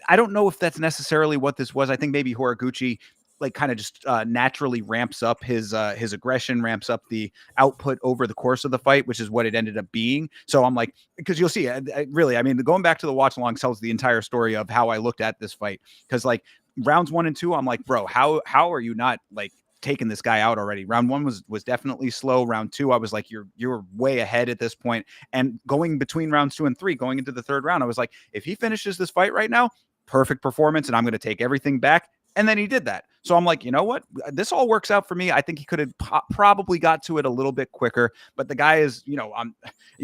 [SPEAKER 1] I don't know if that's necessarily what this was. I think maybe Horiguchi like kind of just naturally ramps up his aggression, ramps up the output over the course of the fight, which is what it ended up being. So I'm like, because you'll see, really, I mean, going back to the watch along tells the entire story of how I looked at this fight. Because like rounds 1 and 2, I'm like, bro, how are you not like taking this guy out already? Round 1 was definitely slow. Round 2, I was like, you're way ahead at this point. And going between rounds 2 and 3, going into the third round, I was like, if he finishes this fight right now, perfect performance, and I'm going to take everything back. And then he did that. So I'm like, you know what? This all works out for me. I think he could have probably got to it a little bit quicker, but the guy is, you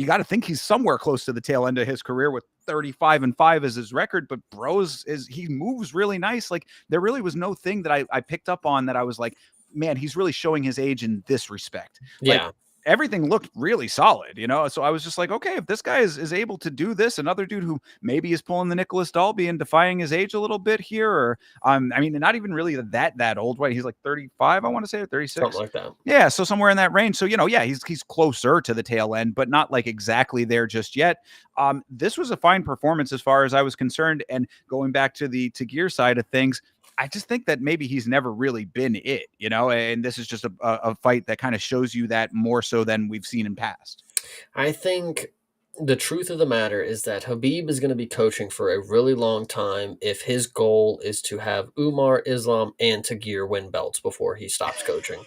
[SPEAKER 1] got to think he's somewhere close to the tail end of his career with 35-5 as his record. But Bros he moves really nice. Like there really was no thing that I picked up on that I was like, man, he's really showing his age in this respect. Like
[SPEAKER 2] Yeah.
[SPEAKER 1] everything looked really solid, So I was just like, okay, if this guy is able to do this, another dude who maybe is pulling the Nicholas Dalby and defying his age a little bit here, or I mean, not even really that old, right? He's like 35, I want to say, or
[SPEAKER 2] Something
[SPEAKER 1] 36.
[SPEAKER 2] like that.
[SPEAKER 1] Yeah, so somewhere in that range. So, yeah, he's closer to the tail end, but not like exactly there just yet. This was a fine performance as far as I was concerned. And going back to the Tagir side of things, I just think that maybe he's never really been it, and this is just a fight that kind of shows you that more so than we've seen in past.
[SPEAKER 2] I think the truth of the matter is that Habib is going to be coaching for a really long time if his goal is to have Umar, Islam, and Tagir win belts before he stops coaching.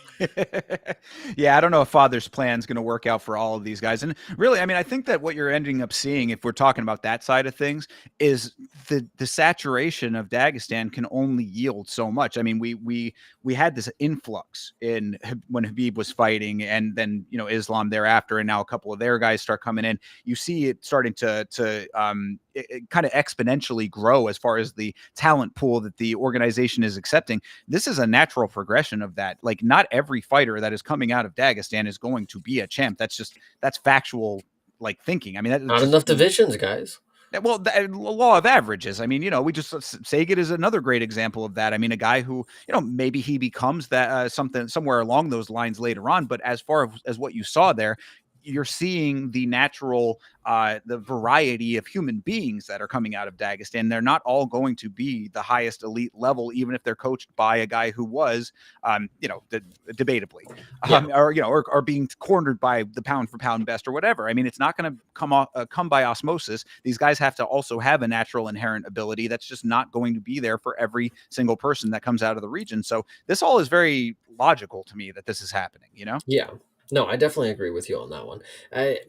[SPEAKER 1] Yeah, I don't know if Father's plan is going to work out for all of these guys. And really, I mean, I think that what you're ending up seeing, if we're talking about that side of things, is the saturation of Dagestan can only yield so much. I mean, we had this influx in when Habib was fighting, and then Islam thereafter, and now a couple of their guys start coming in. You see it starting to kind of exponentially grow as far as the talent pool that the organization is accepting. This is a natural progression of that. Like not every fighter that is coming out of Dagestan is going to be a champ. That's factual like thinking. I mean, that's
[SPEAKER 2] Not
[SPEAKER 1] just
[SPEAKER 2] enough divisions, guys.
[SPEAKER 1] well, the law of averages. I mean, we just Saget is another great example of that. I mean, a guy who, maybe he becomes that somewhere along those lines later on. But as far as what you saw there, you're seeing the natural, the variety of human beings that are coming out of Dagestan. They're not all going to be the highest elite level, even if they're coached by a guy who was, debatably,
[SPEAKER 2] Yeah.
[SPEAKER 1] or being cornered by the pound for pound best or whatever. I mean, it's not going to come by osmosis. These guys have to also have a natural inherent ability that's just not going to be there for every single person that comes out of the region. So this all is very logical to me that this is happening, you know?
[SPEAKER 2] Yeah. No, I definitely agree with you on that one. I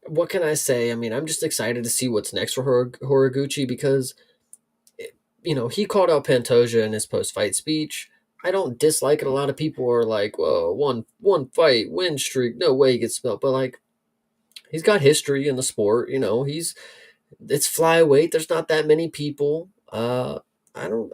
[SPEAKER 2] What can I say? I mean, I'm just excited to see what's next for Horiguchi because he called out Pantoja in his post-fight speech. I don't dislike it. A lot of people are like, "Whoa, one fight win streak, no way he gets spelled." But like, he's got history in the sport. It's flyweight. There's not that many people. I don't.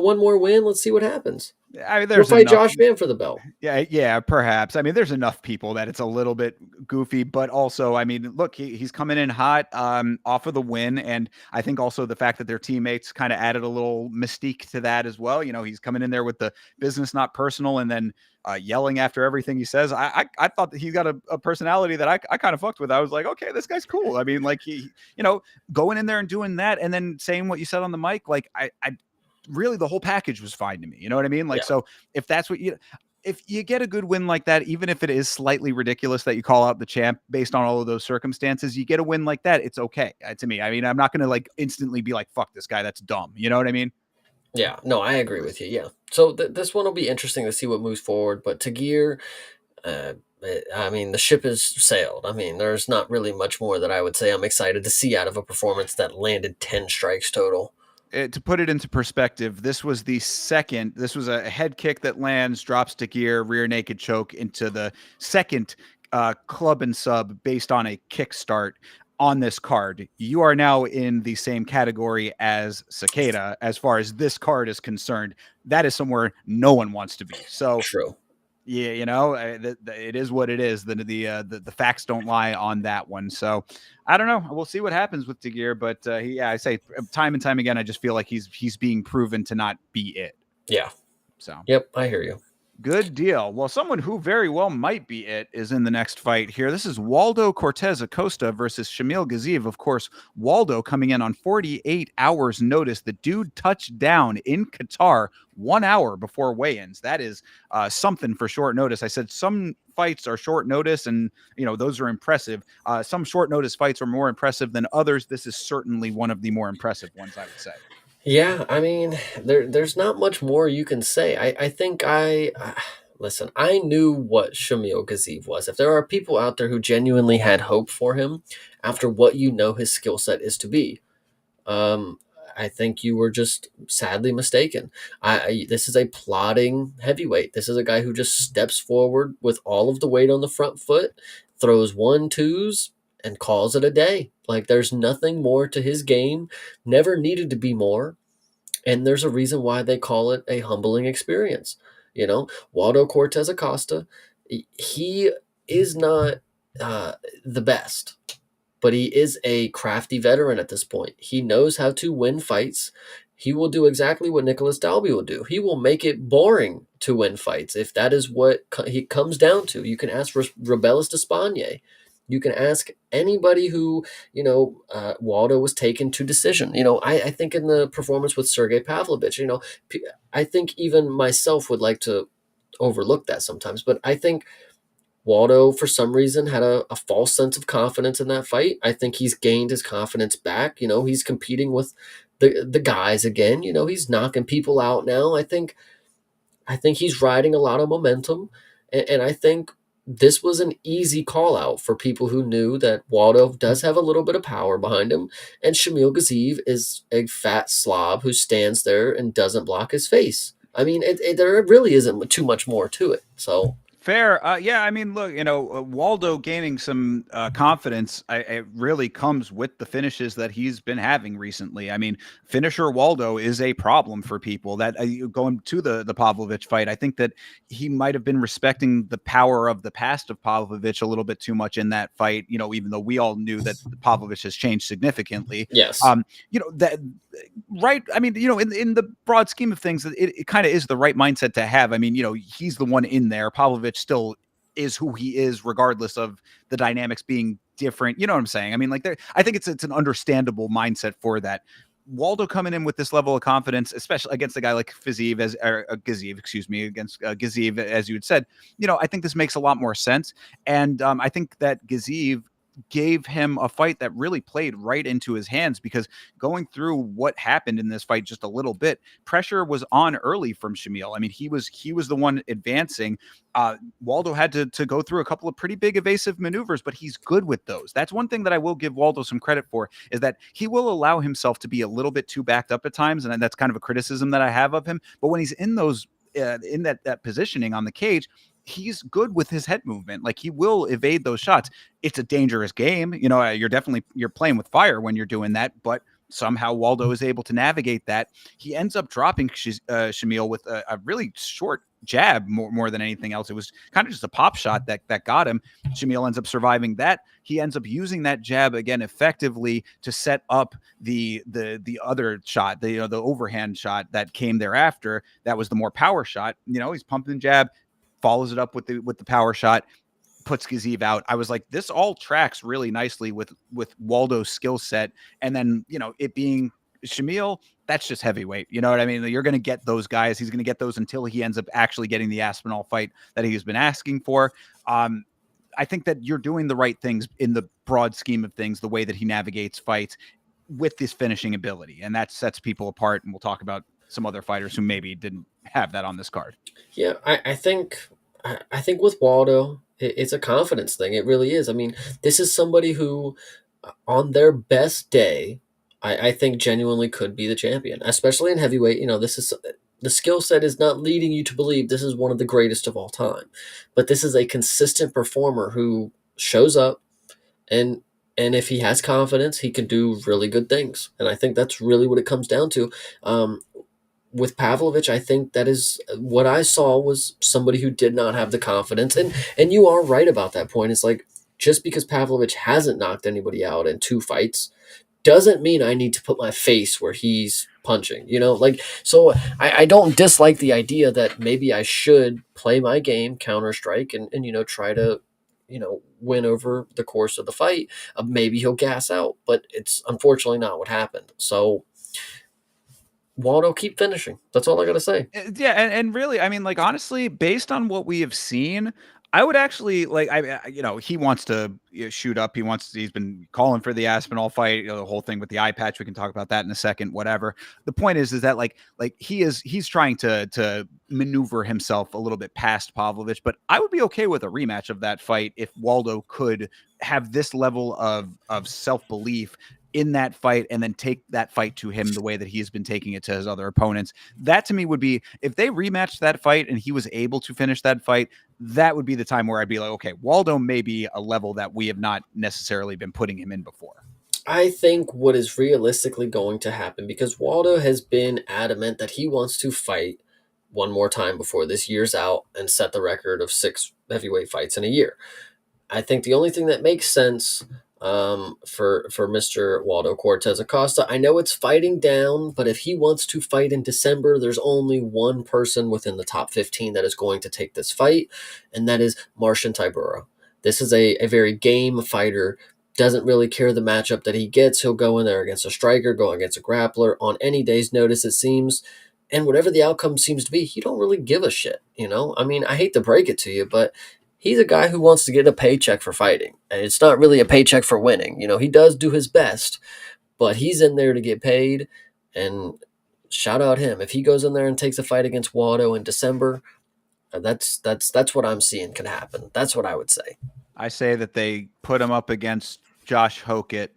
[SPEAKER 2] One more win. Let's see what happens.
[SPEAKER 1] I mean,
[SPEAKER 2] He'll
[SPEAKER 1] there's
[SPEAKER 2] fight
[SPEAKER 1] enough.
[SPEAKER 2] Josh Van for the belt.
[SPEAKER 1] Yeah, perhaps. I mean, there's enough people that it's a little bit goofy, but also, I mean, look, he's coming in hot, off of the win, and I think also the fact that their teammates kind of added a little mystique to that as well. He's coming in there with the business, not personal, and then yelling after everything he says. I thought that he's got a personality that I kind of fucked with. I was like, okay, this guy's cool. I mean, like going in there and doing that, and then saying what you said on the mic, like I really the whole package was fine to me. You know what I mean? Like,
[SPEAKER 2] Yeah,
[SPEAKER 1] so if that's what if you get a good win like that, even if it is slightly ridiculous that you call out the champ based on all of those circumstances, you get a win like that, it's okay to me. I mean, I'm not going to like instantly be like, fuck this guy, that's dumb. You know what I mean?
[SPEAKER 2] yeah. No, I agree with you. Yeah. So this one will be interesting to see what moves forward. But Tagir, I mean, the ship has sailed. I mean, there's not really much more that I would say I'm excited to see out of a performance that landed 10 strikes total.
[SPEAKER 1] To put it into perspective, this was a head kick that lands, drops to gear, rear naked choke into the second club and sub based on a kickstart on this card. You are now in the same category as Cicada as far as this card is concerned. That is somewhere no one wants to be. So
[SPEAKER 2] True.
[SPEAKER 1] yeah, it is what it is. The facts don't lie on that one. So I don't know. We'll see what happens with Tagir, but I say time and time again, I just feel like he's being proven to not be it.
[SPEAKER 2] Yeah.
[SPEAKER 1] So
[SPEAKER 2] Yep. I hear you.
[SPEAKER 1] good deal. Well, someone who very well might be it is in the next fight here. This is Waldo Cortez Acosta versus Shamil Gaziev. Of course, Waldo coming in on 48 hours notice. The dude touched down in Qatar 1 hour before weigh-ins. That is something for short notice. I said some fights are short notice and those are impressive. Some short notice fights are more impressive than others. This is certainly one of the more impressive ones, I would say.
[SPEAKER 2] Yeah, I mean, there's not much more you can say. I think listen. I knew what Shamil Gaziev was. If there are people out there who genuinely had hope for him after what his skill set is to be, um, I think you were just sadly mistaken. This is a plodding heavyweight. This is a guy who just steps forward with all of the weight on the front foot, throws one twos, and calls it a day. Like there's nothing more to his game. Never needed to be more. And there's a reason why they call it a humbling experience. Waldo Cortez Acosta, he is not the best, but he is a crafty veteran at this point. He knows how to win fights. He will do exactly what Nicholas Dalby will do. He will make it boring to win fights if that is what he comes down to. You can ask Rebelis Despaigne. You can ask anybody who, Waldo was taken to decision. I think in the performance with Sergey Pavlovich, I think even myself would like to overlook that sometimes, but I think Waldo, for some reason, had a false sense of confidence in that fight. I think he's gained his confidence back. He's competing with the guys again. He's knocking people out now. I think he's riding a lot of momentum, and I think this was an easy call out for people who knew that Waldo does have a little bit of power behind him, and Shamil Gaziev is a fat slob who stands there and doesn't block his face. I mean, there really isn't too much more to it. So
[SPEAKER 1] Fair. Yeah, I mean, look, Waldo gaining some confidence, it really comes with the finishes that he's been having recently. I mean, finisher Waldo is a problem for people that going to the Pavlovich fight. I think that he might have been respecting the power of the past of Pavlovich a little bit too much in that fight, even though we all knew that Pavlovich has changed significantly.
[SPEAKER 2] yes,
[SPEAKER 1] That right. I mean, in the broad scheme of things, it kind of is the right mindset to have. I mean, he's the one in there. Pavlovich still is who he is, regardless of the dynamics being different. You know what I'm saying? I mean, like, I think it's an understandable mindset for that. Waldo coming in with this level of confidence, especially against a guy like Fiziev, Gaziv, excuse me, against Gaziv, as you had said, I think this makes a lot more sense. And I think that Gaziv gave him a fight that really played right into his hands, because going through what happened in this fight just a little bit, pressure was on early from Shamil. I mean, he was the one advancing. Waldo had to go through a couple of pretty big evasive maneuvers, but he's good with those. That's one thing that I will give Waldo some credit for, is that he will allow himself to be a little bit too backed up at times, and that's kind of a criticism that I have of him. But when he's in those in that positioning on the cage, he's good with his head movement. Like, he will evade those shots. It's a dangerous game. You're playing with fire when you're doing that, but somehow Waldo is able to navigate that. He ends up dropping Shamil with a really short jab more than anything else. It was kind of just a pop shot that got him. Shamil ends up surviving that. He ends up using that jab again effectively to set up the other shot, the overhand shot that came thereafter. That was the more power shot. He's pumping jab, follows it up with the power shot, puts Gaziv out. I was like, this all tracks really nicely with Waldo's skill set. And then, it being Shamil, that's just heavyweight. You know what I mean? You're going to get those guys. He's going to get those until he ends up actually getting the Aspinall fight that he's been asking for. I think that you're doing the right things in the broad scheme of things, the way that he navigates fights with this finishing ability. And that sets people apart. And we'll talk about some other fighters who maybe didn't have that on this card.
[SPEAKER 2] Yeah, I think with Waldo, it's a confidence thing. It really is. I mean, this is somebody who, on their best day, I think genuinely could be the champion, especially in heavyweight. This is the skill set is not leading you to believe this is one of the greatest of all time, but this is a consistent performer who shows up, and if he has confidence, he can do really good things. And I think that's really what it comes down to. With Pavlovich, I think that is what I saw was somebody who did not have the confidence. And you are right about that point. It's like, just because Pavlovich hasn't knocked anybody out in 2 fights doesn't mean I need to put my face where he's punching, so I don't dislike the idea that maybe I should play my game, counter strike, and try to win over the course of the fight. Maybe he'll gas out, but it's unfortunately not what happened. So Waldo, keep finishing. That's all I gotta say.
[SPEAKER 1] Yeah, and really, I mean, like, honestly, based on what we have seen, I would actually like. He wants to shoot up. He's been calling for the Aspinall fight. The whole thing with the eye patch. We can talk about that in a second. Whatever. The point is that he's trying to maneuver himself a little bit past Pavlovich. But I would be okay with a rematch of that fight if Waldo could have this level of self belief in that fight, and then take that fight to him the way that he's been taking it to his other opponents. That to me would be, if they rematched that fight and he was able to finish that fight, that would be the time where I'd be like, okay, Waldo may be a level that we have not necessarily been putting him in before.
[SPEAKER 2] I think what is realistically going to happen, because Waldo has been adamant that he wants to fight one more time before this year's out and set the record of 6 heavyweight fights in a year. I think the only thing that makes sense for Mr. Waldo Cortez Acosta, I know it's fighting down, but if he wants to fight in December, there's only one person within the top 15 that is going to take this fight, and that is Marcin Tybura. This is a very game fighter. Doesn't really care the matchup that he gets. He'll go in there against a striker, go against a grappler on any day's notice, it seems. And whatever the outcome seems to be, he don't really give a shit, I mean, I hate to break it to you, but he's a guy who wants to get a paycheck for fighting. And it's not really a paycheck for winning. He does do his best, but he's in there to get paid. And shout out him. If he goes in there and takes a fight against Waldo in December, that's what I'm seeing can happen. That's what I would say.
[SPEAKER 1] I say that they put him up against Josh Hokett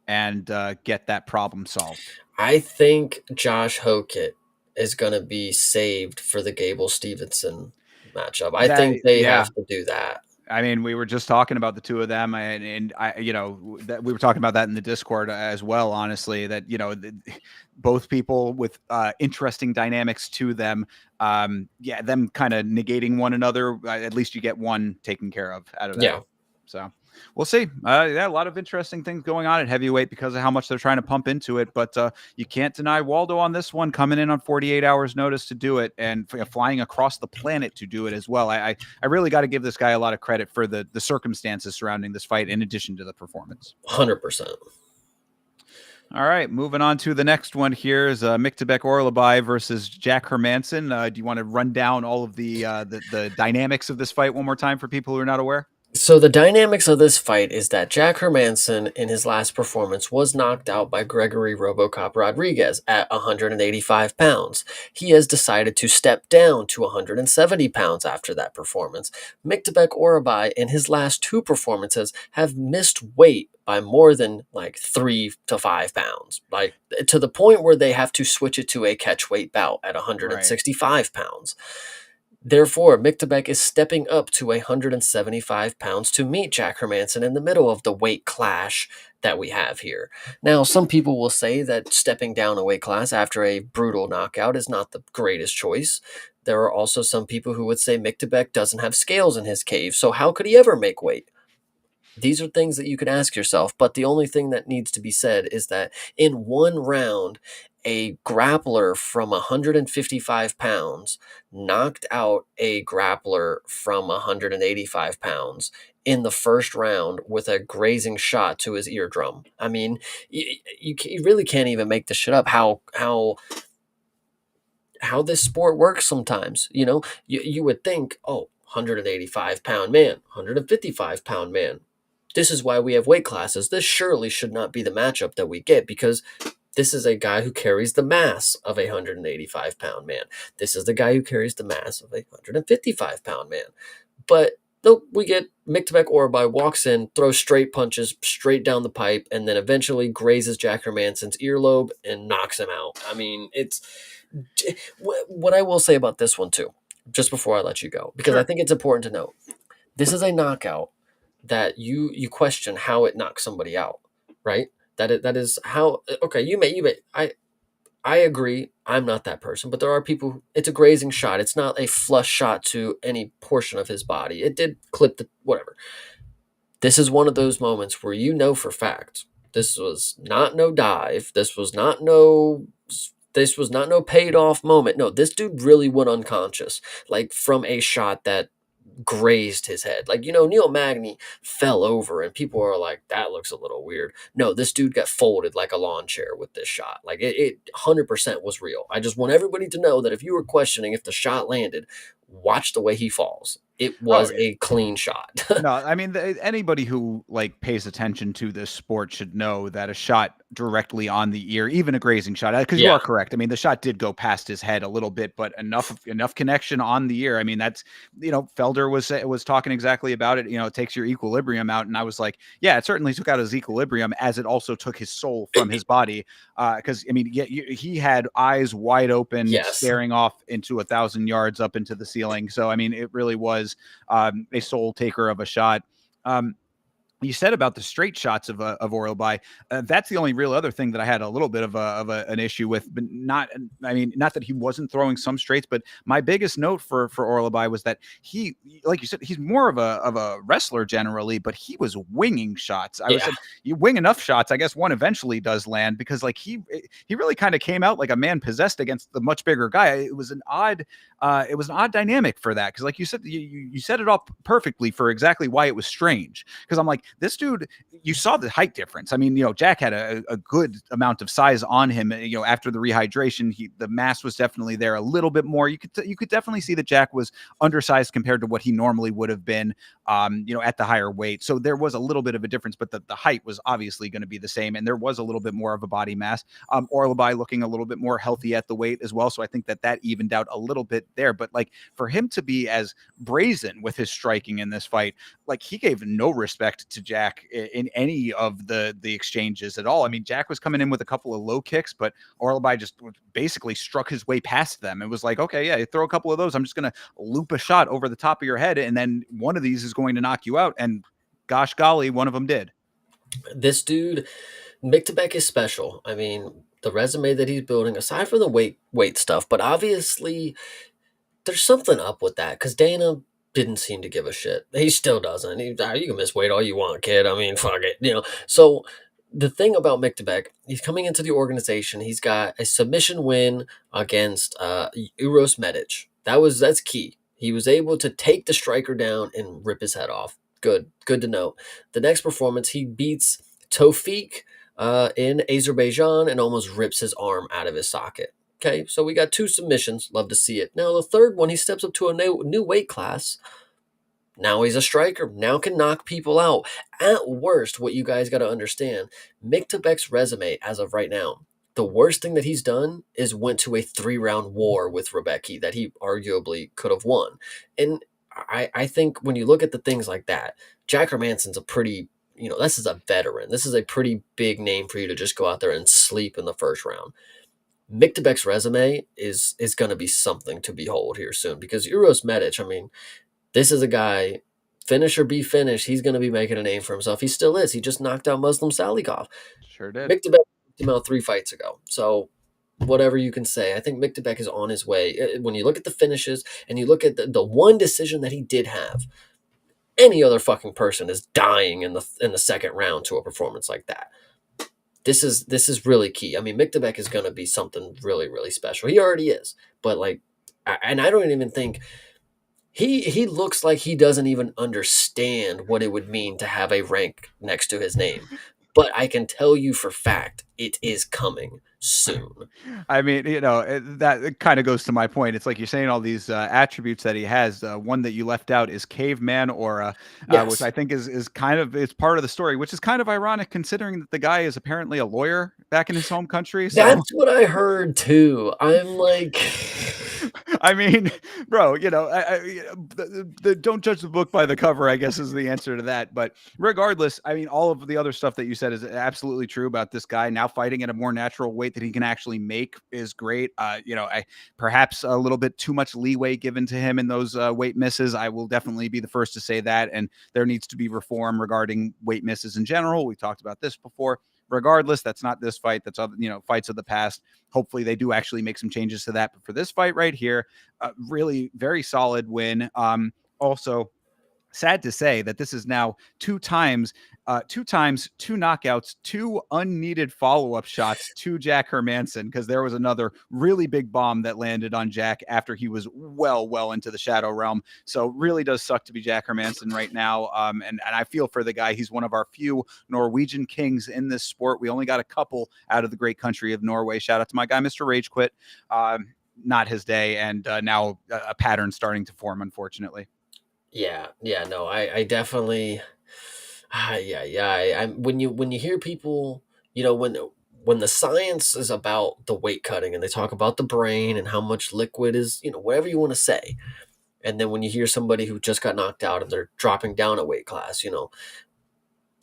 [SPEAKER 1] and get that problem solved.
[SPEAKER 2] I think Josh Hokett is going to be saved for the Gable Stevenson matchup. I think they have to do that.
[SPEAKER 1] I mean, we were just talking about the two of them, and I, that we were talking about that in the Discord as well. Honestly, that both people with interesting dynamics to them. Them kind of negating one another. At least you get one taken care of out of that.
[SPEAKER 2] Yeah.
[SPEAKER 1] So We'll see. Yeah, a lot of interesting things going on at heavyweight because of how much they're trying to pump into it. But you can't deny Waldo on this one, coming in on 48 hours notice to do it and flying across the planet to do it as well. I really got to give this guy a lot of credit for the circumstances surrounding this fight, in addition to the performance.
[SPEAKER 2] 100%.
[SPEAKER 1] All right, moving on to the next one here is Miktabek Orlabai versus Jack Hermanson. Do you want to run down all of the dynamics of this fight one more time for people who are not aware?
[SPEAKER 2] So the dynamics of this fight is that Jack Hermanson in his last performance was knocked out by Gregory RoboCop Rodriguez at 185 pounds. He has decided to step down to 170 pounds after that performance. Miktabek Orabai in his last two performances have missed weight by more than like 3 to 5 pounds, like to the point where they have to switch it to a catch weight bout at
[SPEAKER 1] Right.
[SPEAKER 2] 165 pounds. Therefore, Miktabek is stepping up to 175 pounds to meet Jack Hermanson in the middle of the weight clash that we have here. Now, some people will say that stepping down a weight class after a brutal knockout is not the greatest choice. There are also some people who would say Miktabek doesn't have scales in his cave, so how could he ever make weight? These are things that you can ask yourself, but the only thing that needs to be said is that in one round, a grappler from 155 pounds knocked out a grappler from 185 pounds in the first round with a grazing shot to his eardrum. I mean, you really can't even make this shit up. How this sport works sometimes. You would think, oh, 185-pound man, 155-pound man. This is why we have weight classes. This surely should not be the matchup that we get because this is a guy who carries the mass of a 185-pound man. This is the guy who carries the mass of a 155-pound man. But nope, we get Miktabek Orabai walks in, throws straight punches straight down the pipe, and then eventually grazes Jack Hermanson's earlobe and knocks him out. I mean, it's what I will say about this one too, just before I let you go, because I
[SPEAKER 1] Sure.
[SPEAKER 2] think it's important to note. This is a knockout that you question how it knocks somebody out, right? That is how. Okay, you may I agree. I'm not that person, but there are people. It's a grazing shot. It's not a flush shot to any portion of his body. It did clip the whatever. This is one of those moments where you know for fact this was not no dive. This was not no paid off moment. No, this dude really went unconscious, like from a shot that grazed his head. Like, Neil Magny fell over and people are like, that looks a little weird. No, this dude got folded like a lawn chair with this shot. Like it 100% was real. I just want everybody to know that if you were questioning if the shot landed, watch the way he falls. It
[SPEAKER 1] Oh,
[SPEAKER 2] was
[SPEAKER 1] yeah.
[SPEAKER 2] a clean shot.
[SPEAKER 1] No, I mean anybody who like pays attention to this sport should know that a shot directly on the ear, even a grazing shot, because you
[SPEAKER 2] Yeah.
[SPEAKER 1] are correct. I mean, the shot did go past his head a little bit, but enough connection on the ear. I mean, that's Felder was talking exactly about it. It takes your equilibrium out, and I was like, yeah, it certainly took out his equilibrium, as it also took his soul from his body. Because I mean, yeah, he had eyes wide open,
[SPEAKER 2] Yes.
[SPEAKER 1] staring off into 1,000 yards up into the ceiling. So I mean, it really was a soul taker of a shot. Um, you said about the straight shots of Orelbai. That's the only real other thing that I had a little bit an issue with, but not. I mean, not that he wasn't throwing some straights, but my biggest note for Orelbai was that he, like you said, he's more of a wrestler generally, but he was winging shots. I was
[SPEAKER 2] Yeah.
[SPEAKER 1] said you wing enough shots, I guess one eventually does land because like he really kind of came out like a man possessed against the much bigger guy. It was an odd dynamic for that because like you said, you set it up perfectly for exactly why it was strange because I'm like this dude, you saw the height difference. I mean, Jack had a good amount of size on him. After the rehydration, the mass was definitely there a little bit more. You could definitely see that Jack was undersized compared to what he normally would have been, at the higher weight. So there was a little bit of a difference, but the height was obviously going to be the same, and there was a little bit more of a body mass. Orlabai looking a little bit more healthy at the weight as well. So I think that evened out a little bit there. But like for him to be as brazen with his striking in this fight, like he gave no respect to Jack in any of the exchanges at all. I mean, Jack was coming in with a couple of low kicks, but Orlabai just basically struck his way past them. It was like, okay, yeah, throw a couple of those. I'm just going to loop a shot over the top of your head, and then one of these is going to knock you out. And gosh golly, one of them did.
[SPEAKER 2] This dude, Miktabek is special. I mean, the resume that he's building, aside from the weight stuff, but obviously there's something up with that because Dana. didn't seem to give a shit. He still doesn't. You can miss weight all you want, kid. I mean, fuck it, you know. So the thing about Miktabek, he's coming into the organization. He's got a submission win against Uros Medic. That's key. He was able to take the striker down and rip his head off. Good to know. The next performance, he beats Tofik in Azerbaijan and almost rips his arm out of his socket. Okay, so we got two submissions. Love to see it. Now the third one, he steps up to a new weight class. Now he's a striker. Now can knock people out. At worst, what you guys got to understand, Miktabek's resume as of right now, the worst thing that he's done is went to a 3-round war with Rebecca that he arguably could have won. And I think when you look at the things like that, Jack Hermansson's a pretty, this is a veteran. This is a pretty big name for you to just go out there and sleep in the first round. Miktabek's resume is going to be something to behold here soon because Uros Medic, I mean, this is a guy, finish or be finished, he's going to be making a name for himself. He still is. He just knocked out Muslim Salikov.
[SPEAKER 1] Sure did.
[SPEAKER 2] Miktabek knocked him out 3 fights ago. So whatever you can say, I think Miktabek is on his way. When you look at the finishes and you look at the one decision that he did have, any other fucking person is dying in the second round to a performance like that. This is really key. I mean, Miktabek is going to be something really, really special. He already is, but like, and I don't even think he looks like he doesn't even understand what it would mean to have a rank next to his name. But I can tell you for fact it is coming soon.
[SPEAKER 1] I mean, that kind of goes to my point. It's like you're saying all these attributes that he has. One that you left out is caveman aura, which
[SPEAKER 2] Yes.
[SPEAKER 1] I think is kind of it's part of the story, which is kind of ironic considering that the guy is apparently a lawyer back in his home country. So,
[SPEAKER 2] That's what I heard too. I'm like,
[SPEAKER 1] I mean, bro, don't judge the book by the cover, I guess is the answer to that. But regardless, I mean, all of the other stuff that you said is absolutely true about this guy now fighting at a more natural weight that he can actually make is great. I perhaps a little bit too much leeway given to him in those weight misses. I will definitely be the first to say that, and there needs to be reform regarding weight misses in general. We talked about this before. Regardless, that's not this fight. That's other, fights of the past. Hopefully, they do actually make some changes to that. But for this fight right here, really very solid win. Also, sad to say that this is now two times, two knockouts, two unneeded follow-up shots to Jack Hermansson, because there was another really big bomb that landed on Jack after he was well into the shadow realm. So really does suck to be Jack Hermansson right now. And I feel for the guy. He's one of our few Norwegian kings in this sport. We only got a couple out of the great country of Norway. Shout out to my guy, Mr. Rage Quit. Not his day, and now a pattern starting to form, unfortunately.
[SPEAKER 2] yeah, no, I definitely, when you hear people, when the science is about the weight cutting and they talk about the brain and how much liquid is, whatever you want to say, and then when you hear somebody who just got knocked out and they're dropping down a weight class,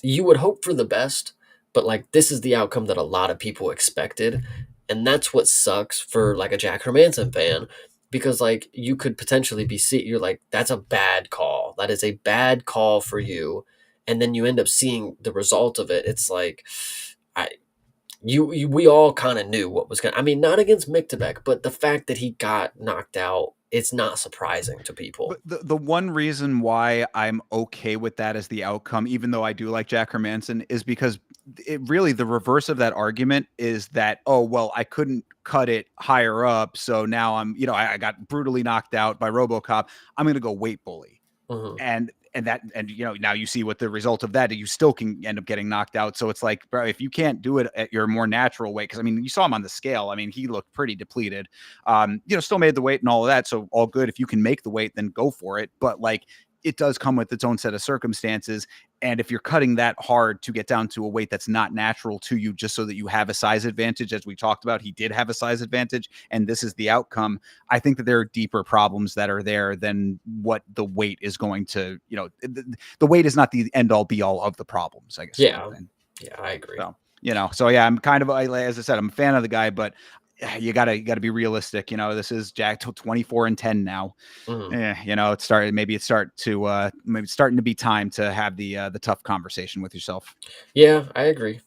[SPEAKER 2] you would hope for the best, but like this is the outcome that a lot of people expected. And that's what sucks for like a Jack Hermanson fan because like you could potentially you're like, that's a bad call. That is a bad call for you. And then you end up seeing the result of it. It's like, I, we all kind of knew what was going to, I mean, not against Miktabek, but the fact that he got knocked out, it's not surprising to people.
[SPEAKER 1] But the one reason why I'm okay with that as the outcome, even though I do like Jack Hermanson, is because it really the reverse of that argument is that, oh, well, I couldn't cut it higher up. So now I got brutally knocked out by RoboCop. I'm going to go weight bully.
[SPEAKER 2] Mhm.
[SPEAKER 1] And now you see what the result of that, you still can end up getting knocked out. So it's like, bro, if you can't do it at your more natural weight, because I mean, you saw him on the scale. I mean, he looked pretty depleted. Still made the weight and all of that. So all good. If you can make the weight, then go for it. But like, it does come with its own set of circumstances. And if you're cutting that hard to get down to a weight that's not natural to you, just so that you have a size advantage, as we talked about, he did have a size advantage, and this is the outcome. I think that there are deeper problems that are there than what the weight is going to, the weight is not the end all be all of the problems, I guess.
[SPEAKER 2] Yeah. Yeah, I agree.
[SPEAKER 1] So yeah, I'm kind of, as I said, I'm a fan of the guy, but you gotta be realistic. This is Jack 24-10 now.
[SPEAKER 2] Mhm.
[SPEAKER 1] It's starting to be time to have the tough conversation with yourself.
[SPEAKER 2] Yeah, I agree.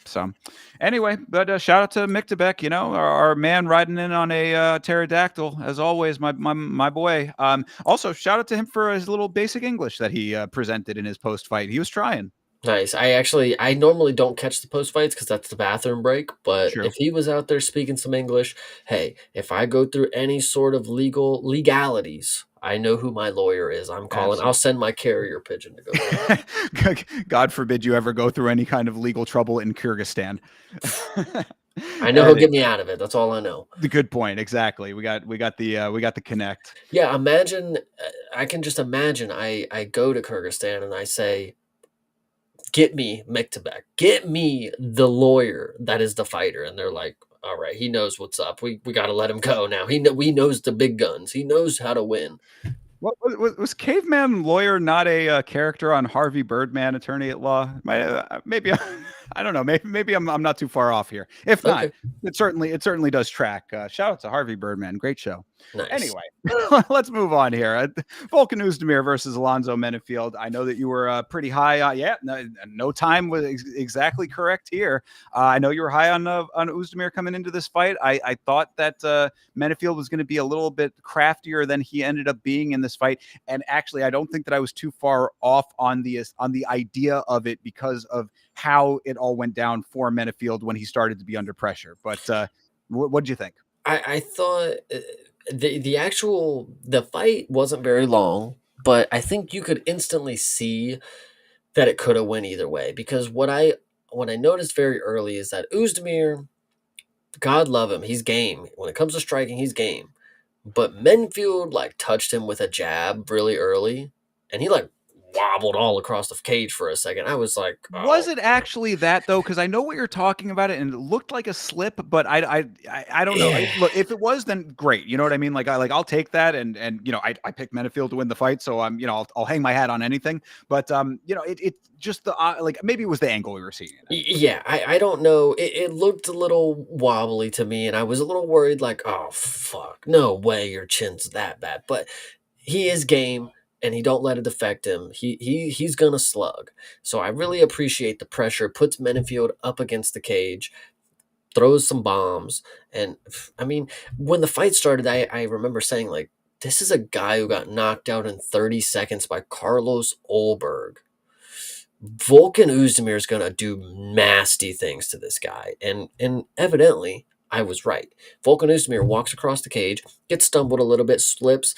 [SPEAKER 1] So, anyway, but shout out to Mictabek, our man riding in on a pterodactyl, as always, my boy. Also, shout out to him for his little basic English that he presented in his post fight. He was trying.
[SPEAKER 2] Nice. I normally don't catch the post fights because that's the bathroom break. But
[SPEAKER 1] True.
[SPEAKER 2] if he was out there speaking some English, hey, if I go through any sort of legalities, I know who my lawyer is. I'm calling. I'll
[SPEAKER 1] Absolutely.
[SPEAKER 2] send my carrier pigeon to go get
[SPEAKER 1] God forbid you ever go through any kind of legal trouble in Kyrgyzstan.
[SPEAKER 2] him. I know he'll
[SPEAKER 1] And
[SPEAKER 2] get me out of it. That's all I know.
[SPEAKER 1] the good point, exactly. We got the connect.
[SPEAKER 2] Yeah, imagine. I can just imagine. I go to Kyrgyzstan and I say, "Get me Mektabek. Get me the lawyer that is the fighter." And they're like, "All right, he knows what's up. We got to let him go now. We knows the big guns. He knows how to win."
[SPEAKER 1] What was Caveman Lawyer not a character on Harvey Birdman, Attorney at Law? Maybe I don't know. Maybe I'm not too far off here. If not,
[SPEAKER 2] Okay,
[SPEAKER 1] it certainly does track. Shout out to Harvey Birdman, great show.
[SPEAKER 2] nice.
[SPEAKER 1] Anyway, let's move on here. Volkan Oezdemir versus Alonzo Menifield. I know that you were pretty high. Yeah, no time was exactly correct here. I know you were high on Oezdemir coming into this fight. I thought that Menifield was going to be a little bit craftier than he ended up being in this fight. And actually, I don't think that I was too far off on the idea of it because of how it all went down for Menifield when he started to be under pressure. But what did you think?
[SPEAKER 2] I thought the fight wasn't very long, but I think you could instantly see that it could have went either way because what I noticed very early is that Uzdemir, God love him, he's game. When it comes to striking, he's game. But Menfield like touched him with a jab really early, and he like wobbled all across the cage for a second. I was like,
[SPEAKER 1] Was
[SPEAKER 2] oh,
[SPEAKER 1] it actually that though? Because I know what you're talking about it, and it looked like a slip, but I don't know.
[SPEAKER 2] yeah.
[SPEAKER 1] Look, if it was, then great. You know what I mean? I'll take that, and I picked Menifield to win the fight, so I'll hang my hat on anything. But it just the like maybe it was the angle we were seeing it at.
[SPEAKER 2] Yeah, I don't know. It looked a little wobbly to me, and I was a little worried, like, oh fuck, no way your chin's that bad. But he is game, and he don't let it affect him. He's gonna slug. So I really appreciate the pressure. Puts Menenfield up against the cage, throws some bombs, and I mean, when the fight started, I remember saying like, this is a guy who got knocked out in 30 seconds by Carlos Olberg. Volkan Oezdemir is gonna do nasty things to this guy, and evidently I was right. Volkan Oezdemir walks across the cage, gets stumbled a little bit, slips.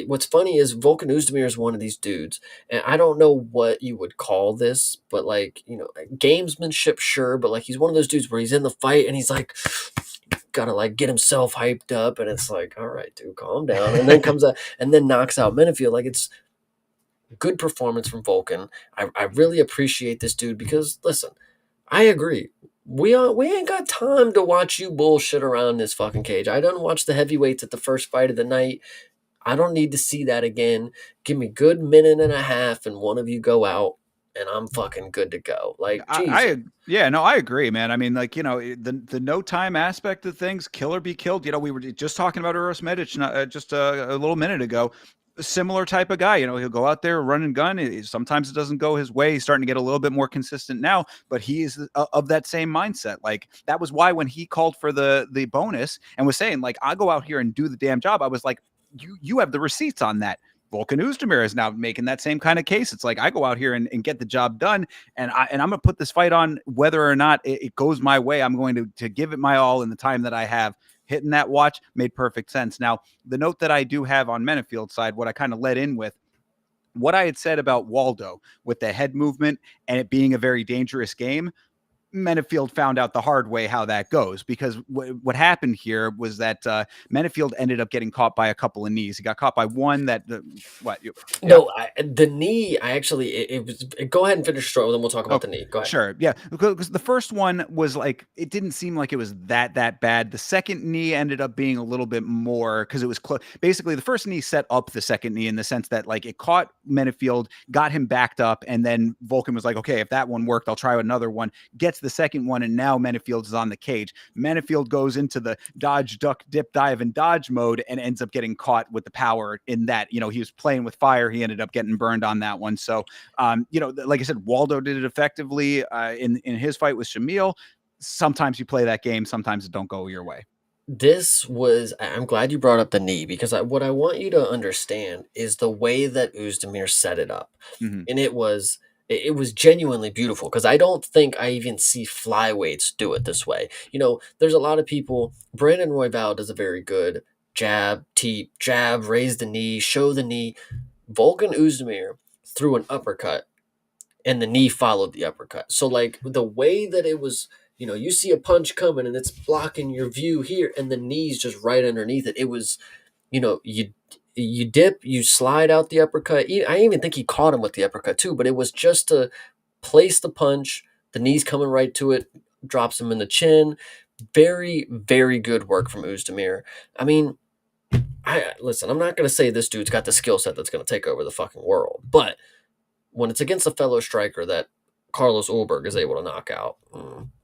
[SPEAKER 2] What's funny is Volkan Oezdemir is one of these dudes, and I don't know what you would call this, but like gamesmanship, sure, but like he's one of those dudes where he's in the fight and he's like gotta like get himself hyped up, and it's like, all right, dude, calm down, and then comes out and then knocks out Menifeld. Like it's good performance from Vulcan. I really appreciate this dude because listen, I agree. We ain't got time to watch you bullshit around this fucking cage. I done watched the heavyweights at the first fight of the night. I don't need to see that again. Give me good minute and a half and one of you go out and I'm fucking good to go. Like Jesus.
[SPEAKER 1] Yeah, no, I agree, man. I mean, like, the no time aspect of things, kill or be killed. We were just talking about Uros Medic just a little minute ago. Similar type of guy, he'll go out there, run and gun. Sometimes it doesn't go his way. He's starting to get a little bit more consistent now, but he is of that same mindset. Like that was why when he called for the bonus and was saying like, I go out here and do the damn job. I was like, you have the receipts on that. Volkan Oezdemir is now making that same kind of case. It's like I go out here and get the job done, and I'm going to put this fight on whether or not it goes my way. I'm going to give it my all in the time that I have. Hitting that watch made perfect sense. Now, the note that I do have on Menifield's side, what I kind of led in with, what I had said about Waldo with the head movement and it being a very dangerous game, Menifield found out the hard way how that goes because what happened here was that Menifield ended up getting caught by a couple of knees. He got caught by one that yeah.
[SPEAKER 2] No, the knee. I actually it was. Go ahead and finish your story, then we'll talk about
[SPEAKER 1] Oh,
[SPEAKER 2] the knee. Go ahead.
[SPEAKER 1] sure. Yeah. Because the first one was like, it didn't seem like it was that bad. The second knee ended up being a little bit more because it was close. Basically, the first knee set up the second knee in the sense that like it caught Menifield, got him backed up, and then Vulcan was like, okay, if that one worked, I'll try another one. Gets the second one, and now Menifield's on the cage. Menifield goes into the dodge, duck, dip, dive, and dodge mode and ends up getting caught with the power in that. He was playing with fire. He ended up getting burned on that one. So, like I said, Waldo did it effectively in his fight with Shamil. Sometimes you play that game, sometimes it don't go your way.
[SPEAKER 2] I'm glad you brought up the knee, because what I want you to understand is the way that Uzdemir set it up.
[SPEAKER 1] Mm-hmm.
[SPEAKER 2] And it was genuinely beautiful, because I don't think I even see flyweights do it this way. There's a lot of people. Brandon Royval does a very good jab, teep, jab, raise the knee, show the knee. Volkan Uzdemir threw an uppercut, and the knee followed the uppercut. So like the way that it was, you see a punch coming and it's blocking your view here, and the knee's just right underneath it. It was, you dip, you slide out the uppercut. I even think he caught him with the uppercut too, but it was just to place the punch. The knee's coming right to it, drops him in the chin. Very, very good work from Uzdemir. I mean, listen, I'm not going to say this dude's got the skill set that's going to take over the fucking world, but when it's against a fellow striker that Carlos Ulberg is able to knock out,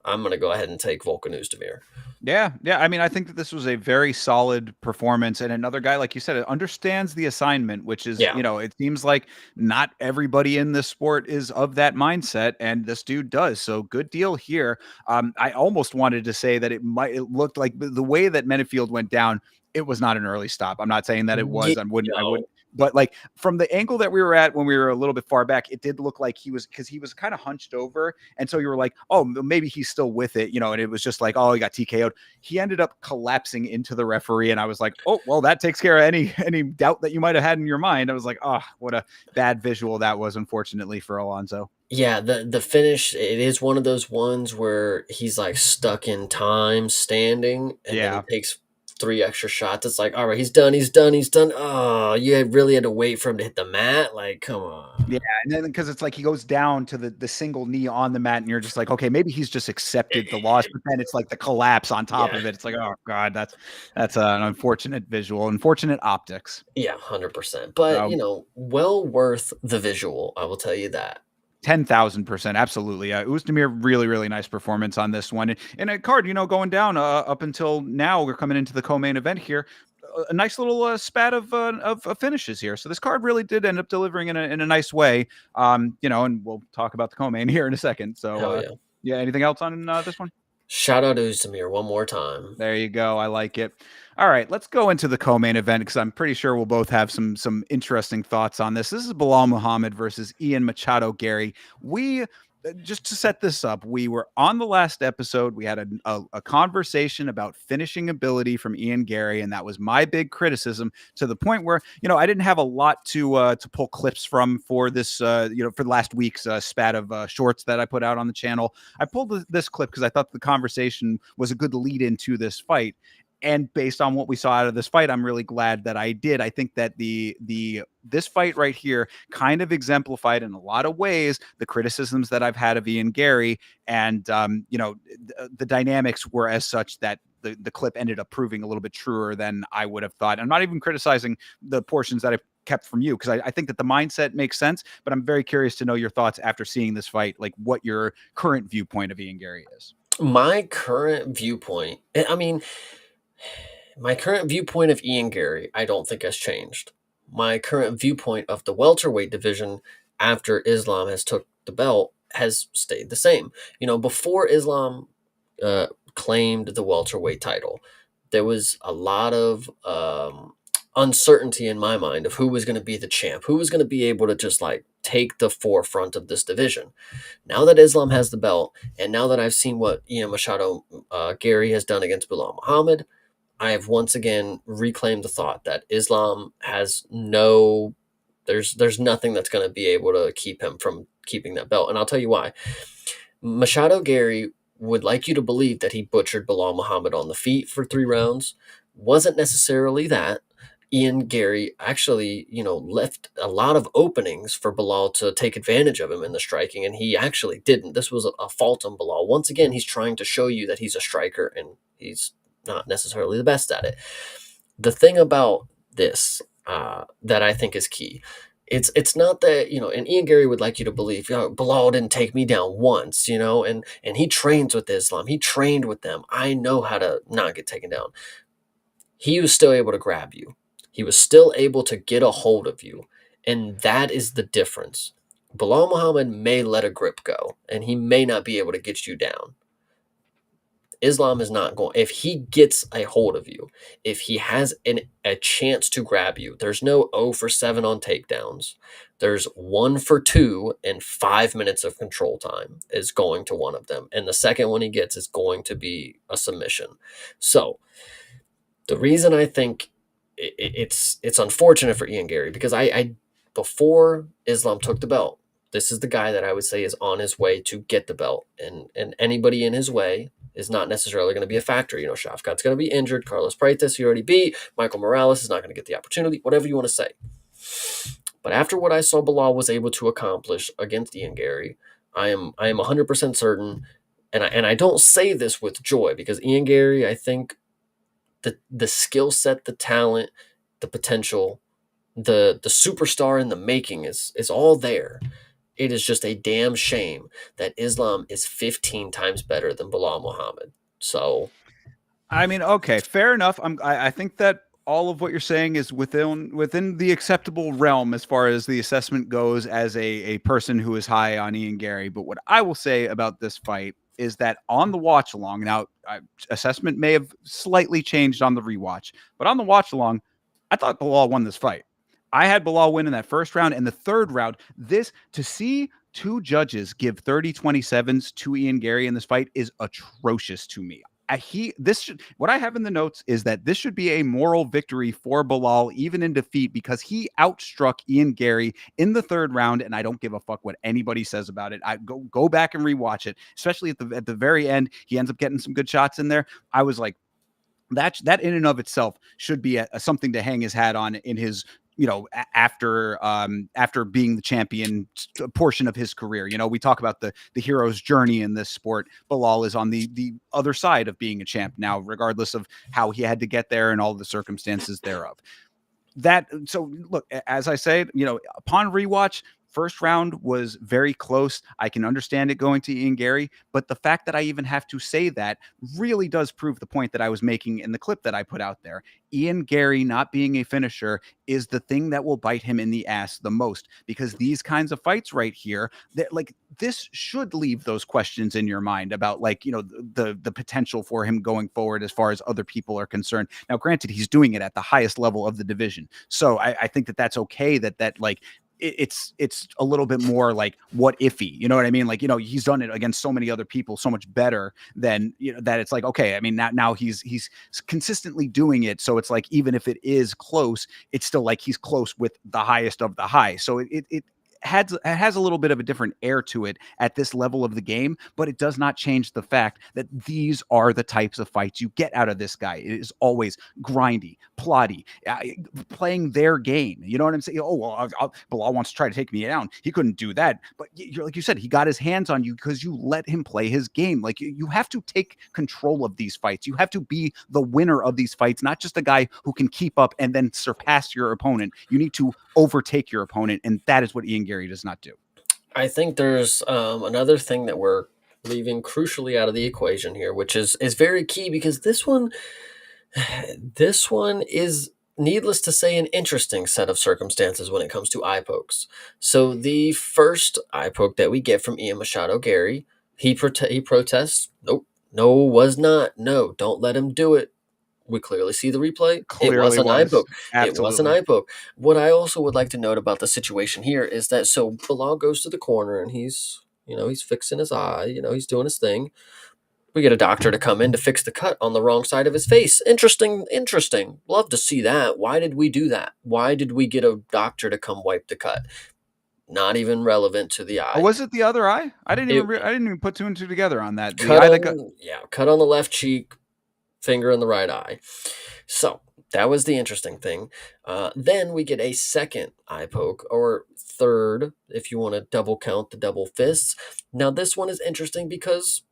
[SPEAKER 2] I'm going to go ahead and take Volkan Uzdemir.
[SPEAKER 1] Yeah, yeah. I mean, I think that this was a very solid performance, and another guy, like you said, understands the assignment, which is,
[SPEAKER 2] Yeah.
[SPEAKER 1] it seems like not everybody in this sport is of that mindset, and this dude does. So good deal here. I almost wanted to say that it looked like the way that Menefield went down. It was not an early stop. I'm not saying that it was. I wouldn't. But like from the angle that we were at when we were a little bit far back, it did look like because he was kind of hunched over, and so you were like, oh, maybe he's still with it, and it was just like, oh, he got TKO'd. He ended up collapsing into the referee, and I was like, oh, well, that takes care of any doubt that you might have had in your mind. I was like, oh, what a bad visual that was, unfortunately, for Alonso.
[SPEAKER 2] Yeah, the finish, it is one of those ones where he's like stuck in time standing, and then he
[SPEAKER 1] Yeah.
[SPEAKER 2] takes three extra shots. It's like, all right, he's done, he's done, he's done. Oh, really had to wait for him to hit the mat. Like, come
[SPEAKER 1] Yeah,
[SPEAKER 2] on.
[SPEAKER 1] and then because it's like he goes down to the single knee on the mat, and you're just like, okay, maybe he's just accepted the loss, but then it's like the collapse on top
[SPEAKER 2] Yeah.
[SPEAKER 1] of it. It's like, oh god, that's an unfortunate visual, unfortunate optics.
[SPEAKER 2] Yeah, 100%. But,
[SPEAKER 1] So
[SPEAKER 2] well worth the visual, I will tell you that.
[SPEAKER 1] 10,000%. Absolutely. Uzdemir, really, really nice performance on this one. And a card, going down up until now, we're coming into the co-main event here. A nice little spat of finishes here. So this card really did end up delivering in a nice way. And we'll talk about the co-main here in a second. So,
[SPEAKER 2] Hell yeah.
[SPEAKER 1] yeah, anything else on this one?
[SPEAKER 2] Shout out to Uzdemir one more time.
[SPEAKER 1] There you go. I like it. All right, let's go into the co-main event because I'm pretty sure we'll both have some interesting thoughts on this. This is Bilal Muhammad versus Ian Machado Gary. We just to set this up, we were on the last episode. We had a conversation about finishing ability from Ian Gary, and that was my big criticism to the point where I didn't have a lot to pull clips from for this for the last week's spat of shorts that I put out on the channel. I pulled this clip because I thought the conversation was a good lead into this fight. And based on what we saw out of this fight, I'm really glad that I did. I think that this fight right here kind of exemplified in a lot of ways the criticisms that I've had of Ian Gary, and the dynamics were as such that the clip ended up proving a little bit truer than I would have thought. I'm not even criticizing the portions that I've kept from you because I think that the mindset makes sense, but I'm very curious to know your thoughts after seeing this fight, like what your current viewpoint of Ian Gary is.
[SPEAKER 2] My current viewpoint, my current viewpoint of Ian Gary, I don't think has changed. My current viewpoint of the welterweight division after Islam has took the belt has stayed the same. Before Islam claimed the welterweight title, there was a lot of uncertainty in my mind of who was going to be the champ, who was going to be able to just like take the forefront of this division. Now that Islam has the belt, and now that I've seen what Ian Machado Gary has done against Bilal Muhammad, I have once again reclaimed the thought that Islam has there's nothing that's going to be able to keep him from keeping that belt. And I'll tell you why. Machado Gary would like you to believe that he butchered Bilal Muhammad on the feet for 3 rounds. Wasn't necessarily that. Ian Gary actually, left a lot of openings for Bilal to take advantage of him in the striking, and he actually didn't. This was a fault on Bilal. Once again, he's trying to show you that he's a striker, and he's not necessarily the best at it. The thing about this that I think is key It's not that, and Ian Gary would like you to believe, Bilal didn't take me down once, and he trains with Islam. He trained with them. I know how to not get taken down. He was still able to grab you. He was still able to get a hold of you. And that is the difference. Bilal Muhammad may let a grip go and he may not be able to get you down. Islam is not going. If he gets a hold of you, if he has a chance to grab you, there's no 0 for 7 on takedowns. There's 1 for 2 and 5 minutes of control time is going to one of them. And the second one he gets is going to be a submission. So the reason I think it's unfortunate for Ian Gary, because I before Islam took the belt, this is the guy that I would say is on his way to get the belt, and anybody in his way is not necessarily going to be a factor. Shafkat's going to be injured. Carlos Preitas, he already beat. Michael Morales is not going to get the opportunity. Whatever you want to say. But after what I saw Bilal was able to accomplish against Ian Gary, I am 100% certain, and I don't say this with joy, because Ian Gary, I think the skill set, the talent, the potential, the superstar in the making is all there. It is just a damn shame that Islam is 15 times better than Bilal Muhammad. So
[SPEAKER 1] I mean, okay, fair enough. I think that all of what you're saying is within the acceptable realm as far as the assessment goes as a person who is high on Ian Gary. But what I will say about this fight is that on the watch along, now assessment may have slightly changed on the rewatch, but on the watch along, I thought Bilal won this fight. I had Bilal win in that first round and the third round. This to see two judges give 30-27s to Ian Gary in this fight is atrocious to me. What I have in the notes is that this should be a moral victory for Bilal, even in defeat, because he outstruck Ian Gary in the third round, and I don't give a fuck what anybody says about it. I go back and rewatch it, especially at the very end. He ends up getting some good shots in there. I was like, that in and of itself should be something to hang his hat on in his after being the champion portion of his career. We talk about the hero's journey in this sport. Bilal is on the other side of being a champ now, regardless of how he had to get there and all the circumstances thereof. So look, as I say, upon rewatch, first round was very close. I can understand it going to Ian Gary, but the fact that I even have to say that really does prove the point that I was making in the clip that I put out there. Ian Gary not being a finisher is the thing that will bite him in the ass the most, because these kinds of fights right here, that like this should leave those questions in your mind about the potential for him going forward as far as other people are concerned. Now, granted, he's doing it at the highest level of the division, so I think that that's okay. That like it's a little bit more like what ify, you know what I mean? Like, he's done it against so many other people so much better than, that it's like, okay, I mean, now he's consistently doing it. So it's like, even if it is close, it's still like he's close with the highest of the high. So it has a little bit of a different air to it at this level of the game, but it does not change the fact that these are the types of fights you get out of this guy. It is always grindy, plotty, playing their game. You know what I'm saying? Oh, well, Bilal wants to try to take me down. He couldn't do that. But like you said, he got his hands on you because you let him play his game. Like, you have to take control of these fights. You have to be the winner of these fights, not just a guy who can keep up and then surpass your opponent. You need to overtake your opponent, and that is what Ian Gary does not do.
[SPEAKER 2] I think there's another thing that we're leaving crucially out of the equation here, which is very key, because this one is, needless to say, an interesting set of circumstances when it comes to eye pokes. So the first eye poke that we get from Ian Machado Gary, he protests. Nope, no, was not. No, don't let him do it. We clearly see the replay. It was
[SPEAKER 1] Clearly
[SPEAKER 2] an eye
[SPEAKER 1] was.
[SPEAKER 2] poke. It was an
[SPEAKER 1] Absolutely.
[SPEAKER 2] eye poke. What I also would like to note about the situation here is that, so Bilal goes to the corner and he's fixing his eye. He's doing his thing. We get a doctor to come in to fix the cut on the wrong side of his face. Interesting, interesting. Love to see that. Why did we do that? Why did we get a doctor to come wipe the cut? Not even relevant to the
[SPEAKER 1] Oh,
[SPEAKER 2] eye.
[SPEAKER 1] was it the other eye?
[SPEAKER 2] It
[SPEAKER 1] I didn't even put two and two together on that. The
[SPEAKER 2] cut
[SPEAKER 1] eye that got
[SPEAKER 2] on, yeah, cut on the left cheek, finger in the right eye. So that was the interesting thing. Then we get a second eye poke, or third, if you want to double count the double fists. Now this one is interesting because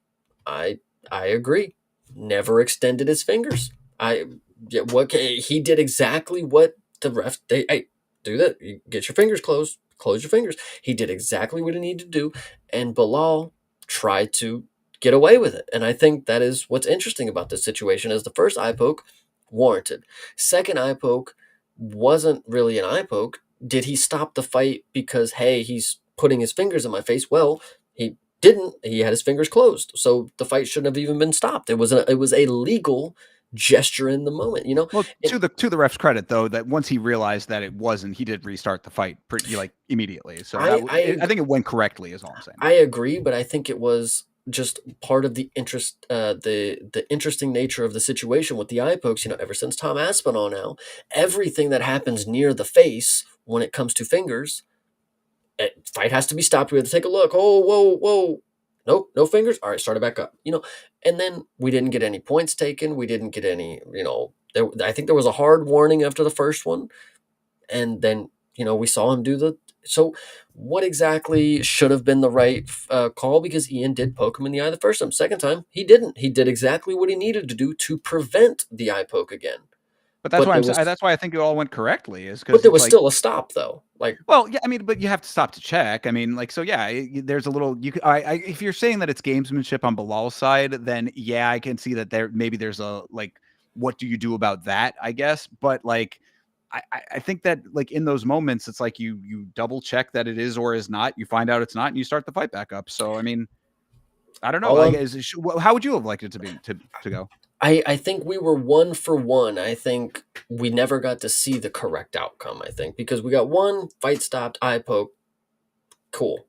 [SPEAKER 2] I I agree. Never extended his fingers. I yeah, what he did exactly what the ref. Hey, do that. You get your fingers closed. Close your fingers. He did exactly what he needed to do, and Bilal tried to get away with it. And I think that is what's interesting about this situation is the first eye poke warranted. Second eye poke wasn't really an eye poke. Did he stop the fight because hey, he's putting his fingers in my face? Well, he didn't. He had his fingers closed. So the fight shouldn't have even been stopped. It was a legal gesture in the moment, you know?
[SPEAKER 1] Well,
[SPEAKER 2] And
[SPEAKER 1] to the ref's credit, though, that once he realized that it wasn't, he did restart the fight pretty like immediately. So
[SPEAKER 2] I
[SPEAKER 1] I
[SPEAKER 2] I
[SPEAKER 1] think it went correctly, is all I'm saying.
[SPEAKER 2] I agree, but I think it was just part of the interest, the interesting nature of the situation with the eye pokes. You know, ever since Tom Aspinall, now everything that happens near the face when it comes to fingers, fight has to be stopped. We have to take a look. Oh, whoa, whoa. Nope, no fingers. All right, start it back up. You know, and then we didn't get any points taken. We didn't get any. You know, I think there was a hard warning after the first one, and then we saw him do the. So, what exactly should have been the right call? Because Ian did poke him in the eye the first time. Second time, he didn't. He did exactly what he needed to do to prevent the eye poke again.
[SPEAKER 1] But that's
[SPEAKER 2] But
[SPEAKER 1] why
[SPEAKER 2] there was,
[SPEAKER 1] that's why I think it all went correctly, is
[SPEAKER 2] but
[SPEAKER 1] because
[SPEAKER 2] there
[SPEAKER 1] it's
[SPEAKER 2] was
[SPEAKER 1] like,
[SPEAKER 2] still a stop though. Like,
[SPEAKER 1] well, yeah, I mean, but you have to stop to check. I mean, like, so yeah, there's a little. If you're saying that it's gamesmanship on Bilal's side, then yeah, I can see that there's a like, what do you do about that? I guess, but like, I think that like in those moments, it's like you double check that it is or is not. You find out it's not, and you start the fight back up. So I mean, I don't know.
[SPEAKER 2] all
[SPEAKER 1] Like,
[SPEAKER 2] I'm
[SPEAKER 1] how would you have liked it to go?
[SPEAKER 2] I think we were 1 for 1. I think we never got to see the correct outcome. I think because we got one fight stopped, eye poke, cool.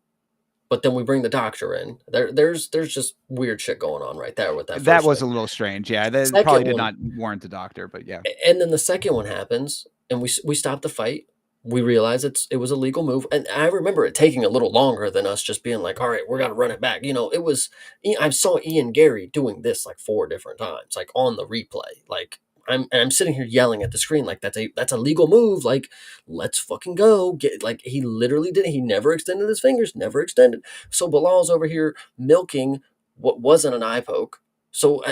[SPEAKER 2] But then we bring the doctor in. There's just weird shit going on right there with that
[SPEAKER 1] That
[SPEAKER 2] first
[SPEAKER 1] was
[SPEAKER 2] one.
[SPEAKER 1] a little strange. Yeah, that
[SPEAKER 2] Second
[SPEAKER 1] probably did
[SPEAKER 2] one,
[SPEAKER 1] not warrant the doctor, but yeah.
[SPEAKER 2] and then the second one happens, and we stop the fight. We realize it was a legal move, and I remember it taking a little longer than us just being like, "All right, we're gonna run it back." It was. I saw Ian Gary doing this like 4 different times, like on the replay. Like I'm sitting here yelling at the screen like that's a legal move. Like let's fucking go get. Like he literally did. He never extended his fingers, never extended. So Bilal's over here milking what wasn't an eye poke. So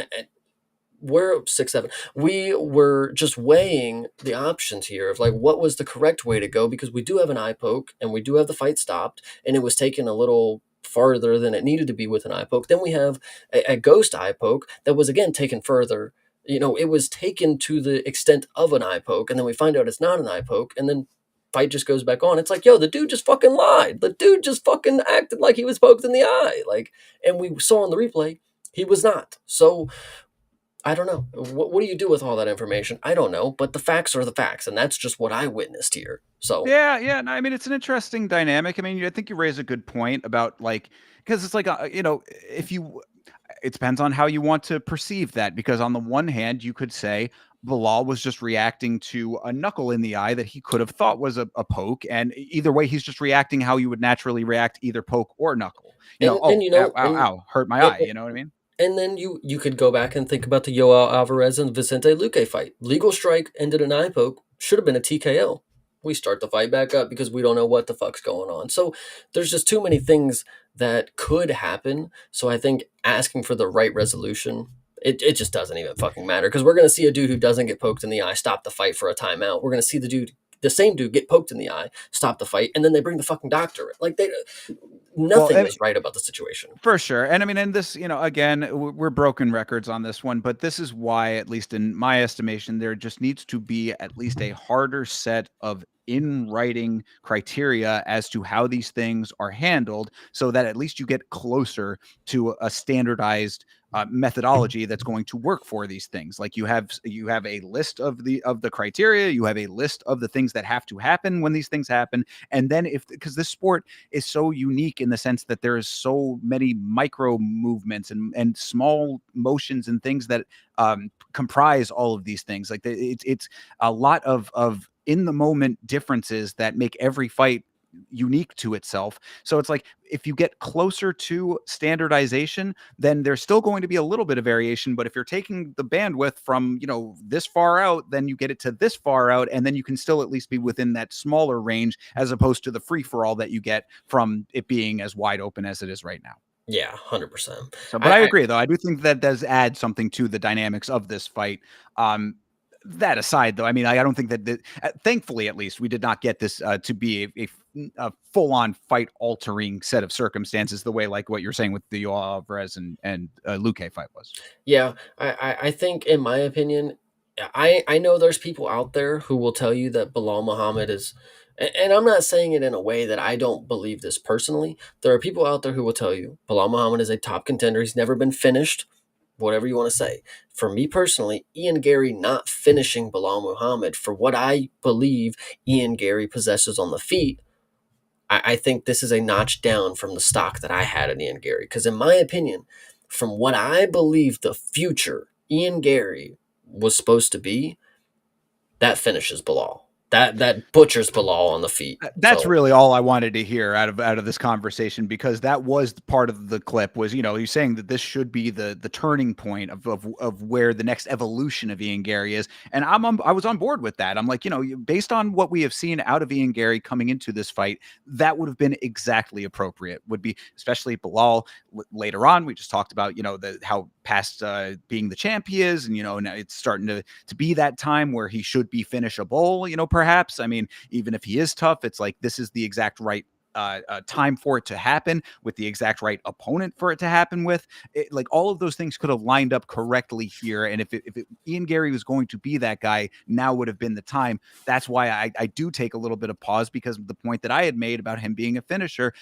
[SPEAKER 2] we're 6 7, we were just weighing the options here of like what was the correct way to go, because we do have an eye poke and we do have the fight stopped and it was taken a little farther than it needed to be with an eye poke. Then we have a ghost eye poke that was again taken further. It was taken to the extent of an eye poke, and then we find out it's not an eye poke, and then fight just goes back on. It's like, yo, the dude just fucking lied. The dude just fucking acted like he was poked in the eye. Like, and we saw on the replay he was not. So I don't know. What do you do with all that information? I don't know, but the facts are the facts, and that's just what I witnessed here. So,
[SPEAKER 1] Yeah, yeah. No, I mean, it's an interesting dynamic. I mean, I think you raise a good point about like, because it's like, if you, it depends on how you want to perceive that. Because on the one hand, you could say Bilal was just reacting to a knuckle in the eye that he could have thought was a poke, and either way, he's just reacting how you would naturally react, either poke or knuckle.
[SPEAKER 2] and
[SPEAKER 1] Oh, ow, ow, ow, hurt my
[SPEAKER 2] and,
[SPEAKER 1] eye. You know what I mean?
[SPEAKER 2] and then you could go back and think about the Yoel Alvarez and Vicente Luque fight. Legal strike ended an eye poke. Should have been a TKO. We start the fight back up because we don't know what the fuck's going on. So there's just too many things that could happen. So I think asking for the right resolution, it just doesn't even fucking matter, because we're gonna see a dude who doesn't get poked in the eye stop the fight for a timeout. We're gonna see the same dude get poked in the eye, stop the fight, and then they bring the fucking doctor in. Like
[SPEAKER 1] Well,
[SPEAKER 2] nothing is right about the situation.
[SPEAKER 1] for sure. And I mean, and this, again, we're broken records on this one, but this is why, at least in my estimation, there just needs to be at least a harder set of in writing criteria as to how these things are handled, so that at least you get closer to a standardized methodology that's going to work for these things. Like you have a list of the criteria, you have a list of the things that have to happen when these things happen, and then because this sport is so unique in the sense that there is so many micro movements and small motions and things that comprise all of these things. Like it's a lot of in the moment differences that make every fight unique to itself. So it's like if you get closer to standardization, then there's still going to be a little bit of variation. But if you're taking the bandwidth from, this far out, then you get it to this far out, and then you can still at least be within that smaller range, as opposed to the free for all that you get from it being as wide open as it is right now.
[SPEAKER 2] Yeah, 100%.
[SPEAKER 1] So, but I
[SPEAKER 2] I
[SPEAKER 1] agree, though. I do think that does add something to the dynamics of this fight. Um, That aside, though, I mean, I don't think that, thankfully, at least, we did not get this to be a full on fight altering set of circumstances the way like what you're saying with the Alvarez and Luque fight was.
[SPEAKER 2] Yeah, I think, in my opinion, I know there's people out there who will tell you that Bilal Muhammad is, and I'm not saying it in a way that I don't believe this personally. There are people out there who will tell you Bilal Muhammad is a top contender. He's never been finished, whatever you want to say. For me personally, Ian Gary not finishing Bilal Muhammad for what I believe Ian Gary possesses on the feet, I think this is a notch down from the stock that I had in Ian Gary. Because, in my opinion, from what I believe the future Ian Gary was supposed to be, that finishes Bilal. That butchers Bilal on the feet.
[SPEAKER 1] That's
[SPEAKER 2] So,
[SPEAKER 1] really all I wanted to hear out of this conversation, because that was part of the clip was, he's saying that this should be the turning point of where the next evolution of Ian Gary is. And I was on board with that. I'm like, based on what we have seen out of Ian Gary coming into this fight, that would have been exactly appropriate, would be, especially Bilal later on. We just talked about, how past being the champ he is. And, now it's starting to be that time where he should be finishable, perhaps. I mean, even if he is tough, it's like this is the exact right time for it to happen, with the exact right opponent for it to happen with. Like all of those things could have lined up correctly here. And if Ian Gary was going to be that guy, now would have been the time. That's why I do take a little bit of pause, because of the point that I had made about him being a finisher.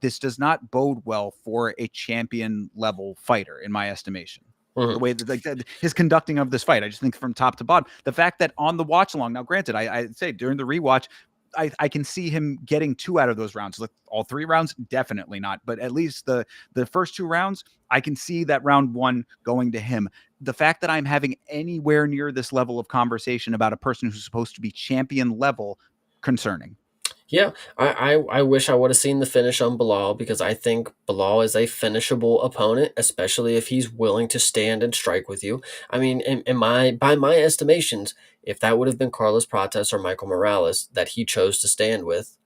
[SPEAKER 1] This does not bode well for a champion level fighter, in my estimation. The
[SPEAKER 2] mhm.
[SPEAKER 1] way that, like, his conducting of this fight, I just think from top to bottom, the fact that on the watch along, now granted, I say during the rewatch, I can see him getting 2 out of those rounds. Like all 3 rounds, definitely not, but at least the first 2 rounds, I can see that round 1 going to him. The fact that I'm having anywhere near this level of conversation about a person who's supposed to be champion level, concerning.
[SPEAKER 2] Yeah, I wish I would have seen the finish on Bilal, because I think Bilal is a finishable opponent, especially if he's willing to stand and strike with you. I mean, in my by my estimations, if that would have been Carlos Prates or Michael Morales that he chose to stand with,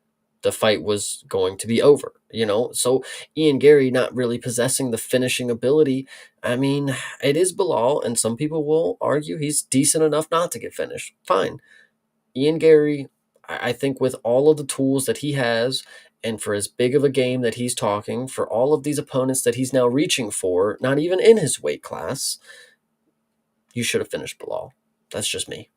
[SPEAKER 2] the fight was going to be over. So Ian Gary not really possessing the finishing ability. I mean, it is Bilal, and some people will argue he's decent enough not to get finished. Fine. Ian Gary, I think, with all of the tools that he has, and for as big of a game that he's talking, for all of these opponents that he's now reaching for, not even in his weight class, you should have finished Bilal. That's just me.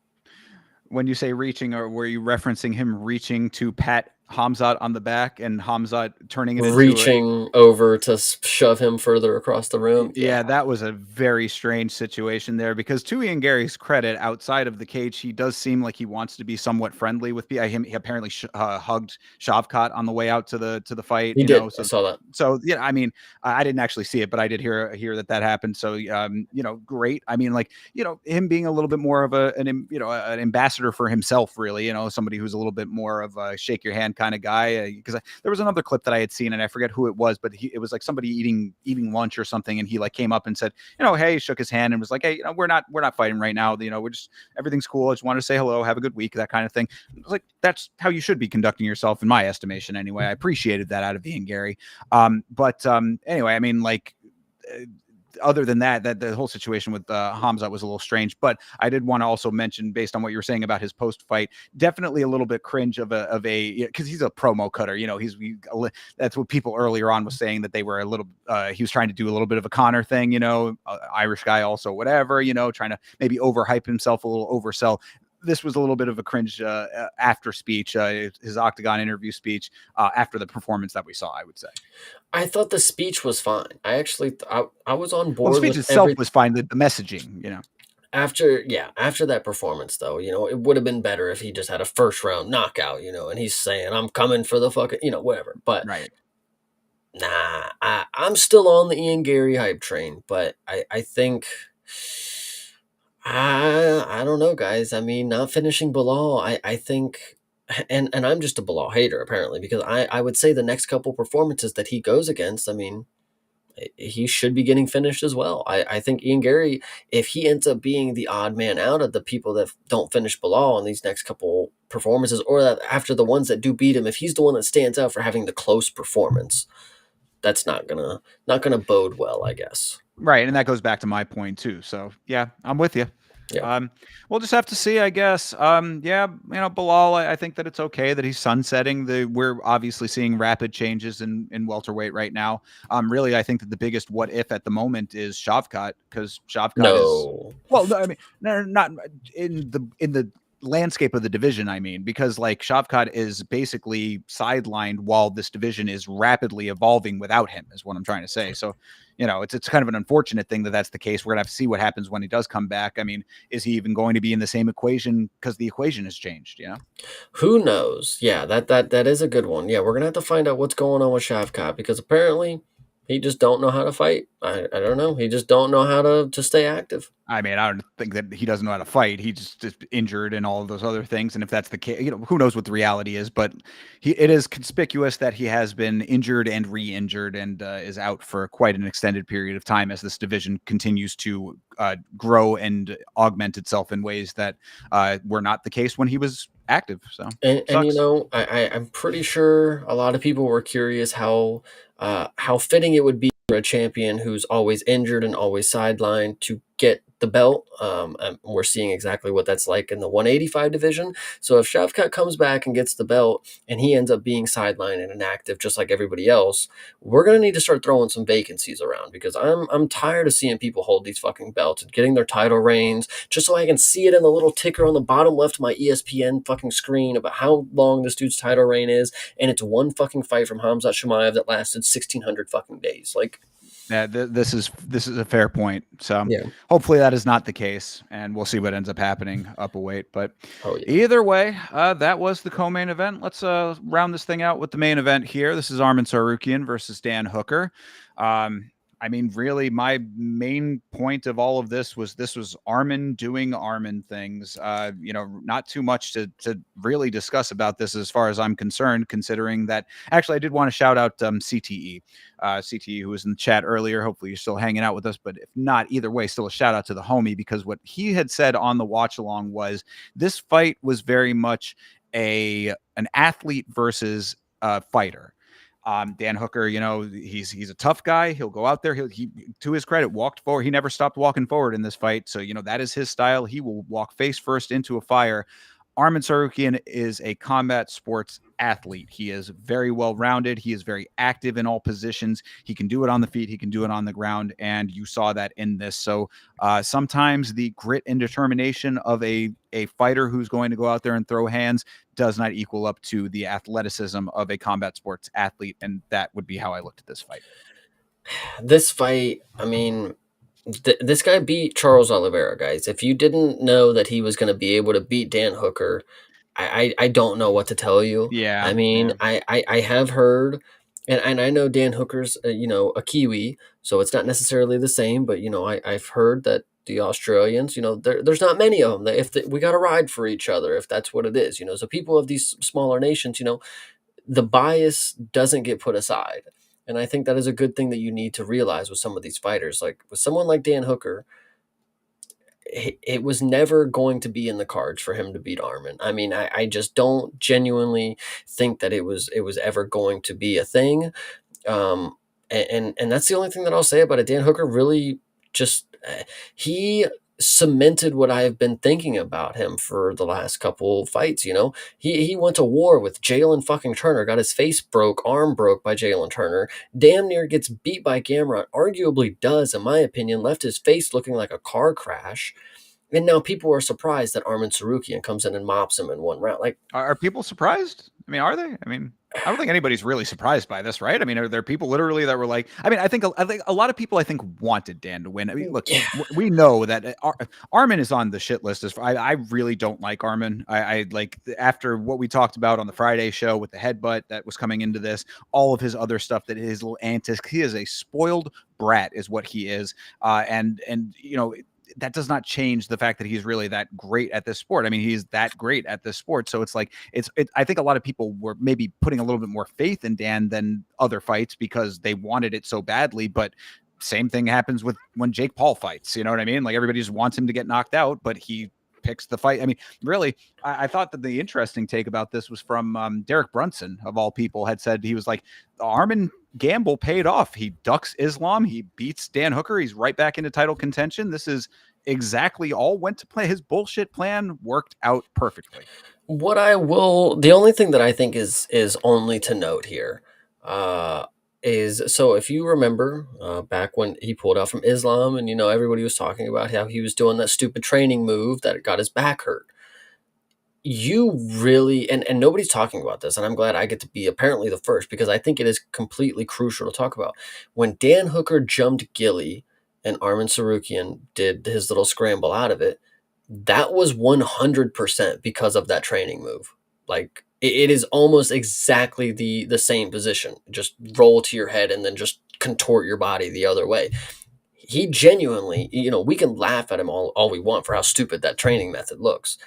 [SPEAKER 1] When you say reaching, or were you referencing him reaching to pat Hamzat on the back and Hamzat turning it into a?
[SPEAKER 2] Reaching over to shove him further across the room.
[SPEAKER 1] Yeah,
[SPEAKER 2] Yeah,
[SPEAKER 1] that was a very strange situation there, because to Ian Gary's credit, outside of the cage, he does seem like he wants to be somewhat friendly with people. He apparently hugged Shavkat on the way out to the fight,
[SPEAKER 2] he did. I saw that.
[SPEAKER 1] So yeah, I mean, I didn't actually see it, but I did hear that happened. So great. I mean, like, him being a little bit more of an ambassador for himself, really, somebody who's a little bit more of a shake your hand kind of guy. Because there was another clip that I had seen, and I forget who it was, but it was like somebody eating lunch or something, and he like came up and said, hey, shook his hand and was like, hey, we're not fighting right now. We're just, everything's cool. I just want to say hello, have a good week, that kind of thing. It was like, that's how you should be conducting yourself, in my estimation. Anyway, I appreciated that out of Ian Gary. But anyway, I mean, like, other than that the whole situation with Hamza was a little strange. But I did want to also mention, based on what you were saying about his post fight, definitely a little bit cringe of a because he's a promo cutter. That's what people earlier on was saying, that they were a little he was trying to do a little bit of a Connor thing, Irish guy also, whatever, trying to maybe overhype himself, a little oversell. This was a little bit of a cringe after speech, his Octagon interview speech, after the performance that we saw, I would say.
[SPEAKER 2] I thought the speech was fine. I actually, I was on
[SPEAKER 1] Well, the
[SPEAKER 2] board
[SPEAKER 1] speech
[SPEAKER 2] with
[SPEAKER 1] itself
[SPEAKER 2] every
[SPEAKER 1] was fine. The messaging.
[SPEAKER 2] after that performance, though. It would have been better if he just had a first round knockout. And he's saying, "I'm coming for the fucking," whatever. But
[SPEAKER 1] Right.
[SPEAKER 2] nah, I'm still on the Ian Gary hype train. But I think. I don't know, guys. I mean, not finishing Bilal, I think, and I'm just a Bilal hater apparently, because I would say the next couple performances that he goes against, I mean, he should be getting finished as well. I think Ian Gary, if he ends up being the odd man out of the people that don't finish Bilal in these next couple performances, or that after the ones that do beat him, if he's the one that stands out for having the close performance, that's not gonna bode well, I guess.
[SPEAKER 1] Right. And that goes back to my point too. So yeah, I'm with you.
[SPEAKER 2] Yeah.
[SPEAKER 1] We'll just have to see, I guess. Yeah, Bilal, I think that it's okay that he's sunsetting. We're obviously seeing rapid changes in welterweight right now. Really, I think that the biggest what if at the moment is Shavkat, because Shavkat is,
[SPEAKER 2] No.
[SPEAKER 1] well, no, I mean, no, not in the landscape of the division. I mean, because like Shavkat is basically sidelined while this division is rapidly evolving without him, is what I'm trying to say. So, it's kind of an unfortunate thing that that's the case. We're gonna have to see what happens when he does come back. I mean, is he even going to be in the same equation because the equation has changed?
[SPEAKER 2] Who knows? Yeah, that is a good one. Yeah, we're gonna have to find out what's going on with Shavkat because apparently he just don't know how to fight. I don't know. He just don't know how to stay active.
[SPEAKER 1] I mean, I don't think that he doesn't know how to fight. He's just injured and all of those other things. And if that's the case, who knows what the reality is? But it is conspicuous that he has been injured and re-injured and is out for quite an extended period of time as this division continues to grow and augment itself in ways that were not the case when he was active. So
[SPEAKER 2] And
[SPEAKER 1] sucks.
[SPEAKER 2] I'm pretty sure a lot of people were curious how fitting it would be for a champion who's always injured and always sidelined to get the belt. And we're seeing exactly what that's like in the 185 division. So if Shavkat comes back and gets the belt and he ends up being sidelined and inactive just like everybody else, we're gonna need to start throwing some vacancies around because I'm tired of seeing people hold these fucking belts and getting their title reigns just so I can see it in the little ticker on the bottom left of my ESPN fucking screen about how long this dude's title reign is, and it's one fucking fight from Hamzat Shemaev that lasted 1,600 fucking days. Like,
[SPEAKER 1] Yeah, this is a fair point. So
[SPEAKER 2] yeah,
[SPEAKER 1] hopefully that is not the case, and we'll see what ends up happening up a weight. But
[SPEAKER 2] oh yeah.
[SPEAKER 1] either way, that was the co-main event. Let's round this thing out with the main event here. This is Armin Tsarukyan versus Dan Hooker. I mean, really, my main point of all of this was Armin doing Armin things. Not too much to really discuss about this as far as I'm concerned, considering that actually I did want to shout out CTE. CTE, who was in the chat earlier. Hopefully, you're still hanging out with us. But if not, either way, still a shout out to the homie because what he had said on the watch along was this fight was very much an athlete versus a fighter. Dan Hooker, he's a tough guy. He'll go out there. He to his credit, walked forward. He never stopped walking forward in this fight. So that is his style. He will walk face first into a fire. Armin Tsarukyan is a combat sports athlete. He is very well rounded. He is very active in all positions. He can do it on the feet. He can do it on the ground. And you saw that in this. So sometimes the grit and determination of a fighter who's going to go out there and throw hands does not equal up to the athleticism of a combat sports athlete. And that would be how I looked at this fight.
[SPEAKER 2] This fight, I mean, this guy beat Charles Oliveira, guys. If you didn't know that he was going to be able to beat Dan Hooker, I don't know what to tell you. I
[SPEAKER 1] Yeah.
[SPEAKER 2] mean,
[SPEAKER 1] Yeah.
[SPEAKER 2] I have heard, and I know Dan Hooker's a Kiwi, so it's not necessarily the same. But I've heard that the Australians, there's not many of them. That we got to ride for each other, if that's what it is. So people of these smaller nations, the bias doesn't get put aside. And I think that is a good thing that you need to realize with some of these fighters. Like with someone like Dan Hooker, it was never going to be in the cards for him to beat Armin. I mean, I just don't genuinely think that it was ever going to be a thing. And that's the only thing that I'll say about it. Dan Hooker really just he cemented what I have been thinking about him for the last couple fights. He went to war with Jalen fucking Turner, got his face broke, arm broke by Jalen Turner, damn near gets beat by Gamrot, arguably does, in my opinion, left his face looking like a car crash. And now people are surprised that Armin Sarukian comes in and mops him in one round. Like,
[SPEAKER 1] Are people surprised? I mean, are they? I mean, I don't think anybody's really surprised by this, right? I mean, are there people literally that were like, I mean, I think a lot of people I think wanted Dan to win. I mean, look,
[SPEAKER 2] yeah,
[SPEAKER 1] we know that Armin is on the shit list. I really don't like Armin. I like after what we talked about on the Friday show with the headbutt that was coming into this, all of his other stuff that his little antics. He is a spoiled brat, is what he is. And that does not change the fact that he's really that great at this sport. I mean, he's that great at this sport. So it's like, I think a lot of people were maybe putting a little bit more faith in Dan than other fights because they wanted it so badly. But same thing happens with when Jake Paul fights. You know what I mean? Like everybody just wants him to get knocked out, but he picks the fight. I mean, really, I thought that the interesting take about this was from Derek Brunson, of all people, had said he was like, Armin gamble paid off. He ducks Islam. He beats Dan Hooker. He's right back into title contention. This is exactly all went to play. His bullshit plan worked out perfectly.
[SPEAKER 2] The only thing that I think is only to note here, uh, is so if you remember back when he pulled out from Islam, and everybody was talking about how he was doing that stupid training move that got his back hurt. You really, and nobody's talking about this, and I'm glad I get to be apparently the first, because I think it is completely crucial to talk about. When Dan Hooker jumped Gilly and Armin Tsarukyan did his little scramble out of it, that was 100% because of that training move. Like it is almost exactly the same position. Just roll to your head and then just contort your body the other way. He genuinely, we can laugh at him all we want for how stupid that training method looks.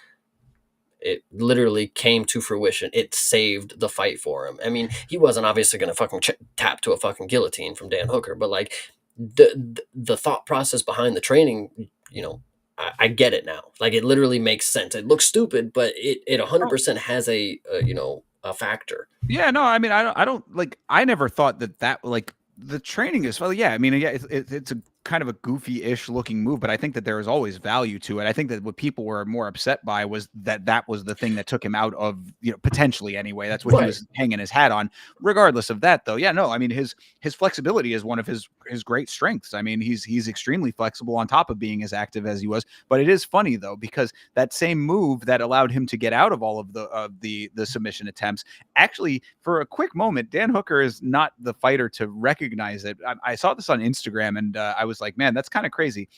[SPEAKER 2] It literally came to fruition. It saved the fight for him. I mean, he wasn't obviously going to fucking tap to a fucking guillotine from Dan Hooker, but like the thought process behind the training, I get it now. Like it literally makes sense. It looks stupid, but it
[SPEAKER 1] Oh,
[SPEAKER 2] 100% has a factor.
[SPEAKER 1] yeah, no, I mean, I don't like. I never thought that like the training is well. Yeah, I mean, yeah, it's a kind of a goofy-ish looking move, but I think that there is always value to it. I think that what people were more upset by was that was the thing that took him out of potentially anyway. That's what he
[SPEAKER 2] Right.
[SPEAKER 1] was hanging his hat on. Regardless of that, though, yeah, no, I mean his flexibility is one of his great strengths. I mean he's extremely flexible on top of being as active as he was. But it is funny though because that same move that allowed him to get out of all of the submission attempts actually, for a quick moment, Dan Hooker is not the fighter to recognize it. I saw this on Instagram and I was like, man, that's kind of crazy.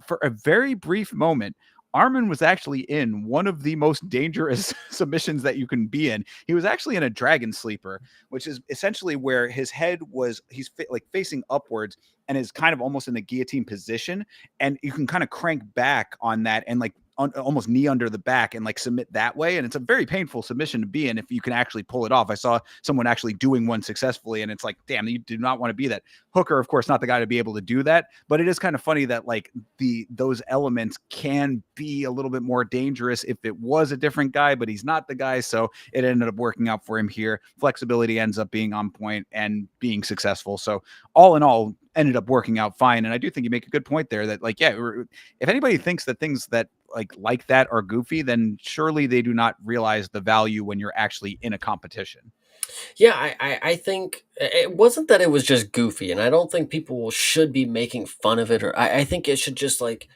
[SPEAKER 1] For a very brief moment, Armin was actually in one of the most dangerous submissions that you can be in. He was actually in a dragon sleeper, which is essentially where his head was, like facing upwards and is kind of almost in the guillotine position. And you can kind of crank back on that and like almost knee under the back and like submit that way. And it's a very painful submission to be in if you can actually pull it off. I saw someone actually doing one successfully, and it's like, damn, you do not want to be that. Hooker, of course, not the guy to be able to do that, but it is kind of funny that like those elements can be a little bit more dangerous if it was a different guy, but he's not the guy. So it ended up working out for him here. Flexibility ends up being on point and being successful. So all in all, ended up working out fine. And I do think you make a good point there that like, yeah, if anybody thinks that things that like that are goofy, then surely they do not realize the value when you're actually in a competition.
[SPEAKER 2] Yeah, I think it wasn't that it was just goofy, and I don't think people should be making fun of it, or I think it should just like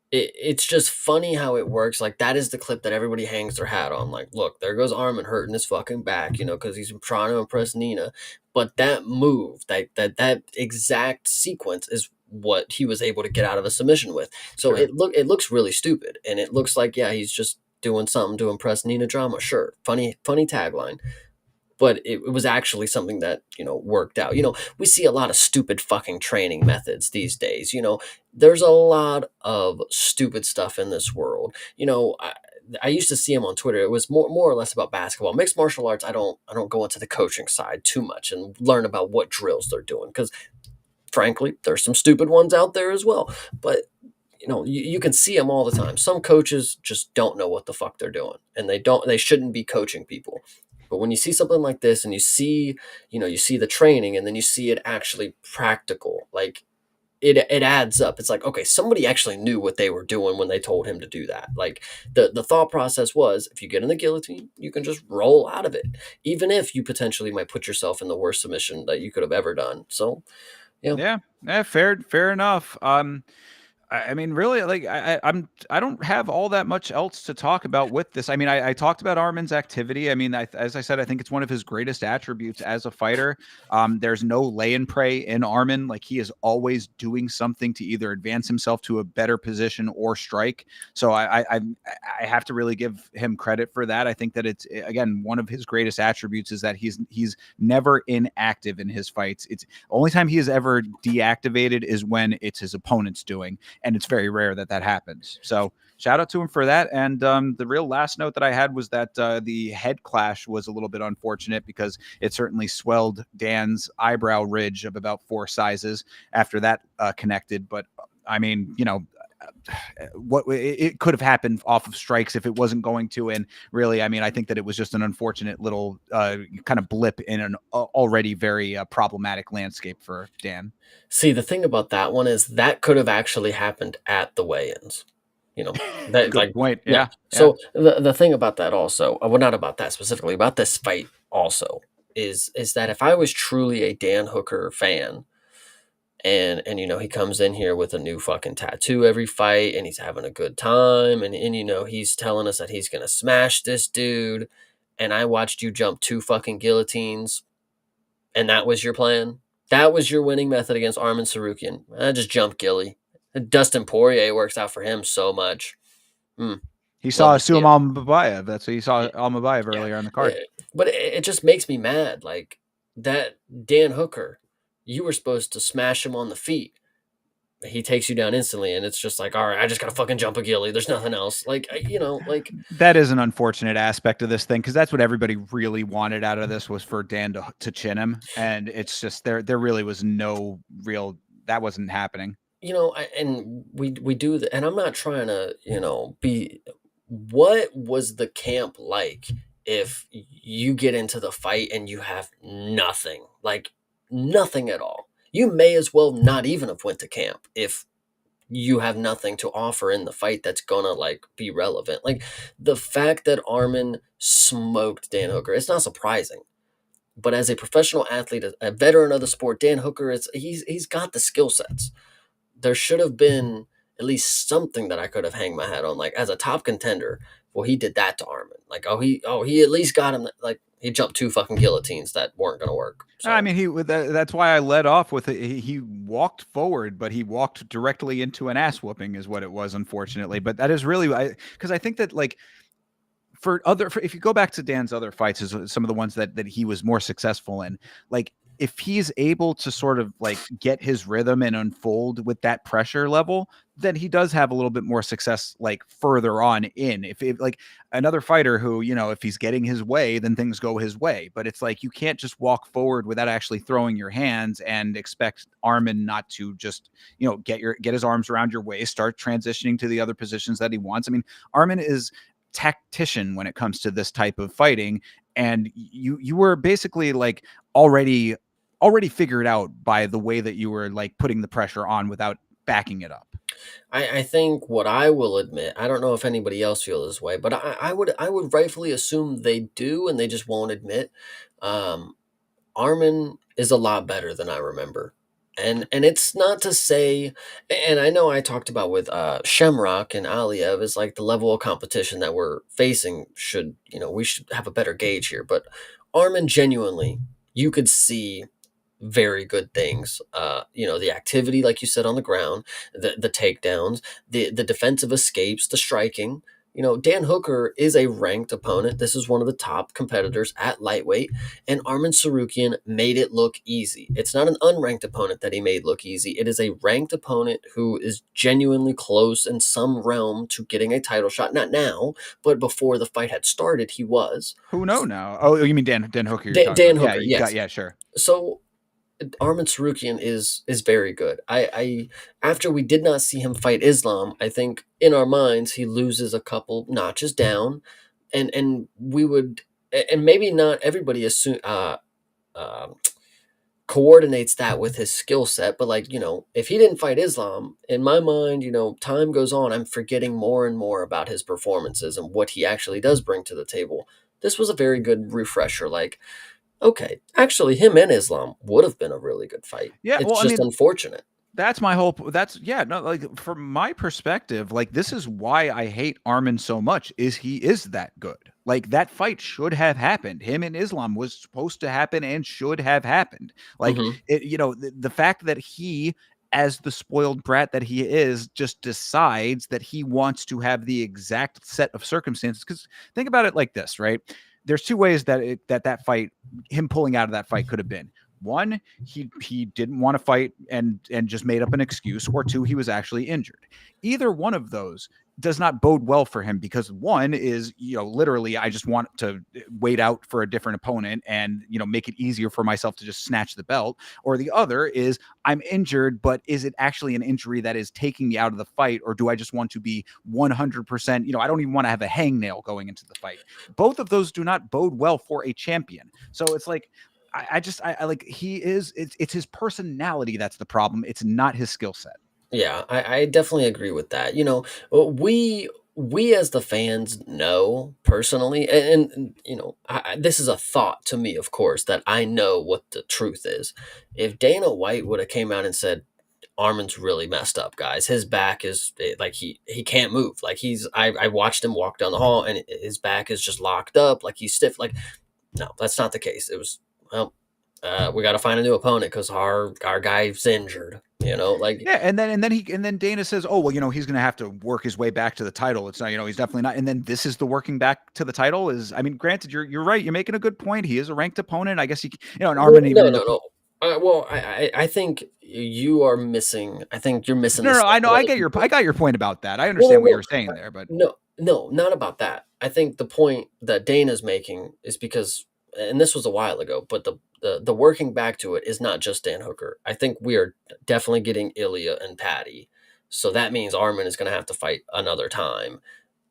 [SPEAKER 2] it's just funny how it works. Like that is the clip that everybody hangs their hat on. Like, look, there goes Armin hurting his fucking back, because he's trying to impress Nina. But that move, that exact sequence is what he was able to get out of a submission with. So
[SPEAKER 1] Sure.
[SPEAKER 2] it looks really stupid, and it looks like yeah, he's just doing something to impress Nina Drama. Sure, funny tagline, but it was actually something that worked out. We see a lot of stupid fucking training methods these days. There's a lot of stupid stuff in this world. I used to see them on Twitter. It was more or less about basketball. Mixed martial arts, I don't go into the coaching side too much and learn about what drills they're doing, because frankly there's some stupid ones out there as well. But you can see them all the time. Some coaches just don't know what the fuck they're doing, and they shouldn't be coaching people. But when you see something like this, and you see the training, and then you see it actually practical, like it adds up. It's like, okay, somebody actually knew what they were doing when they told him to do that. Like the thought process was, if you get in the guillotine, you can just roll out of it, even if you potentially might put yourself in the worst submission that you could have ever done. So yeah.
[SPEAKER 1] Yeah. Yeah. Fair enough. I mean, really, like I don't have all that much else to talk about with this. I mean, I talked about Armin's activity. I mean, as I said, I think it's one of his greatest attributes as a fighter. There's no lay and pray in Armin. Like he is always doing something to either advance himself to a better position or strike. So I have to really give him credit for that. I think that it's again one of his greatest attributes is that he's never inactive in his fights. It's only time he is ever deactivated is when it's his opponent's doing, and it's very rare that that happens. So shout out to him for that. And the real last note that I had was that the head clash was a little bit unfortunate because it certainly swelled Dan's eyebrow ridge of about 4 sizes after that connected. But I mean, what it could have happened off of strikes if it wasn't going to. And really, I mean, I think that it was just an unfortunate little kind of blip in an already very problematic landscape for Dan.
[SPEAKER 2] See, the thing about that one is that could have actually happened at the weigh-ins. You know, that
[SPEAKER 1] Good
[SPEAKER 2] like
[SPEAKER 1] point.
[SPEAKER 2] yeah.
[SPEAKER 1] Yeah. Yeah.
[SPEAKER 2] So the thing about that also, well, not about that specifically, about this fight also is that if I was truly a Dan Hooker fan, and he comes in here with a new fucking tattoo every fight, and he's having a good time, and he's telling us that he's gonna smash this dude, and I watched you jump 2 fucking guillotines, and that was your plan? That was your winning method against Arman Tsarukyan? Just jump Gilly. Dustin Poirier works out for him so much. Mm,
[SPEAKER 1] He
[SPEAKER 2] love
[SPEAKER 1] saw
[SPEAKER 2] to see
[SPEAKER 1] Suam
[SPEAKER 2] it.
[SPEAKER 1] Almabayev. That's what he saw
[SPEAKER 2] Yeah,
[SPEAKER 1] Almabayev
[SPEAKER 2] yeah,
[SPEAKER 1] earlier on the
[SPEAKER 2] yeah,
[SPEAKER 1] card.
[SPEAKER 2] but it just makes me mad, like, that Dan Hooker, you were supposed to smash him on the feet. He takes you down instantly, and it's just like, all right, I just gotta fucking jump a Gilly. There's nothing else. Like, like,
[SPEAKER 1] That is an unfortunate aspect of this thing because that's what everybody really wanted out of this was for Dan to chin him, and it's just there really was no real that wasn't happening.
[SPEAKER 2] and we do and I'm not trying to, be. What was the camp like if you get into the fight and you have nothing, like nothing at all? You may as well not even have went to camp if you have nothing to offer in the fight that's gonna like be relevant. Like the fact that Armin smoked Dan Hooker, it's not surprising. But as a professional athlete, a veteran of the sport, Dan Hooker is he's got the skill sets. There should have been at least something that I could have hanged my hat on. Like as a top contender, well, he did that to Armin. Like, he at least got him. Like he jumped 2 fucking guillotines that weren't gonna work.
[SPEAKER 1] I
[SPEAKER 2] So
[SPEAKER 1] mean, that's why I led off with it. He walked forward, but he walked directly into an ass whooping, is what it was, unfortunately. But that is really because I think that like if you go back to Dan's other fights, is some of the ones that he was more successful in. Like if he's able to sort of like get his rhythm and unfold with that pressure level, then he does have a little bit more success like further on in. If like another fighter who, if he's getting his way, then things go his way. But it's like you can't just walk forward without actually throwing your hands and expect Armin not to just, get his arms around your waist, start transitioning to the other positions that he wants. I mean, Armin is tactician when it comes to this type of fighting, and you were basically like already figured out by the way that you were like putting the pressure on without backing it up.
[SPEAKER 2] I think what I will admit, I don't know if anybody else feels this way, but I would rightfully assume they do, and they just won't admit. Um, Armin is a lot better than I remember. And it's not to say, and I know I talked about with Shamrock and Aliev is like the level of competition that we're facing should, we should have a better gauge here. But Armin genuinely, you could see very good things. The activity, like you said, on the ground, the takedowns, the defensive escapes, the striking. Dan Hooker is a ranked opponent. This is one of the top competitors at lightweight, and Arman Tsarukyan made it look easy. It's not an unranked opponent that he made look easy. It is a ranked opponent who is genuinely close in some realm to getting a title shot. Not now, but before the fight had started, he was.
[SPEAKER 1] Who know now? Oh, you mean Dan Hooker you're talking
[SPEAKER 2] Dan
[SPEAKER 1] about? Yeah,
[SPEAKER 2] Hooker,
[SPEAKER 1] you got
[SPEAKER 2] yes.
[SPEAKER 1] yeah, sure.
[SPEAKER 2] So Arman Tsarukyan is very good. I after we did not see him fight Islam, I think in our minds he loses a couple notches down, and we would, and maybe not everybody assume uh, coordinates that with his skill set, but like if he didn't fight Islam, in my mind, time goes on, I'm forgetting more and more about his performances and what he actually does bring to the table. This was a very good refresher. Like, okay, actually, him and Islam would have been a really good fight.
[SPEAKER 1] Yeah,
[SPEAKER 2] It's
[SPEAKER 1] well, I
[SPEAKER 2] just
[SPEAKER 1] mean,
[SPEAKER 2] unfortunate.
[SPEAKER 1] that's my whole that's yeah, no, like from my perspective, like this is why I hate Armin so much is he is that good. Like that fight should have happened. Him and Islam was supposed to happen and should have happened. Like
[SPEAKER 2] Hmm.
[SPEAKER 1] the fact that he as the spoiled brat that he is just decides that he wants to have the exact set of circumstances, cuz think about it like this, right? There's two ways that fight, him pulling out of that fight could have been. One, he didn't want to fight and just made up an excuse, or two, he was actually injured. Either one of those, does not bode well for him because one is, literally I just want to wait out for a different opponent and, make it easier for myself to just snatch the belt. Or the other is I'm injured, but is it actually an injury that is taking me out of the fight? Or do I just want to be 100%, I don't even want to have a hangnail going into the fight. Both of those do not bode well for a champion. So it's like, I like it's his personality that's the problem. It's not his skill set.
[SPEAKER 2] Yeah, I definitely agree with that. We as the fans know personally, and this is a thought to me, of course, that I know what the truth is. If Dana White would have came out and said, Armin's really messed up, guys. His back is like he can't move. Like I watched him walk down the hall and his back is just locked up, like he's stiff. Like no, that's not the case. It was well, we got to find a new opponent because our guy's injured. Like
[SPEAKER 1] Yeah, and then Dana says, "Oh, well, he's going to have to work his way back to the title. It's not, he's definitely not." And then this is the working back to the title is. I mean, granted, you're right. You're making a good point. He is a ranked opponent. I guess and
[SPEAKER 2] well,
[SPEAKER 1] Armin even
[SPEAKER 2] no,
[SPEAKER 1] in the
[SPEAKER 2] no, no. Well, I think you are missing. I think you're missing
[SPEAKER 1] no,
[SPEAKER 2] the
[SPEAKER 1] no. I
[SPEAKER 2] step
[SPEAKER 1] know.
[SPEAKER 2] a
[SPEAKER 1] I
[SPEAKER 2] little
[SPEAKER 1] get
[SPEAKER 2] too
[SPEAKER 1] your I
[SPEAKER 2] quick.
[SPEAKER 1] got your point about that. I
[SPEAKER 2] No,
[SPEAKER 1] understand what
[SPEAKER 2] no,
[SPEAKER 1] you're saying there, but
[SPEAKER 2] no, no, not about that. I think the point that Dana's making is because, and this was a while ago, but the working back to it is not just Dan Hooker. I think we are definitely getting Ilya and Patty, so that means Armin is going to have to fight another time.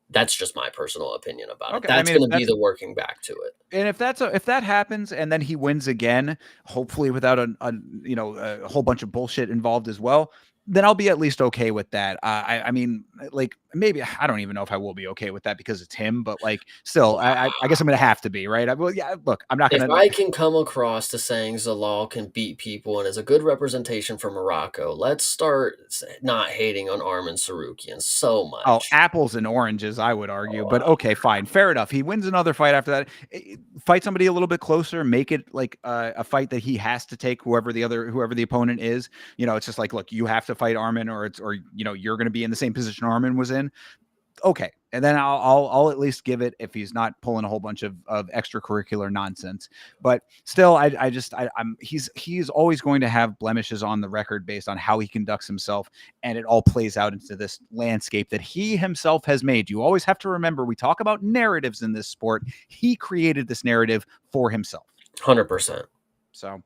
[SPEAKER 2] That's just my personal opinion about it.
[SPEAKER 1] okay. I
[SPEAKER 2] That's
[SPEAKER 1] mean, if
[SPEAKER 2] going to be
[SPEAKER 1] that's
[SPEAKER 2] the working back to it.
[SPEAKER 1] and if that happens and then he wins again, hopefully without a whole bunch of bullshit involved as well, then I'll be at least okay with that. I mean, like maybe I don't even know if I will be okay with that because it's him, but like still, I guess I'm gonna have to be right. Well, yeah. Look, I'm not
[SPEAKER 2] If
[SPEAKER 1] gonna.
[SPEAKER 2] I can come across to saying Zalal can beat people and is a good representation for Morocco, let's start not hating on Armin Sarukian so
[SPEAKER 1] Oh,
[SPEAKER 2] much.
[SPEAKER 1] apples and oranges, I would argue, but okay, fine, fair enough. He wins another fight after that. Fight somebody a little bit closer, make it like a fight that he has to take whoever the opponent is. It's just like, look, you have to fight Armin, or you're going to be in the same position Armin was in. Okay, and then I'll at least give it if he's not pulling a whole bunch of extracurricular nonsense. But still, I'm he's always going to have blemishes on the record based on how he conducts himself, and it all plays out into this landscape that he himself has made. You always have to remember we talk about narratives in this sport. He created this narrative for himself.
[SPEAKER 2] 100%.
[SPEAKER 1] So,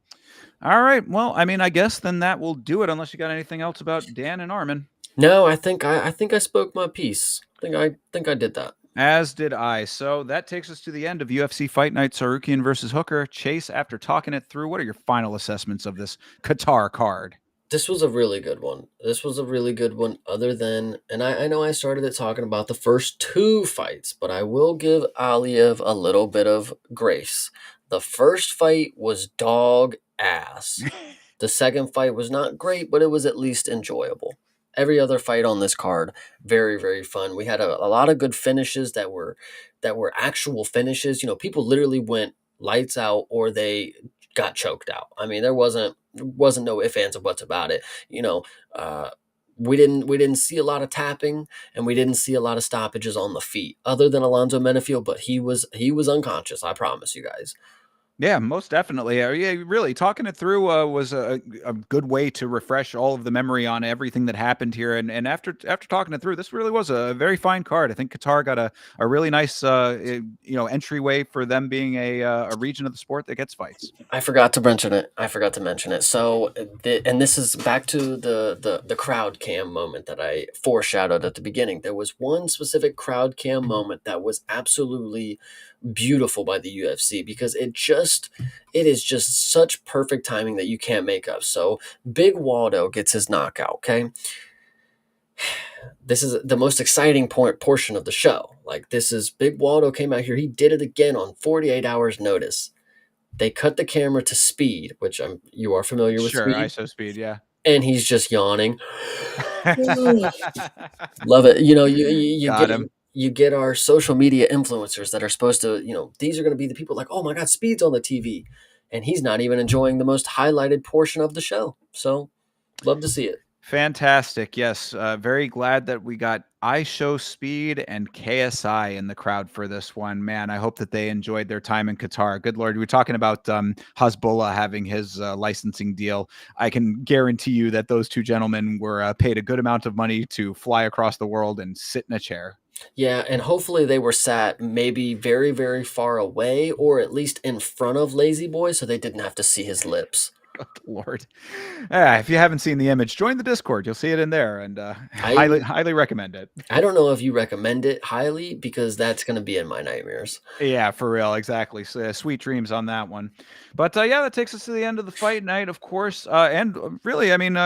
[SPEAKER 1] all right, well, I mean, I guess then that will do it. Unless you got anything else about Dan and Armin.
[SPEAKER 2] No, I think I spoke my piece. I think I did that.
[SPEAKER 1] As did I. So that takes us to the end of UFC Fight Night Tsarukyan versus Hooker. Chase, after talking it through, what are your final assessments of this Qatar card?
[SPEAKER 2] This was a really good one. This was a really good one, other than, and I know I started it talking about the first two fights, but I will give Aliev a little bit of grace. The first fight was dog ass. The second fight was not great, but it was at least enjoyable. Every other fight on this card, very, very fun. We had a lot of good finishes that were actual finishes. People literally went lights out or they got choked out. I mean, there wasn't no ifs, ands, or buts about it. We didn't see a lot of tapping and we didn't see a lot of stoppages on the feet, other than Alonzo Menefield, but he was unconscious. I promise you guys.
[SPEAKER 1] Yeah, most definitely. Yeah, really, talking it through was a good way to refresh all of the memory on everything that happened here. And after talking it through, this really was a very fine card. I think Qatar got a really nice entryway for them being a region of the sport that gets fights.
[SPEAKER 2] I forgot to mention it. I forgot to mention it. So, and this is back to the crowd cam moment that I foreshadowed at the beginning. There was one specific crowd cam moment that was absolutely beautiful by the UFC because it is just such perfect timing that you can't make up. So, Big Waldo gets his knockout. Okay, this is the most exciting portion of the show. Like, this is Big Waldo came out here. He did it again on 48 hours notice. They cut the camera to Speed, which you are familiar with
[SPEAKER 1] Sure,
[SPEAKER 2] Speed,
[SPEAKER 1] ISO speed, yeah.
[SPEAKER 2] and he's just yawning. Love it. You
[SPEAKER 1] Got
[SPEAKER 2] get
[SPEAKER 1] him.
[SPEAKER 2] you get our social media influencers that are supposed to, these are going to be the people like, oh my God, Speed's on the TV, and he's not even enjoying the most highlighted portion of the show. So, love to see it.
[SPEAKER 1] Fantastic. Yes. Very glad that we got I Show Speed and KSI in the crowd for this one. Man, I hope that they enjoyed their time in Qatar. Good Lord. We were talking about Hezbollah having his licensing deal. I can guarantee you that those two gentlemen were paid a good amount of money to fly across the world and sit in a chair.
[SPEAKER 2] Yeah, and hopefully they were sat maybe very, very far away or at least in front of Lazy Boy so they didn't have to see his lips.
[SPEAKER 1] Good Lord. If you haven't seen the image, join the Discord. You'll see it in there and highly,
[SPEAKER 2] I
[SPEAKER 1] highly recommend it.
[SPEAKER 2] I don't know if you recommend it highly because that's going to be in my nightmares.
[SPEAKER 1] Yeah, for real, exactly. So, sweet dreams on that one. But yeah, that takes us to the end of the fight night, of course. And really, I mean,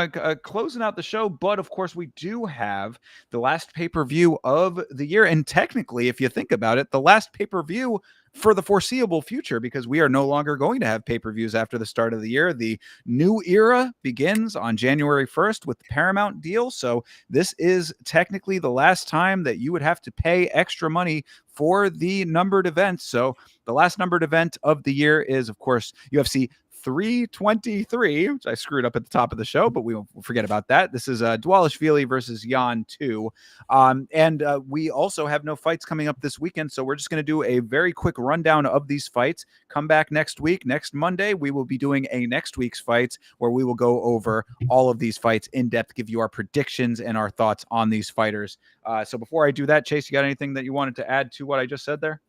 [SPEAKER 1] closing out the show. But of course, we do have the last pay per view of the year, and technically, if you think about it, the last pay per view for the foreseeable future, because we are no longer going to have pay per views after the start of the year. The new era begins on January 1st with the Paramount deal. So this is technically the last time that you would have to pay extra money for the numbered events. So the last numbered event of the year is, of course, UFC 323, which I screwed up at the top of the show, but we won't forget about that. This is Dwalishvili versus Jan 2. And we also have no fights coming up this weekend, so we're just going to do a very quick rundown of these fights. Come back next week. Next Monday, we will be doing a next week's fights where we will go over all of these fights in depth, give you our predictions and our thoughts on these fighters. So before I do that, Chase, you got anything that you wanted to add to what I just said there?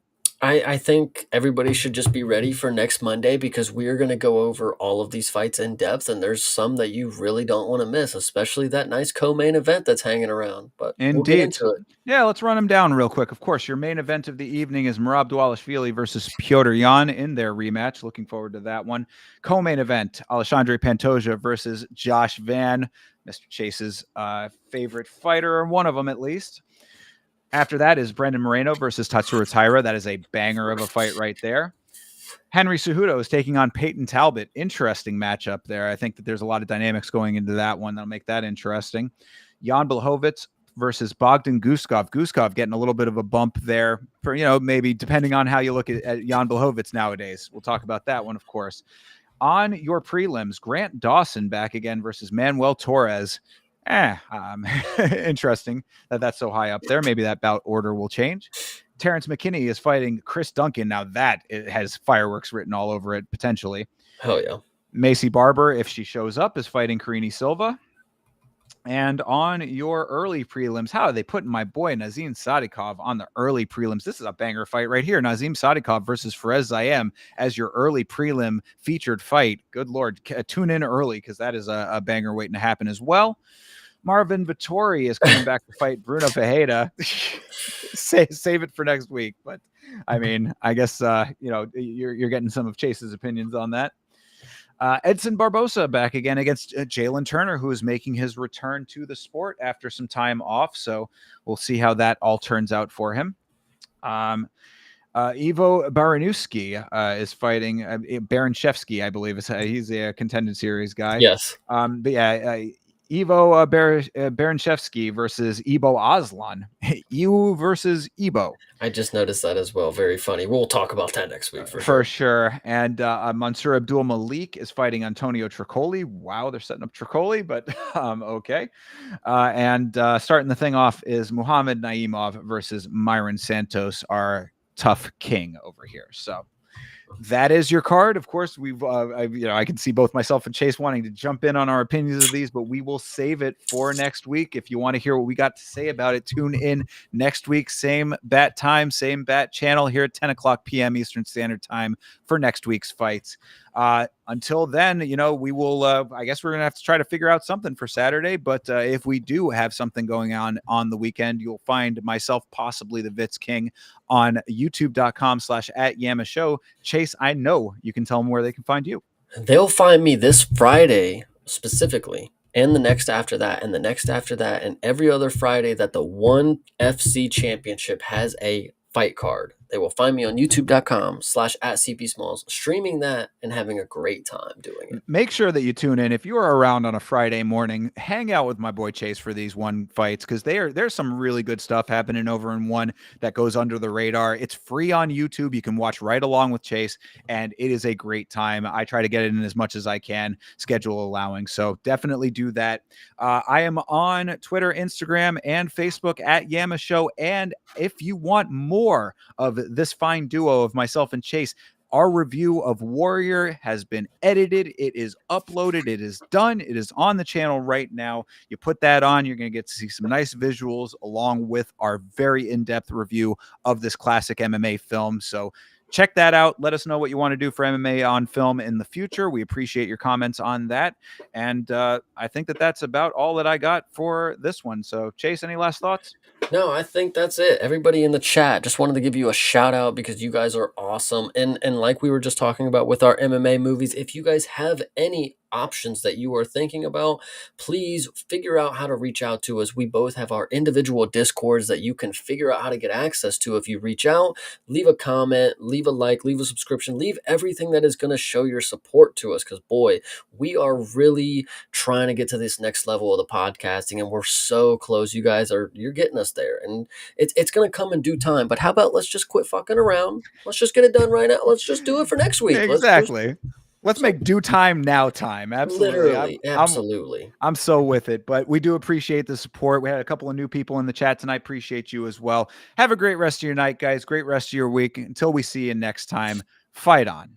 [SPEAKER 2] I think everybody should just be ready for next Monday because we are going to go over all of these fights in depth, and there's some that you really don't want to miss, especially that nice co-main event that's hanging around. But we'll get
[SPEAKER 1] Indeed.
[SPEAKER 2] into
[SPEAKER 1] So,
[SPEAKER 2] it.
[SPEAKER 1] yeah, let's run them down real quick. Of course, your main event of the evening is Merab Dvalishvili versus Piotr Jan in their rematch. Looking forward to that one. Co-main event, Alexandre Pantoja versus Josh Van, Mr. Chase's favorite fighter, or one of them at least. After that is Brendan Moreno versus Tatsuro Taira. That is a banger of a fight right there. Henry Cejudo is taking on Peyton Talbot. Interesting matchup there. I think that there's a lot of dynamics going into that one that'll make that interesting. Jan Blachowicz versus Bogdan Guskov. Guskov getting a little bit of a bump there for, maybe depending on how you look at Jan Blachowicz nowadays. We'll talk about that one, of course. On your prelims, Grant Dawson back again versus Manuel Torres. Interesting that that's so high up there. Maybe that bout order will change. Terrence McKinney is fighting Chris Duncan. Now that it has fireworks written all over it, potentially.
[SPEAKER 2] Hell yeah.
[SPEAKER 1] Macy Barber, if she shows up, is fighting Karini Silva. And on your early prelims, how are they putting my boy Nazim Sadikov on the early prelims? This is a banger fight right here. Nazim Sadikov versus Fares Zayem as your early prelim featured fight. Good Lord, tune in early because that is a banger waiting to happen as well. Marvin Vittori is coming back to fight Bruno Ferreira. Save it for next week. But I mean, I guess you're getting some of Chase's opinions on that. Edson Barbosa back again against Jalen Turner, who is making his return to the sport after some time off. So we'll see how that all turns out for him. Ivo Baranowski is fighting Baranchevsky, I believe. He's a contended series guy.
[SPEAKER 2] Yes.
[SPEAKER 1] But yeah, Ivo Baranchevsky versus Ibo Aslan. Ivo versus Ibo.
[SPEAKER 2] I just noticed that as well. Very funny. We'll talk about that next week for
[SPEAKER 1] For
[SPEAKER 2] sure.
[SPEAKER 1] sure. And Mansour Abdul Malik is fighting Antonio Tricoli. Wow, they're setting up Tricoli, but okay. And starting the thing off is Muhammad Naimov versus Myron Santos, our tough king over here. So that is your card. Of course, I can see both myself and Chase wanting to jump in on our opinions of these, but we will save it for next week. If you want to hear what we got to say about it, tune in next week. Same bat time, same bat channel here at 10 o'clock p.m. Eastern Standard Time for next week's fights. Until then, we will, I guess we're going to have to try to figure out something for Saturday. But if we do have something going on the weekend, you'll find myself, possibly the Vitz King, on youtube.com/@YamaShow. Chase, I know you can tell them where they can find you.
[SPEAKER 2] They'll find me this Friday specifically, and the next after that, and the next after that, and every other Friday that the ONE FC Championship has a fight card. they will find me on youtube.com/@cpsmalls, streaming that and having a great time doing it.
[SPEAKER 1] Make sure that you tune in if you are around on a Friday morning. Hang out with my boy Chase for these one fights because there's some really good stuff happening over in one that goes under the radar. It's free on YouTube. You can watch right along with Chase, and it is a great time. I try to get it in as much as I can, schedule allowing. So definitely do that. I am on Twitter, Instagram, and Facebook at Yama Show. And if you want more of this fine duo of myself and Chase, our review of Warrior has been edited. It is uploaded. It is done. It is on the channel right now. You put that on, you're going to get to see some nice visuals along with our very in-depth review of this classic MMA film. So check that out. Let us know what you want to do for MMA on film in the future. We appreciate your comments on that. And I think that that's about all that I got for this one. So Chase, any last thoughts?
[SPEAKER 2] No, I think that's it. Everybody in the chat, just wanted to give you a shout out because you guys are awesome. And like we were just talking about with our MMA movies, if you guys have any options that you are thinking about, please figure out how to reach out to us. We both have our individual discords that you can figure out how to get access to. If you reach out, leave a comment, leave a like, leave a subscription, leave everything that is going to show your support to us, because boy, we are really trying to get to this next level of the podcasting, and we're so close. You're getting us there, and it's going to come in due time. But how about let's just quit fucking around, let's just get it done right now, let's just do it for next week. Let's
[SPEAKER 1] Exactly. Let's
[SPEAKER 2] so
[SPEAKER 1] make due time now time. Absolutely.
[SPEAKER 2] literally, absolutely.
[SPEAKER 1] I'm so with it, but we do appreciate the support. We had a couple of new people in the chat tonight. Appreciate you as well. Have a great rest of your night, guys. Great rest of your week. Until we see you next time, fight on.